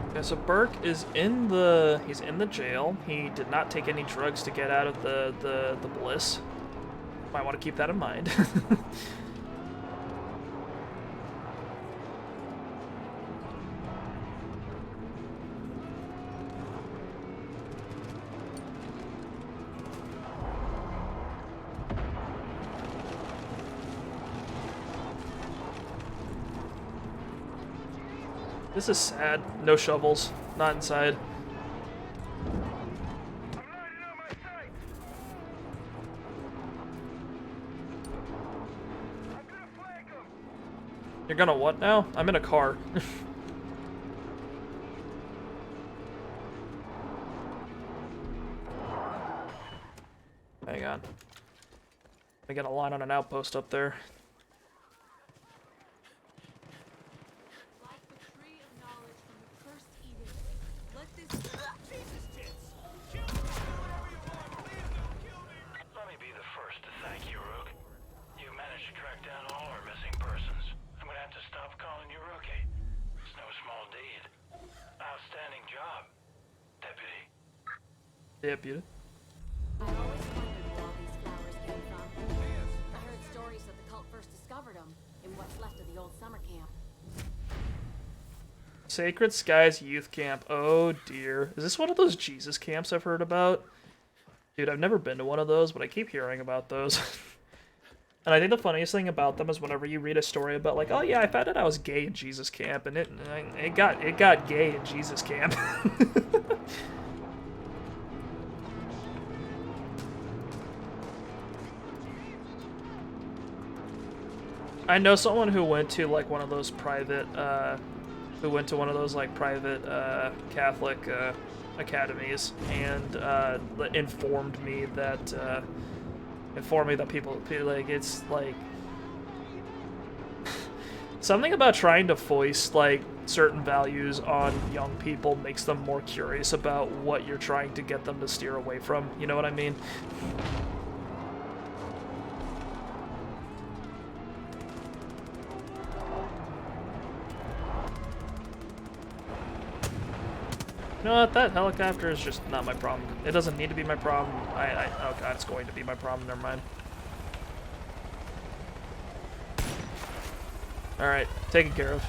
Okay, so Burke is he's in the jail. He did not take any drugs to get out of the Bliss. Might want to keep that in mind. This is sad. No shovels. Not inside. You're gonna what now? I'm in a car. Hang on. I got a line on an outpost up there. Let me be the first to thank you, Rook. You managed to track down all our missing persons. I'm gonna have to stop calling you Rookie. It's no small deed. Outstanding job, Deputy. Deputy. I always wondered where all these flowers came from. I heard stories that the cult first discovered them in what's left of the old summer camp. Sacred Skies Youth Camp. Oh dear. Is this one of those Jesus camps I've heard about? Dude, I've never been to one of those, but I keep hearing about those. And I think the funniest thing about them is whenever you read a story about like, oh yeah, I found out I was gay in Jesus camp, and it got gay in Jesus camp. I know someone who went to like one of those private who went to one of those like private Catholic academies, and informed me that people like, it's like something about trying to foist like certain values on young people makes them more curious about what you're trying to get them to steer away from. You know what I mean? You know what? That helicopter is just not my problem. It doesn't need to be my problem. Oh god, it's going to be my problem. Never mind. Alright, taken care of.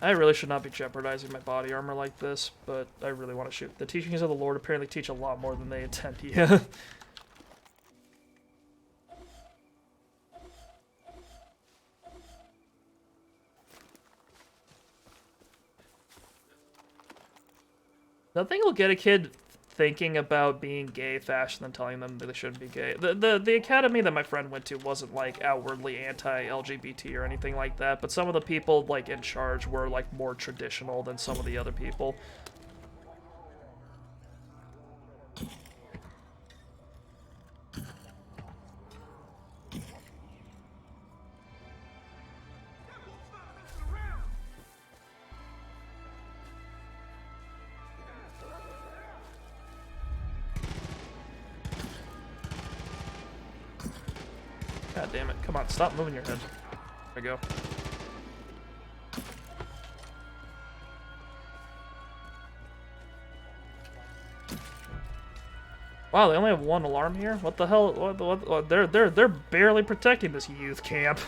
I really should not be jeopardizing my body armor like this, but I really want to shoot. The teachings of the Lord apparently teach a lot more than they intend. Yeah. Nothing will get a kid thinking about being gay faster than telling them that they shouldn't be gay. The academy that my friend went to wasn't like outwardly anti-LGBT or anything like that, but some of the people like in charge were like more traditional than some of the other people. God damn it. Come on, stop moving your head. There we go. Wow, they only have one alarm here? What the hell? What, they're barely protecting this youth camp.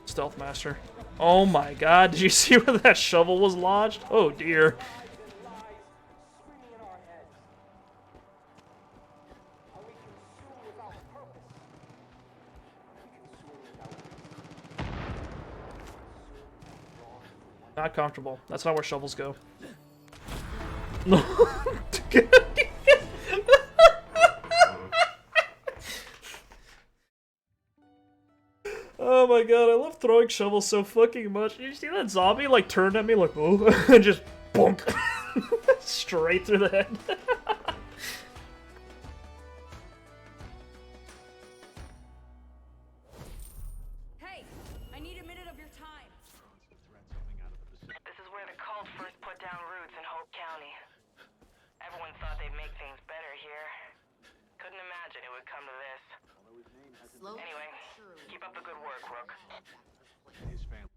Stealth Master. Oh my god, did you see where that shovel was lodged? Oh dear. Not comfortable. That's not where shovels go. Oh my god, I love throwing shovels so fucking much. You see that zombie like turned at me like, oh, and just bonk. Straight through the head. Hey, I need a minute of your time. This is where the cult first put down roots in Hope County. Everyone thought they'd make things better here. Couldn't imagine it would come to this. Anyway, keep up the good work, Rook. His family.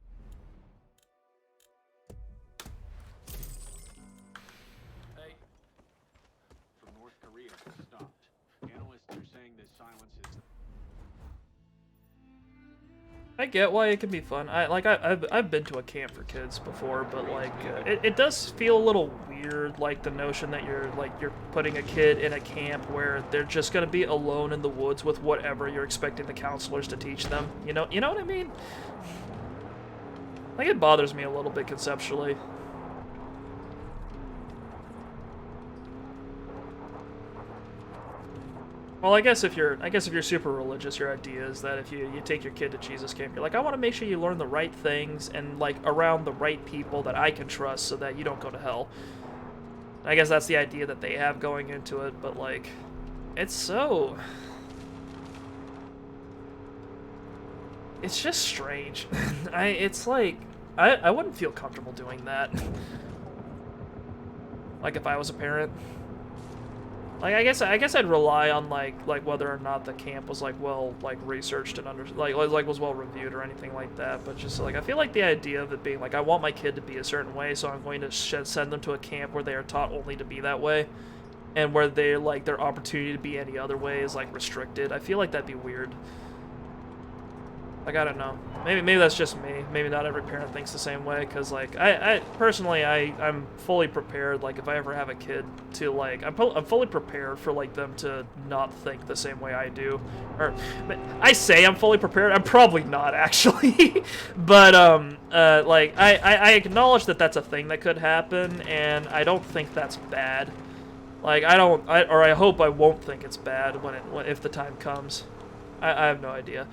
Hey. From North Korea, stopped. Analysts are saying this silence is... I get why it can be fun. I've been to a camp for kids before, but like it does feel a little weird, like the notion that you're putting a kid in a camp where they're just gonna be alone in the woods with whatever you're expecting the counselors to teach them. You know what I mean? Like it bothers me a little bit conceptually. Well, I guess if you're super religious, your idea is that if you take your kid to Jesus camp, you're like, I want to make sure you learn the right things and like around the right people that I can trust so that you don't go to hell. I guess that's the idea that they have going into it, but like, it's just strange. It's like, I wouldn't feel comfortable doing that. Like if I was a parent. Like, I guess I'd rely on like whether or not the camp was like well like researched and like was well reviewed or anything like that. But just like I feel like the idea of it being like I want my kid to be a certain way, so I'm going to send them to a camp where they are taught only to be that way, and where they like their opportunity to be any other way is like restricted. I feel like that'd be weird. Like, I don't know. Maybe that's just me. Maybe not every parent thinks the same way, because, like, I personally, I'm fully prepared, like, if I ever have a kid, to, like, I'm fully prepared for, like, them to not think the same way I do. Or, I say I'm fully prepared, I'm probably not, actually. But, like, I acknowledge that that's a thing that could happen, and I don't think that's bad. Like, I hope I won't think it's bad if the time comes. I have no idea.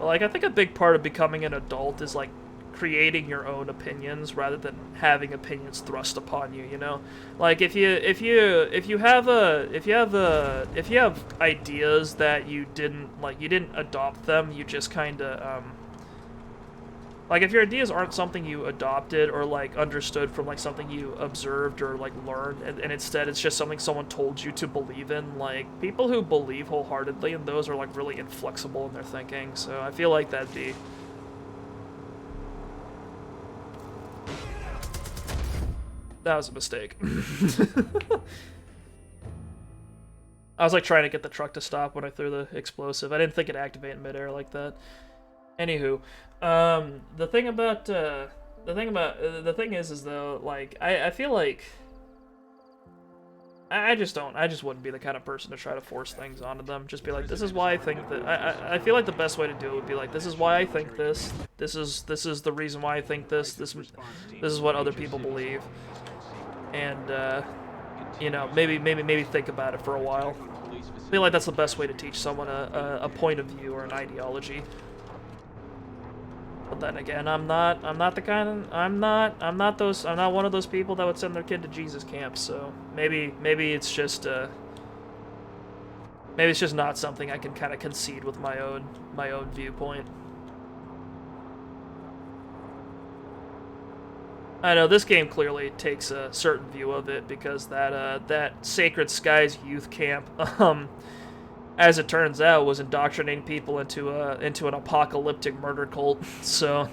Like, I think a big part of becoming an adult is, like, creating your own opinions rather than having opinions thrust upon you, you know? Like, if you have ideas that you didn't adopt them, you just kind of, like, if your ideas aren't something you adopted or, like, understood from, like, something you observed or, like, learned, and instead it's just something someone told you to believe in, like, people who believe wholeheartedly in those are, like, really inflexible in their thinking, so I feel like that'd be... That was a mistake. I was, like, trying to get the truck to stop when I threw the explosive. I didn't think it'd activate in midair like that. Anywho, the thing is though, like, I feel like I just wouldn't be the kind of person to try to force things onto them. Just be like, this is why I think that. I feel like the best way to do it would be like, this is why I think this. This is the reason why I think this. This is what other people believe, and you know, maybe think about it for a while. I feel like that's the best way to teach someone a point of view or an ideology. But then again, I'm not one of those people that would send their kid to Jesus camp, so maybe it's just not something I can kind of concede with my own viewpoint. I know this game clearly takes a certain view of it because that Sacred Skies youth camp, as it turns out, was indoctrinating people into an apocalyptic murder cult. So,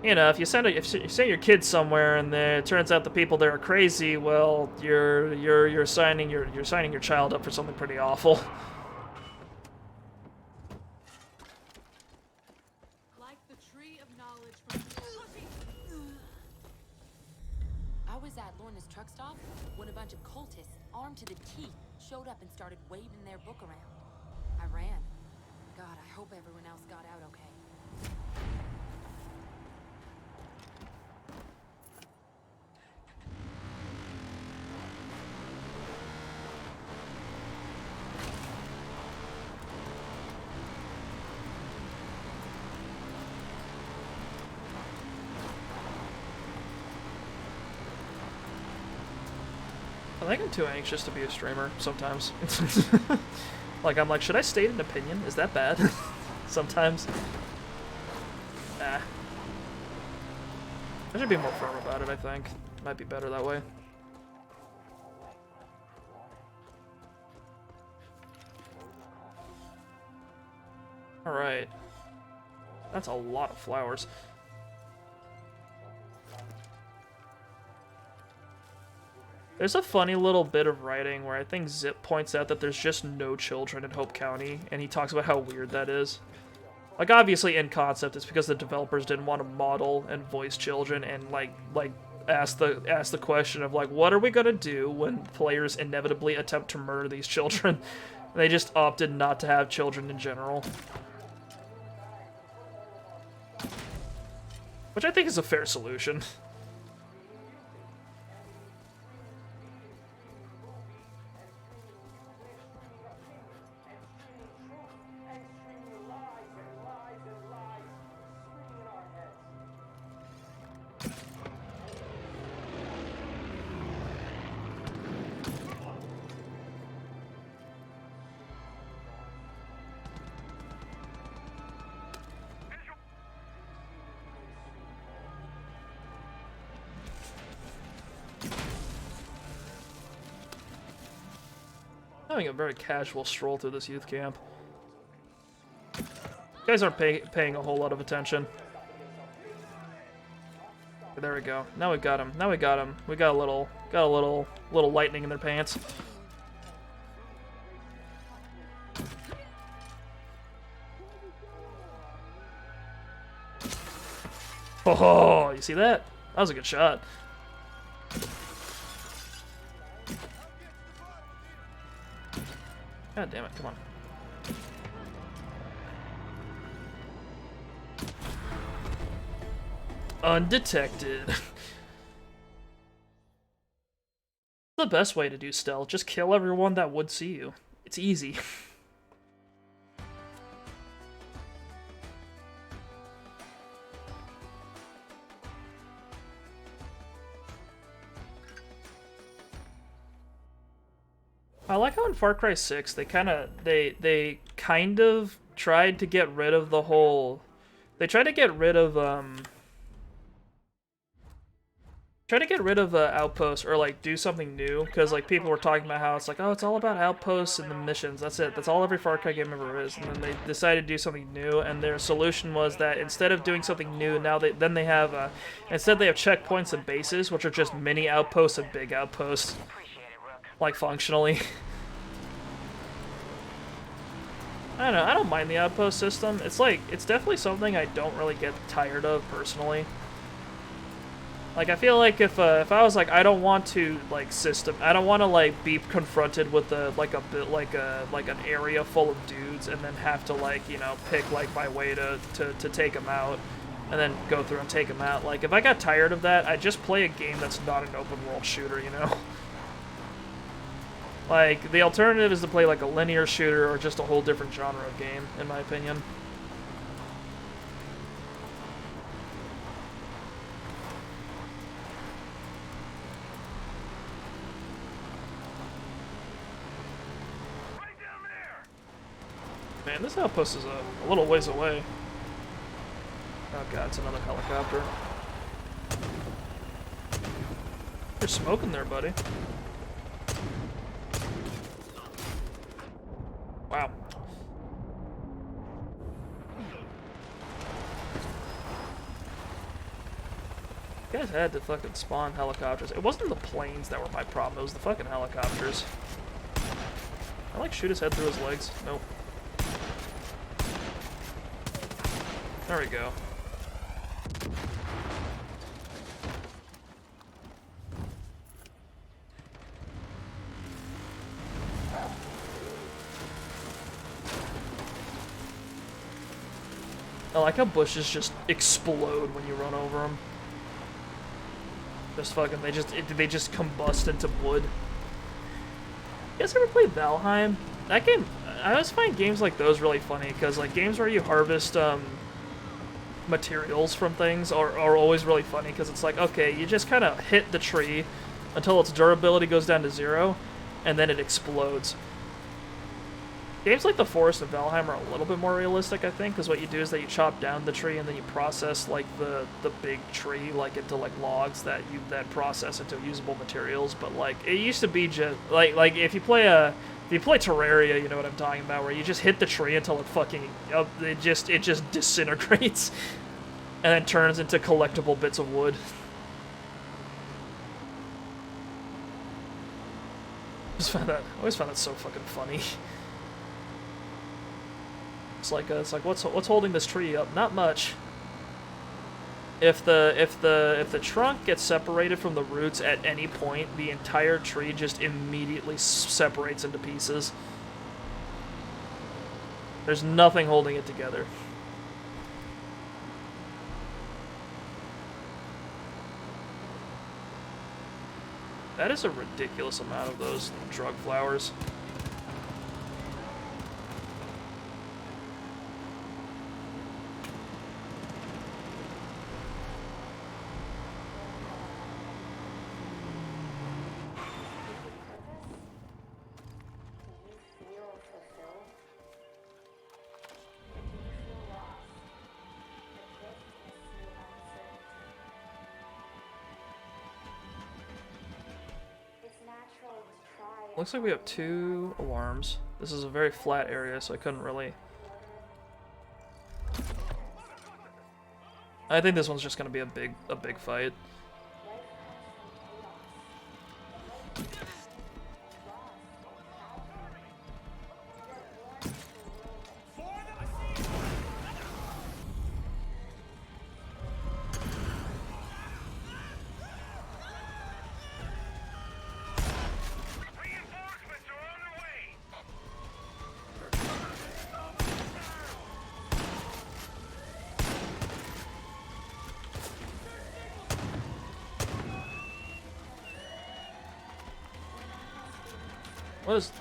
you know, if you send your kids somewhere and it turns out the people there are crazy, well, you're signing your child up for something pretty awful. Like the tree of knowledge from I was at Lorna's truck stop when a bunch of cultists, armed to the teeth, showed up and started waving their book around. I ran. God, I hope everyone else got out okay. I think I'm too anxious to be a streamer sometimes. Like, I'm like, should I state an opinion? Is that bad? Sometimes. I should be more firm about it, I think. Might be better that way. Alright. That's a lot of flowers. There's a funny little bit of writing where I think Zip points out that there's just no children in Hope County, and he talks about how weird that is. Like, obviously, in concept, it's because the developers didn't want to model and voice children and, like ask the question of, like, what are we gonna do when players inevitably attempt to murder these children? They just opted not to have children in general. Which I think is a fair solution. having a very casual stroll through this youth camp. You guys aren't paying a whole lot of attention. There we go. Now we got him. Now we got him. We got a little lightning in their pants. Oh, you see that? That was a good shot. God damn it, come on. Undetected. The best way to do stealth, just kill everyone that would see you. It's easy. I like how in Far Cry 6 they kind of tried to get rid of the whole. They tried to get rid of outposts, or like do something new, because like people were talking about how it's like, oh, it's all about outposts and the missions. That's it. That's all every Far Cry game ever is. And then they decided to do something new, and their solution was that instead of doing something new, now they have instead they have checkpoints and bases, which are just mini outposts and big outposts, like functionally. I don't know. I don't mind the outpost system. It's definitely something I don't really get tired of personally. Like, I feel like if I was like, I don't want to I don't want to like be confronted with an area full of dudes and then have to pick like my way to take them out, and then go through and take them out. Like, if I got tired of that, I'd just play a game that's not an open world shooter, you know? Like, the alternative is to play like a linear shooter or just a whole different genre of game, in my opinion. Man, this outpost is a little ways away. Oh god, it's another helicopter. You're smoking there, buddy. Wow. You guys had to fucking spawn helicopters. It wasn't the planes that were my problem, it was the fucking helicopters. I like shoot his head through his legs. Nope. There we go. I like how bushes just explode when you run over them. Just fucking, they just combust into wood. You guys ever played Valheim? That game, I always find games like those really funny, because like games where you harvest materials from things are always really funny, because it's like, okay, you just kind of hit the tree until its durability goes down to 0, and then it explodes. Games like The Forest and Valheim are a little bit more realistic, I think, because what you do is that you chop down the tree and then you process like the big tree like into like logs that you then process into usable materials. But like it used to be just like if you play Terraria, you know what I'm talking about, where you just hit the tree until it fucking it just disintegrates and then turns into collectible bits of wood. I always found that so fucking funny. It's like what's holding this tree up? Not much. If the trunk gets separated from the roots at any point, the entire tree just immediately separates into pieces. There's nothing holding it together. That is a ridiculous amount of those drug flowers. It's natural to try Looks like we have 2 alarms. This is a very flat area, so I couldn't really... I think this one's just gonna be a big fight.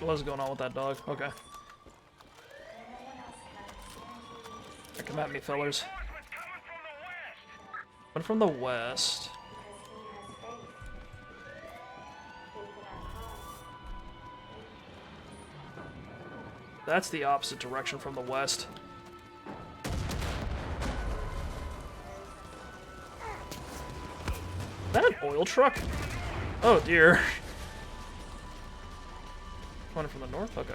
What is going on with that dog? Okay. Come at me, fellers. One from the west. That's the opposite direction from the west. Is that an oil truck? Oh dear. One from the north? Okay.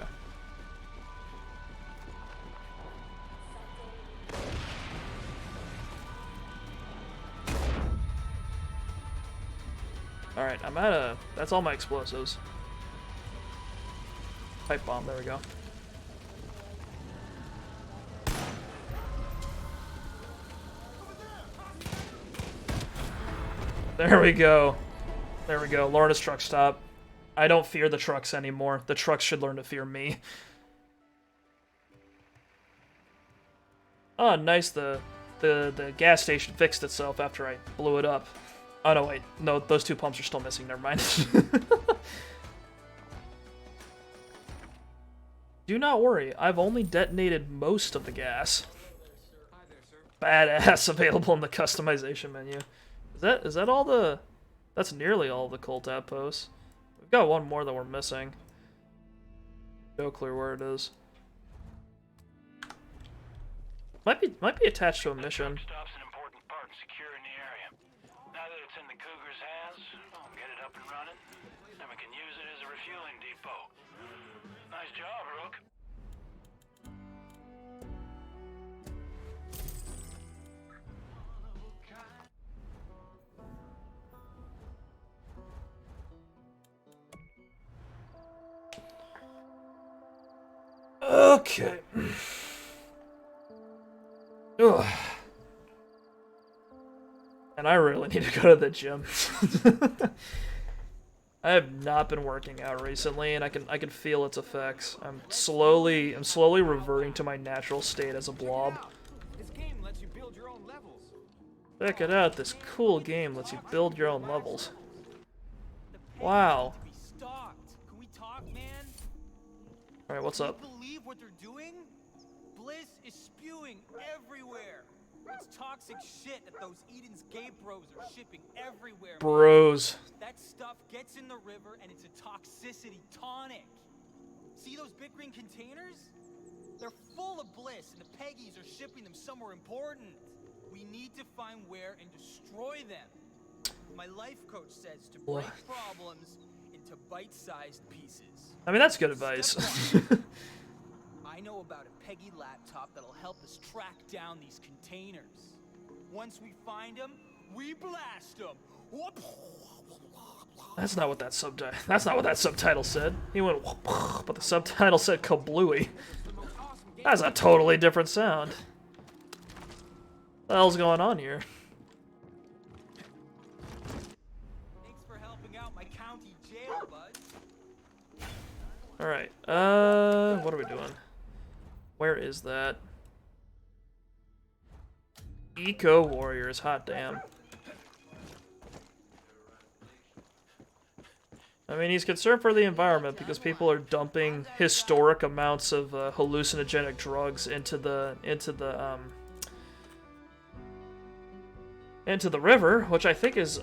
Alright, I'm at a... That's all my explosives. Pipe bomb, there we go. There we go. There we go. Lorna's truck stop. I don't fear the trucks anymore. The trucks should learn to fear me. Oh, nice. The gas station fixed itself after I blew it up. Oh, no, wait. No, those 2 pumps are still missing. Never mind. Do not worry. I've only detonated most of the gas. Badass available in the customization menu. Is that all the... That's nearly all the cult outposts. We've got one more that we're missing. No clue where it is. Might be attached to a mission. Stop's an important part in securing the area. Now that it's in the Cougar's hands, we'll get it up and running, and we can use it as a refueling depot. Nice job, Rook. Okay. Ugh. And I really need to go to the gym. I have not been working out recently, and I can feel its effects. I'm slowly reverting to my natural state as a blob. This game lets you build your own levels. Check it out, this cool game lets you build your own levels. Wow. Can we talk, man? Alright, what's up? Can you believe what they're doing? Bliss is spewing everywhere. It's toxic shit that those Eden's Gate bros are shipping everywhere. Bros. That stuff gets in the river and it's a toxicity tonic. See those big green containers? They're full of Bliss and the Peggies are shipping them somewhere important. We need to find where and destroy them. My life coach says to break problems into bite-sized pieces. I mean, that's good advice. I know about a Peggy laptop that'll help us track down these containers. Once we find them, we blast them. That's not what that subtitle said. He went, but the subtitle said kablooey. That's a totally different sound. What the hell's going on here? Thanks for helping out my county jail, bud. Alright, what are we doing? Where is that? Eco Warriors, hot damn. I mean, he's concerned for the environment because people are dumping historic amounts of hallucinogenic drugs into the river, which I think is,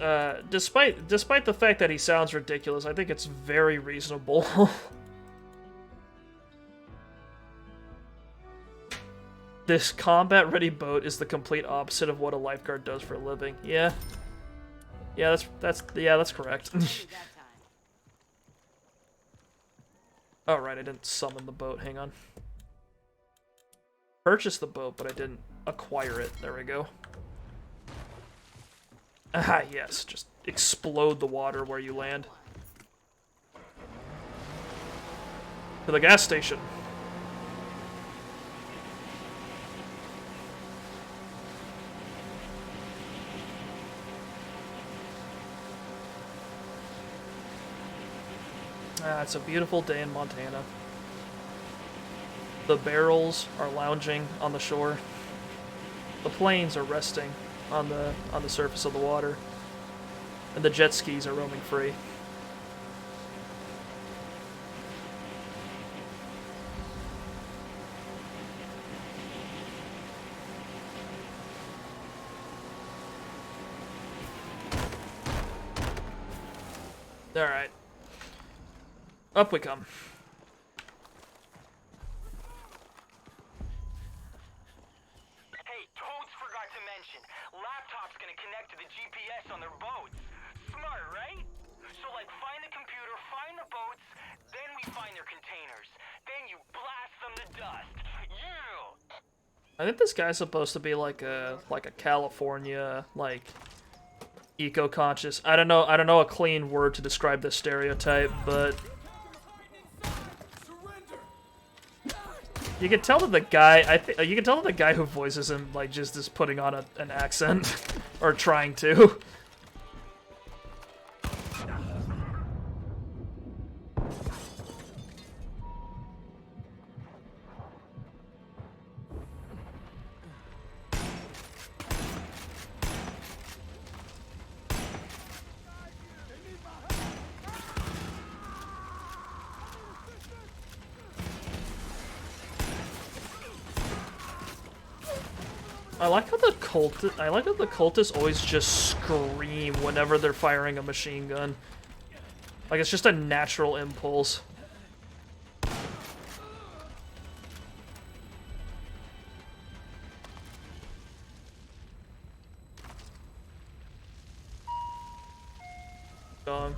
despite the fact that he sounds ridiculous, I think it's very reasonable. This combat-ready boat is the complete opposite of what a lifeguard does for a living. Yeah. Yeah, that's correct. Oh, right, I didn't summon the boat. Hang on. Purchase the boat, but I didn't acquire it. There we go. Ah, yes. Just explode the water where you land. To the gas station. Ah, it's a beautiful day in Montana. The barrels are lounging on the shore. The planes are resting on the surface of the water. And the jet skis are roaming free. Alright. Up we come. Hey, Toads forgot to mention, laptop's gonna connect to the GPS on their boats. Smart, right? So, like, find the computer, find the boats, then we find their containers. Then you blast them to dust. Yeah! I think this guy's supposed to be like a California, like, eco-conscious. I don't know a clean word to describe this stereotype, but you can tell that the guy, you can tell that the guy who voices him, like, just is putting on an accent, or trying to. I like how the cultists always just scream whenever they're firing a machine gun. Like, it's just a natural impulse. Dog.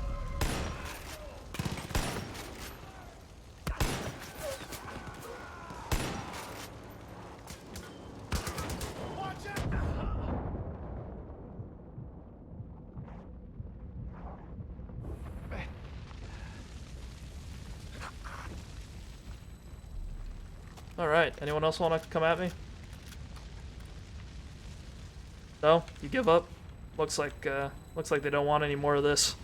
Alright, anyone else want to come at me? No? You give up? Looks like they don't want any more of this.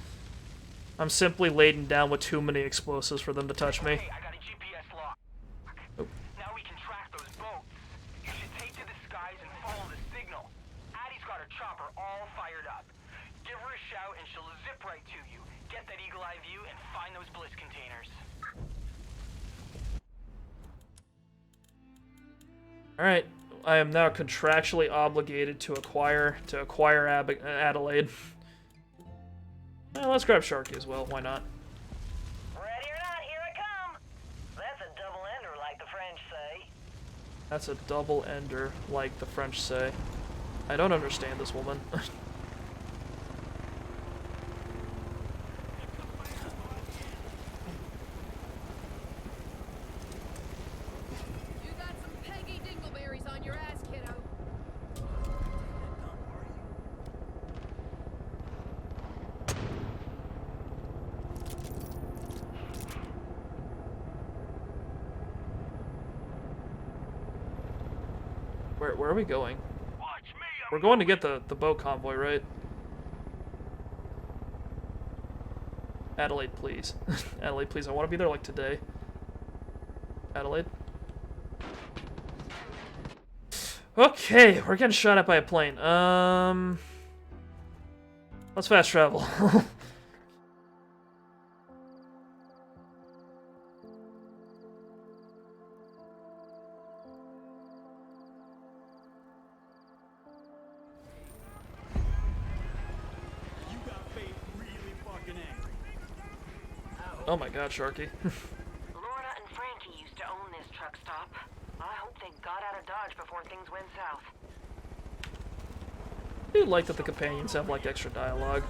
I'm simply laden down with too many explosives for them to touch me. Hey, I got a GPS lock. Oh. Now we can track those boats. You should take to the skies and follow the signal. Addie's got her chopper all fired up. Give her a shout and she'll zip right to you. Get that eagle-eye view and find those Bliss containers. Alright, I am now contractually obligated to acquire Adelaide. Let's grab Sharky as well, why not? Ready or not, here I come. That's a double ender, like the French say. That's a double ender, like the French say. I don't understand this woman. Where are we going? We're going to get the boat convoy, right? Adelaide, please. Adelaide, please. I want to be there, like, today. Adelaide? Okay, we're getting shot at by a plane. Let's fast travel. Oh my god, Sharky. Lorna and Frankie used to own this truck stop. I hope they got out of Dodge before things went south. I do like that the companions have, like, extra dialogue.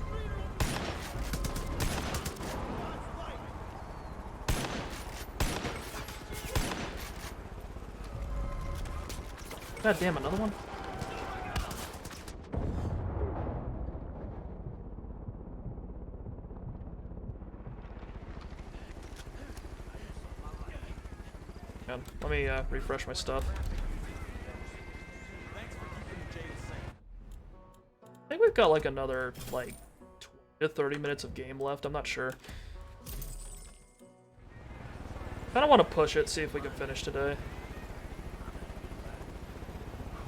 God damn, another one? Man, let me refresh my stuff. I think we've got like another like 20 to 30 minutes of game left. I'm not sure. Kind of want to push it, see if we can finish today.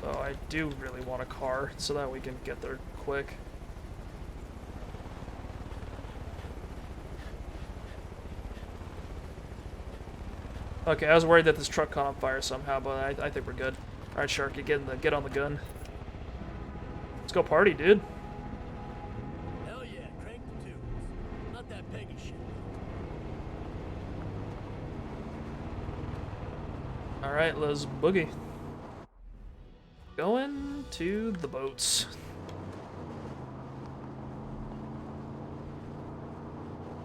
Oh, I do really want a car so that we can get there quick. Okay, I was worried that this truck caught on fire somehow, but I think we're good. All right, Sharky, get on the gun. Let's go party, dude. Hell yeah, crank the tunes. Not that Peggy shit. All right, let's boogie. Going to the boats.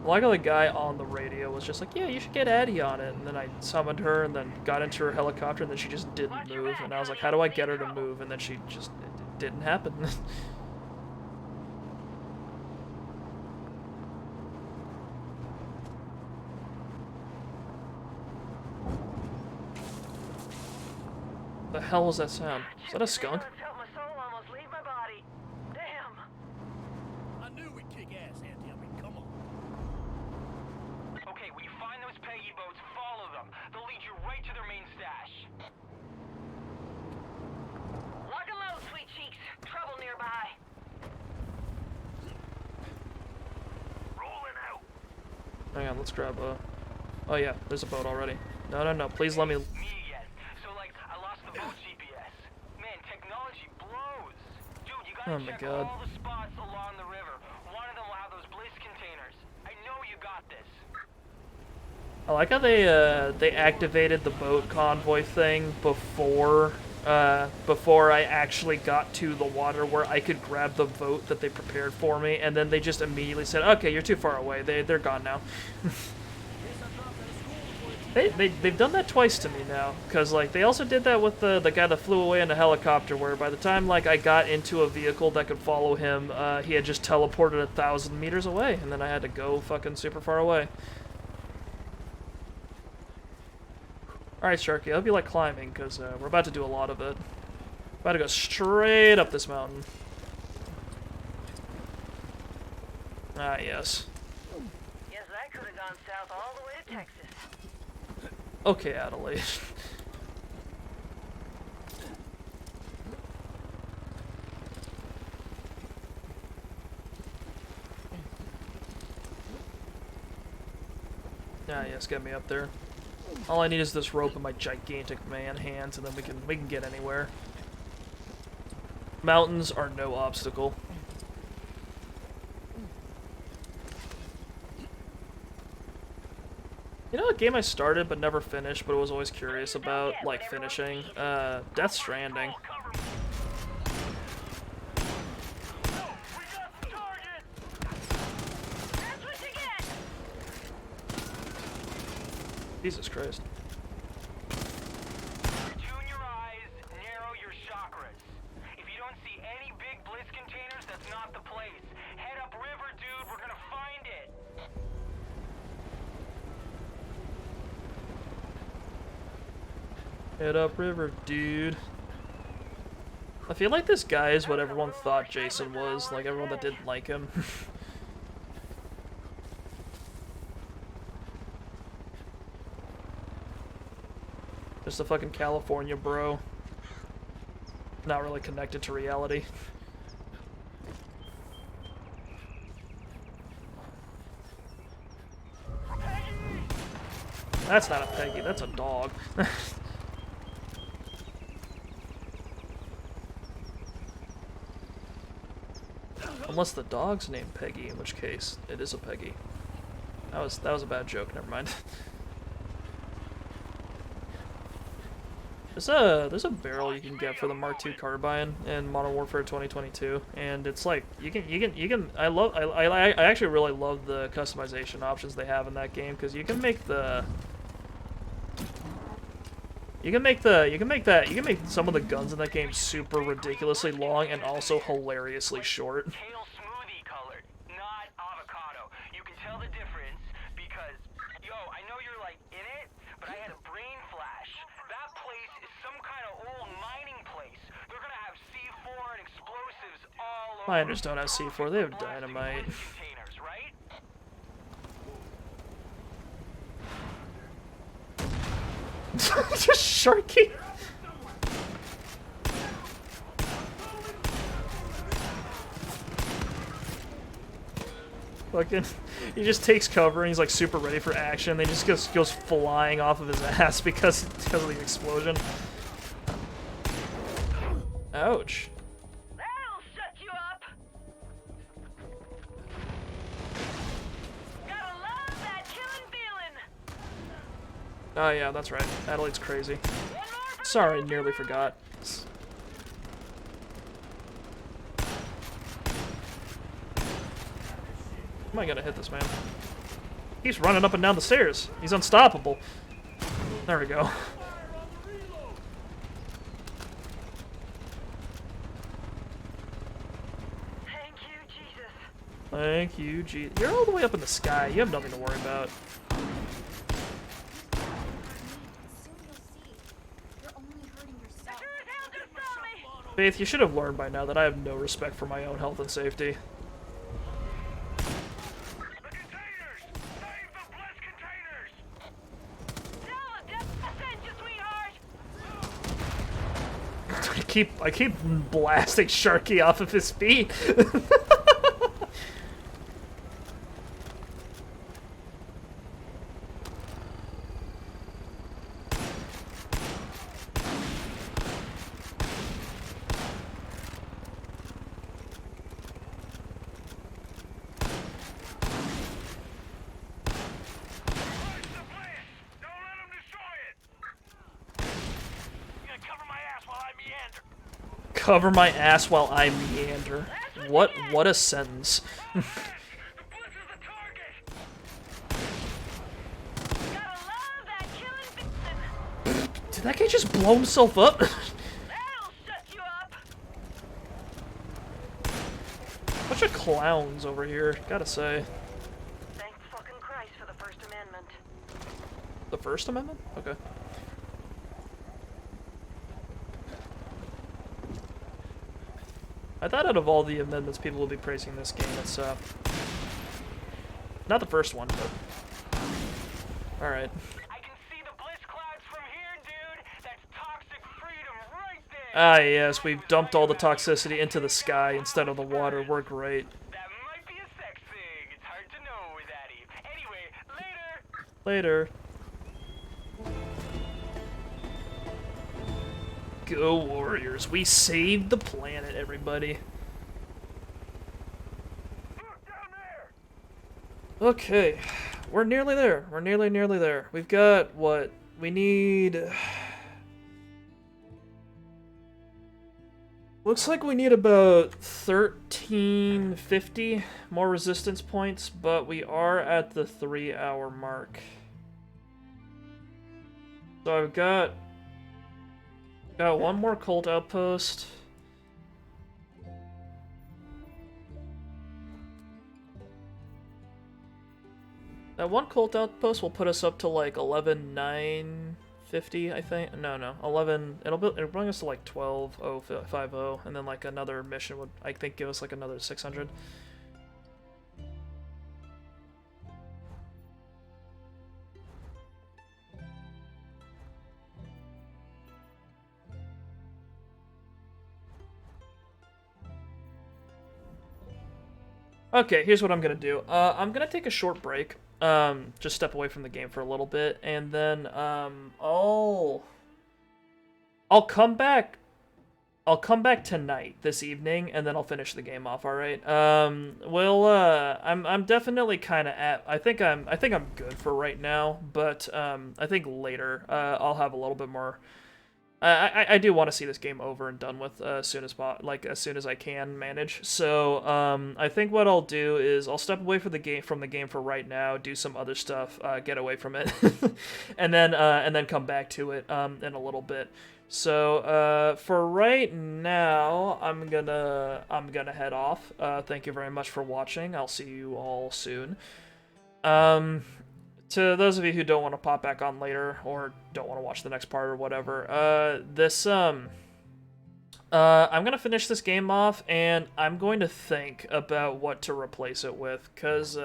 I like how the guy on the radio was just like, yeah, you should get Addie on it. And then I summoned her and then got into her helicopter and then she just didn't move. And I was like, how do I get her to move? And then she just, it didn't happen. The hell was that sound? Is that a skunk? I knew we'd kick ass, Auntie. I mean, come on. Okay, when you find those Peggy boats, follow them. They'll lead you right to their main stash. Lock and load, sweet cheeks. Trouble nearby. Rolling out. Hang on, let's grab a... Oh yeah, there's a boat already. No, no, no, please let me... Oh my god. All the spots along the river. One of them will have those Bliss containers. I know you got this. I like how they activated the boat convoy thing before I actually got to the water where I could grab the boat that they prepared for me, and then they just immediately said, okay, you're too far away. They're gone now. They've done that twice to me now, because like they also did that with the guy that flew away in a helicopter, where by the time like I got into a vehicle that could follow him, he had just teleported 1,000 meters away, and then I had to go fucking super far away. All right, Sharky, I hope you like climbing, because we're about to do a lot of it. About to go straight up this mountain. Ah, yes. Yes, that could have gone south all the way to Texas. Okay, Adelaide. Ah, yes, get me up there. All I need is this rope and my gigantic man hands, and then we can get anywhere. Mountains are no obstacle. You know a game I started but never finished, but was always curious about, like, finishing? Death Stranding. Jesus Christ. Tune your eyes, narrow your chakras. If you don't see any big Bliss containers, that's not the place. Head upriver, dude. We're gonna find it. Head upriver, dude. I feel like this guy is what everyone thought Jason was, like everyone that didn't like him. Just a fucking California bro. Not really connected to reality. That's not a Peggy, that's a dog. Unless the dog's named Peggy, in which case it is a Peggy. That was a bad joke, never mind. There's a barrel you can get for the Mark II carbine in Modern Warfare 2022, and it's like you can I actually really love the customization options they have in that game, because you can make the You can make some of the guns in that game super ridiculously long and also hilariously short. Kale smoothie colored, not avocado. You can tell the difference because, yo, I know you're like in it, but I had a brain flash. That place is some kind of old mining place. They're gonna have C4 and explosives all over. Miners don't have C4, they have dynamite. Containers, right? Just Sharky. Fucking, he just takes cover and he's like super ready for action. Then he just goes flying off of his ass because of the explosion. Ouch. That'll shut you up. Gotta love that killing feeling. Oh yeah, that's right. Adelaide's crazy. Sorry, nearly forgot. Am I gonna hit this man? He's running up and down the stairs. He's unstoppable. There we go. Thank you, Jesus. Thank you, Jesus. You're all the way up in the sky. You have nothing to worry about. Faith, you should have learned by now that I have no respect for my own health and safety. I keep blasting Sharky off of his feet. Cover my ass while I meander. What a sentence. Did that guy just blow himself up? Bunch of clowns over here, gotta say. Thank fucking Christ for the First Amendment. The First Amendment? Okay. I thought out of all the amendments people will be praising this game, it's not the first one, but alright. I can see the Bliss clouds from here, dude. That's toxic freedom right there. Ah yes, we've dumped all the toxicity into the sky instead of the water. We're great. That might be a sex thing. It's hard to know with that Eve. Anyway, Later. later. Go Warriors. We saved the planet, everybody. Okay. We're nearly there. We're nearly there. We've got what? We need... Looks like we need about 1350 more resistance points, but we are at the 3-hour mark. So I've got one more cult outpost. That one cult outpost will put us up to like 11,950, I think. No, 11. It'll bring us to like 12,050, and then like another mission would, I think, give us like another 600. Okay, here's what I'm gonna do. I'm gonna take a short break. Just step away from the game for a little bit, and then I'll come back. I'll come back tonight, this evening, and then I'll finish the game off. All right. I'm definitely kind of at. I think I'm good for right now, but I think later I'll have a little bit more. I do want to see this game over and done with as soon as I can manage. So I think what I'll do is I'll step away from the game for right now, do some other stuff, get away from it, and then come back to it in a little bit. So for right now, I'm gonna head off. Thank you very much for watching. I'll see you all soon. To those of you who don't want to pop back on later or don't want to watch the next part or whatever, I'm gonna finish this game off and I'm going to think about what to replace it with, because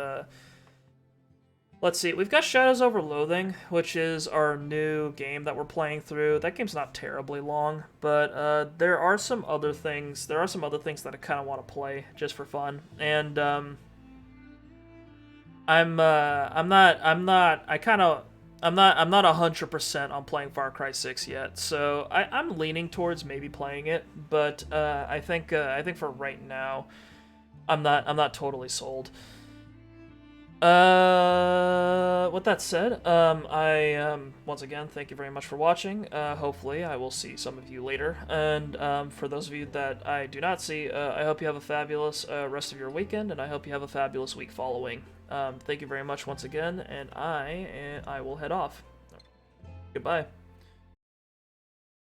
let's see, we've got Shadows Over Loathing, which is our new game that we're playing through. That game's not terribly long, but there are some other things that I kind of want to play just for fun, and I'm not 100% on playing Far Cry 6 yet, so I'm leaning towards maybe playing it, but I think for right now, I'm not totally sold. With that said, once again, thank you very much for watching. Hopefully I will see some of you later, and for those of you that I do not see, I hope you have a fabulous rest of your weekend, and I hope you have a fabulous week following. Thank you very much once again, and I will head off. Goodbye.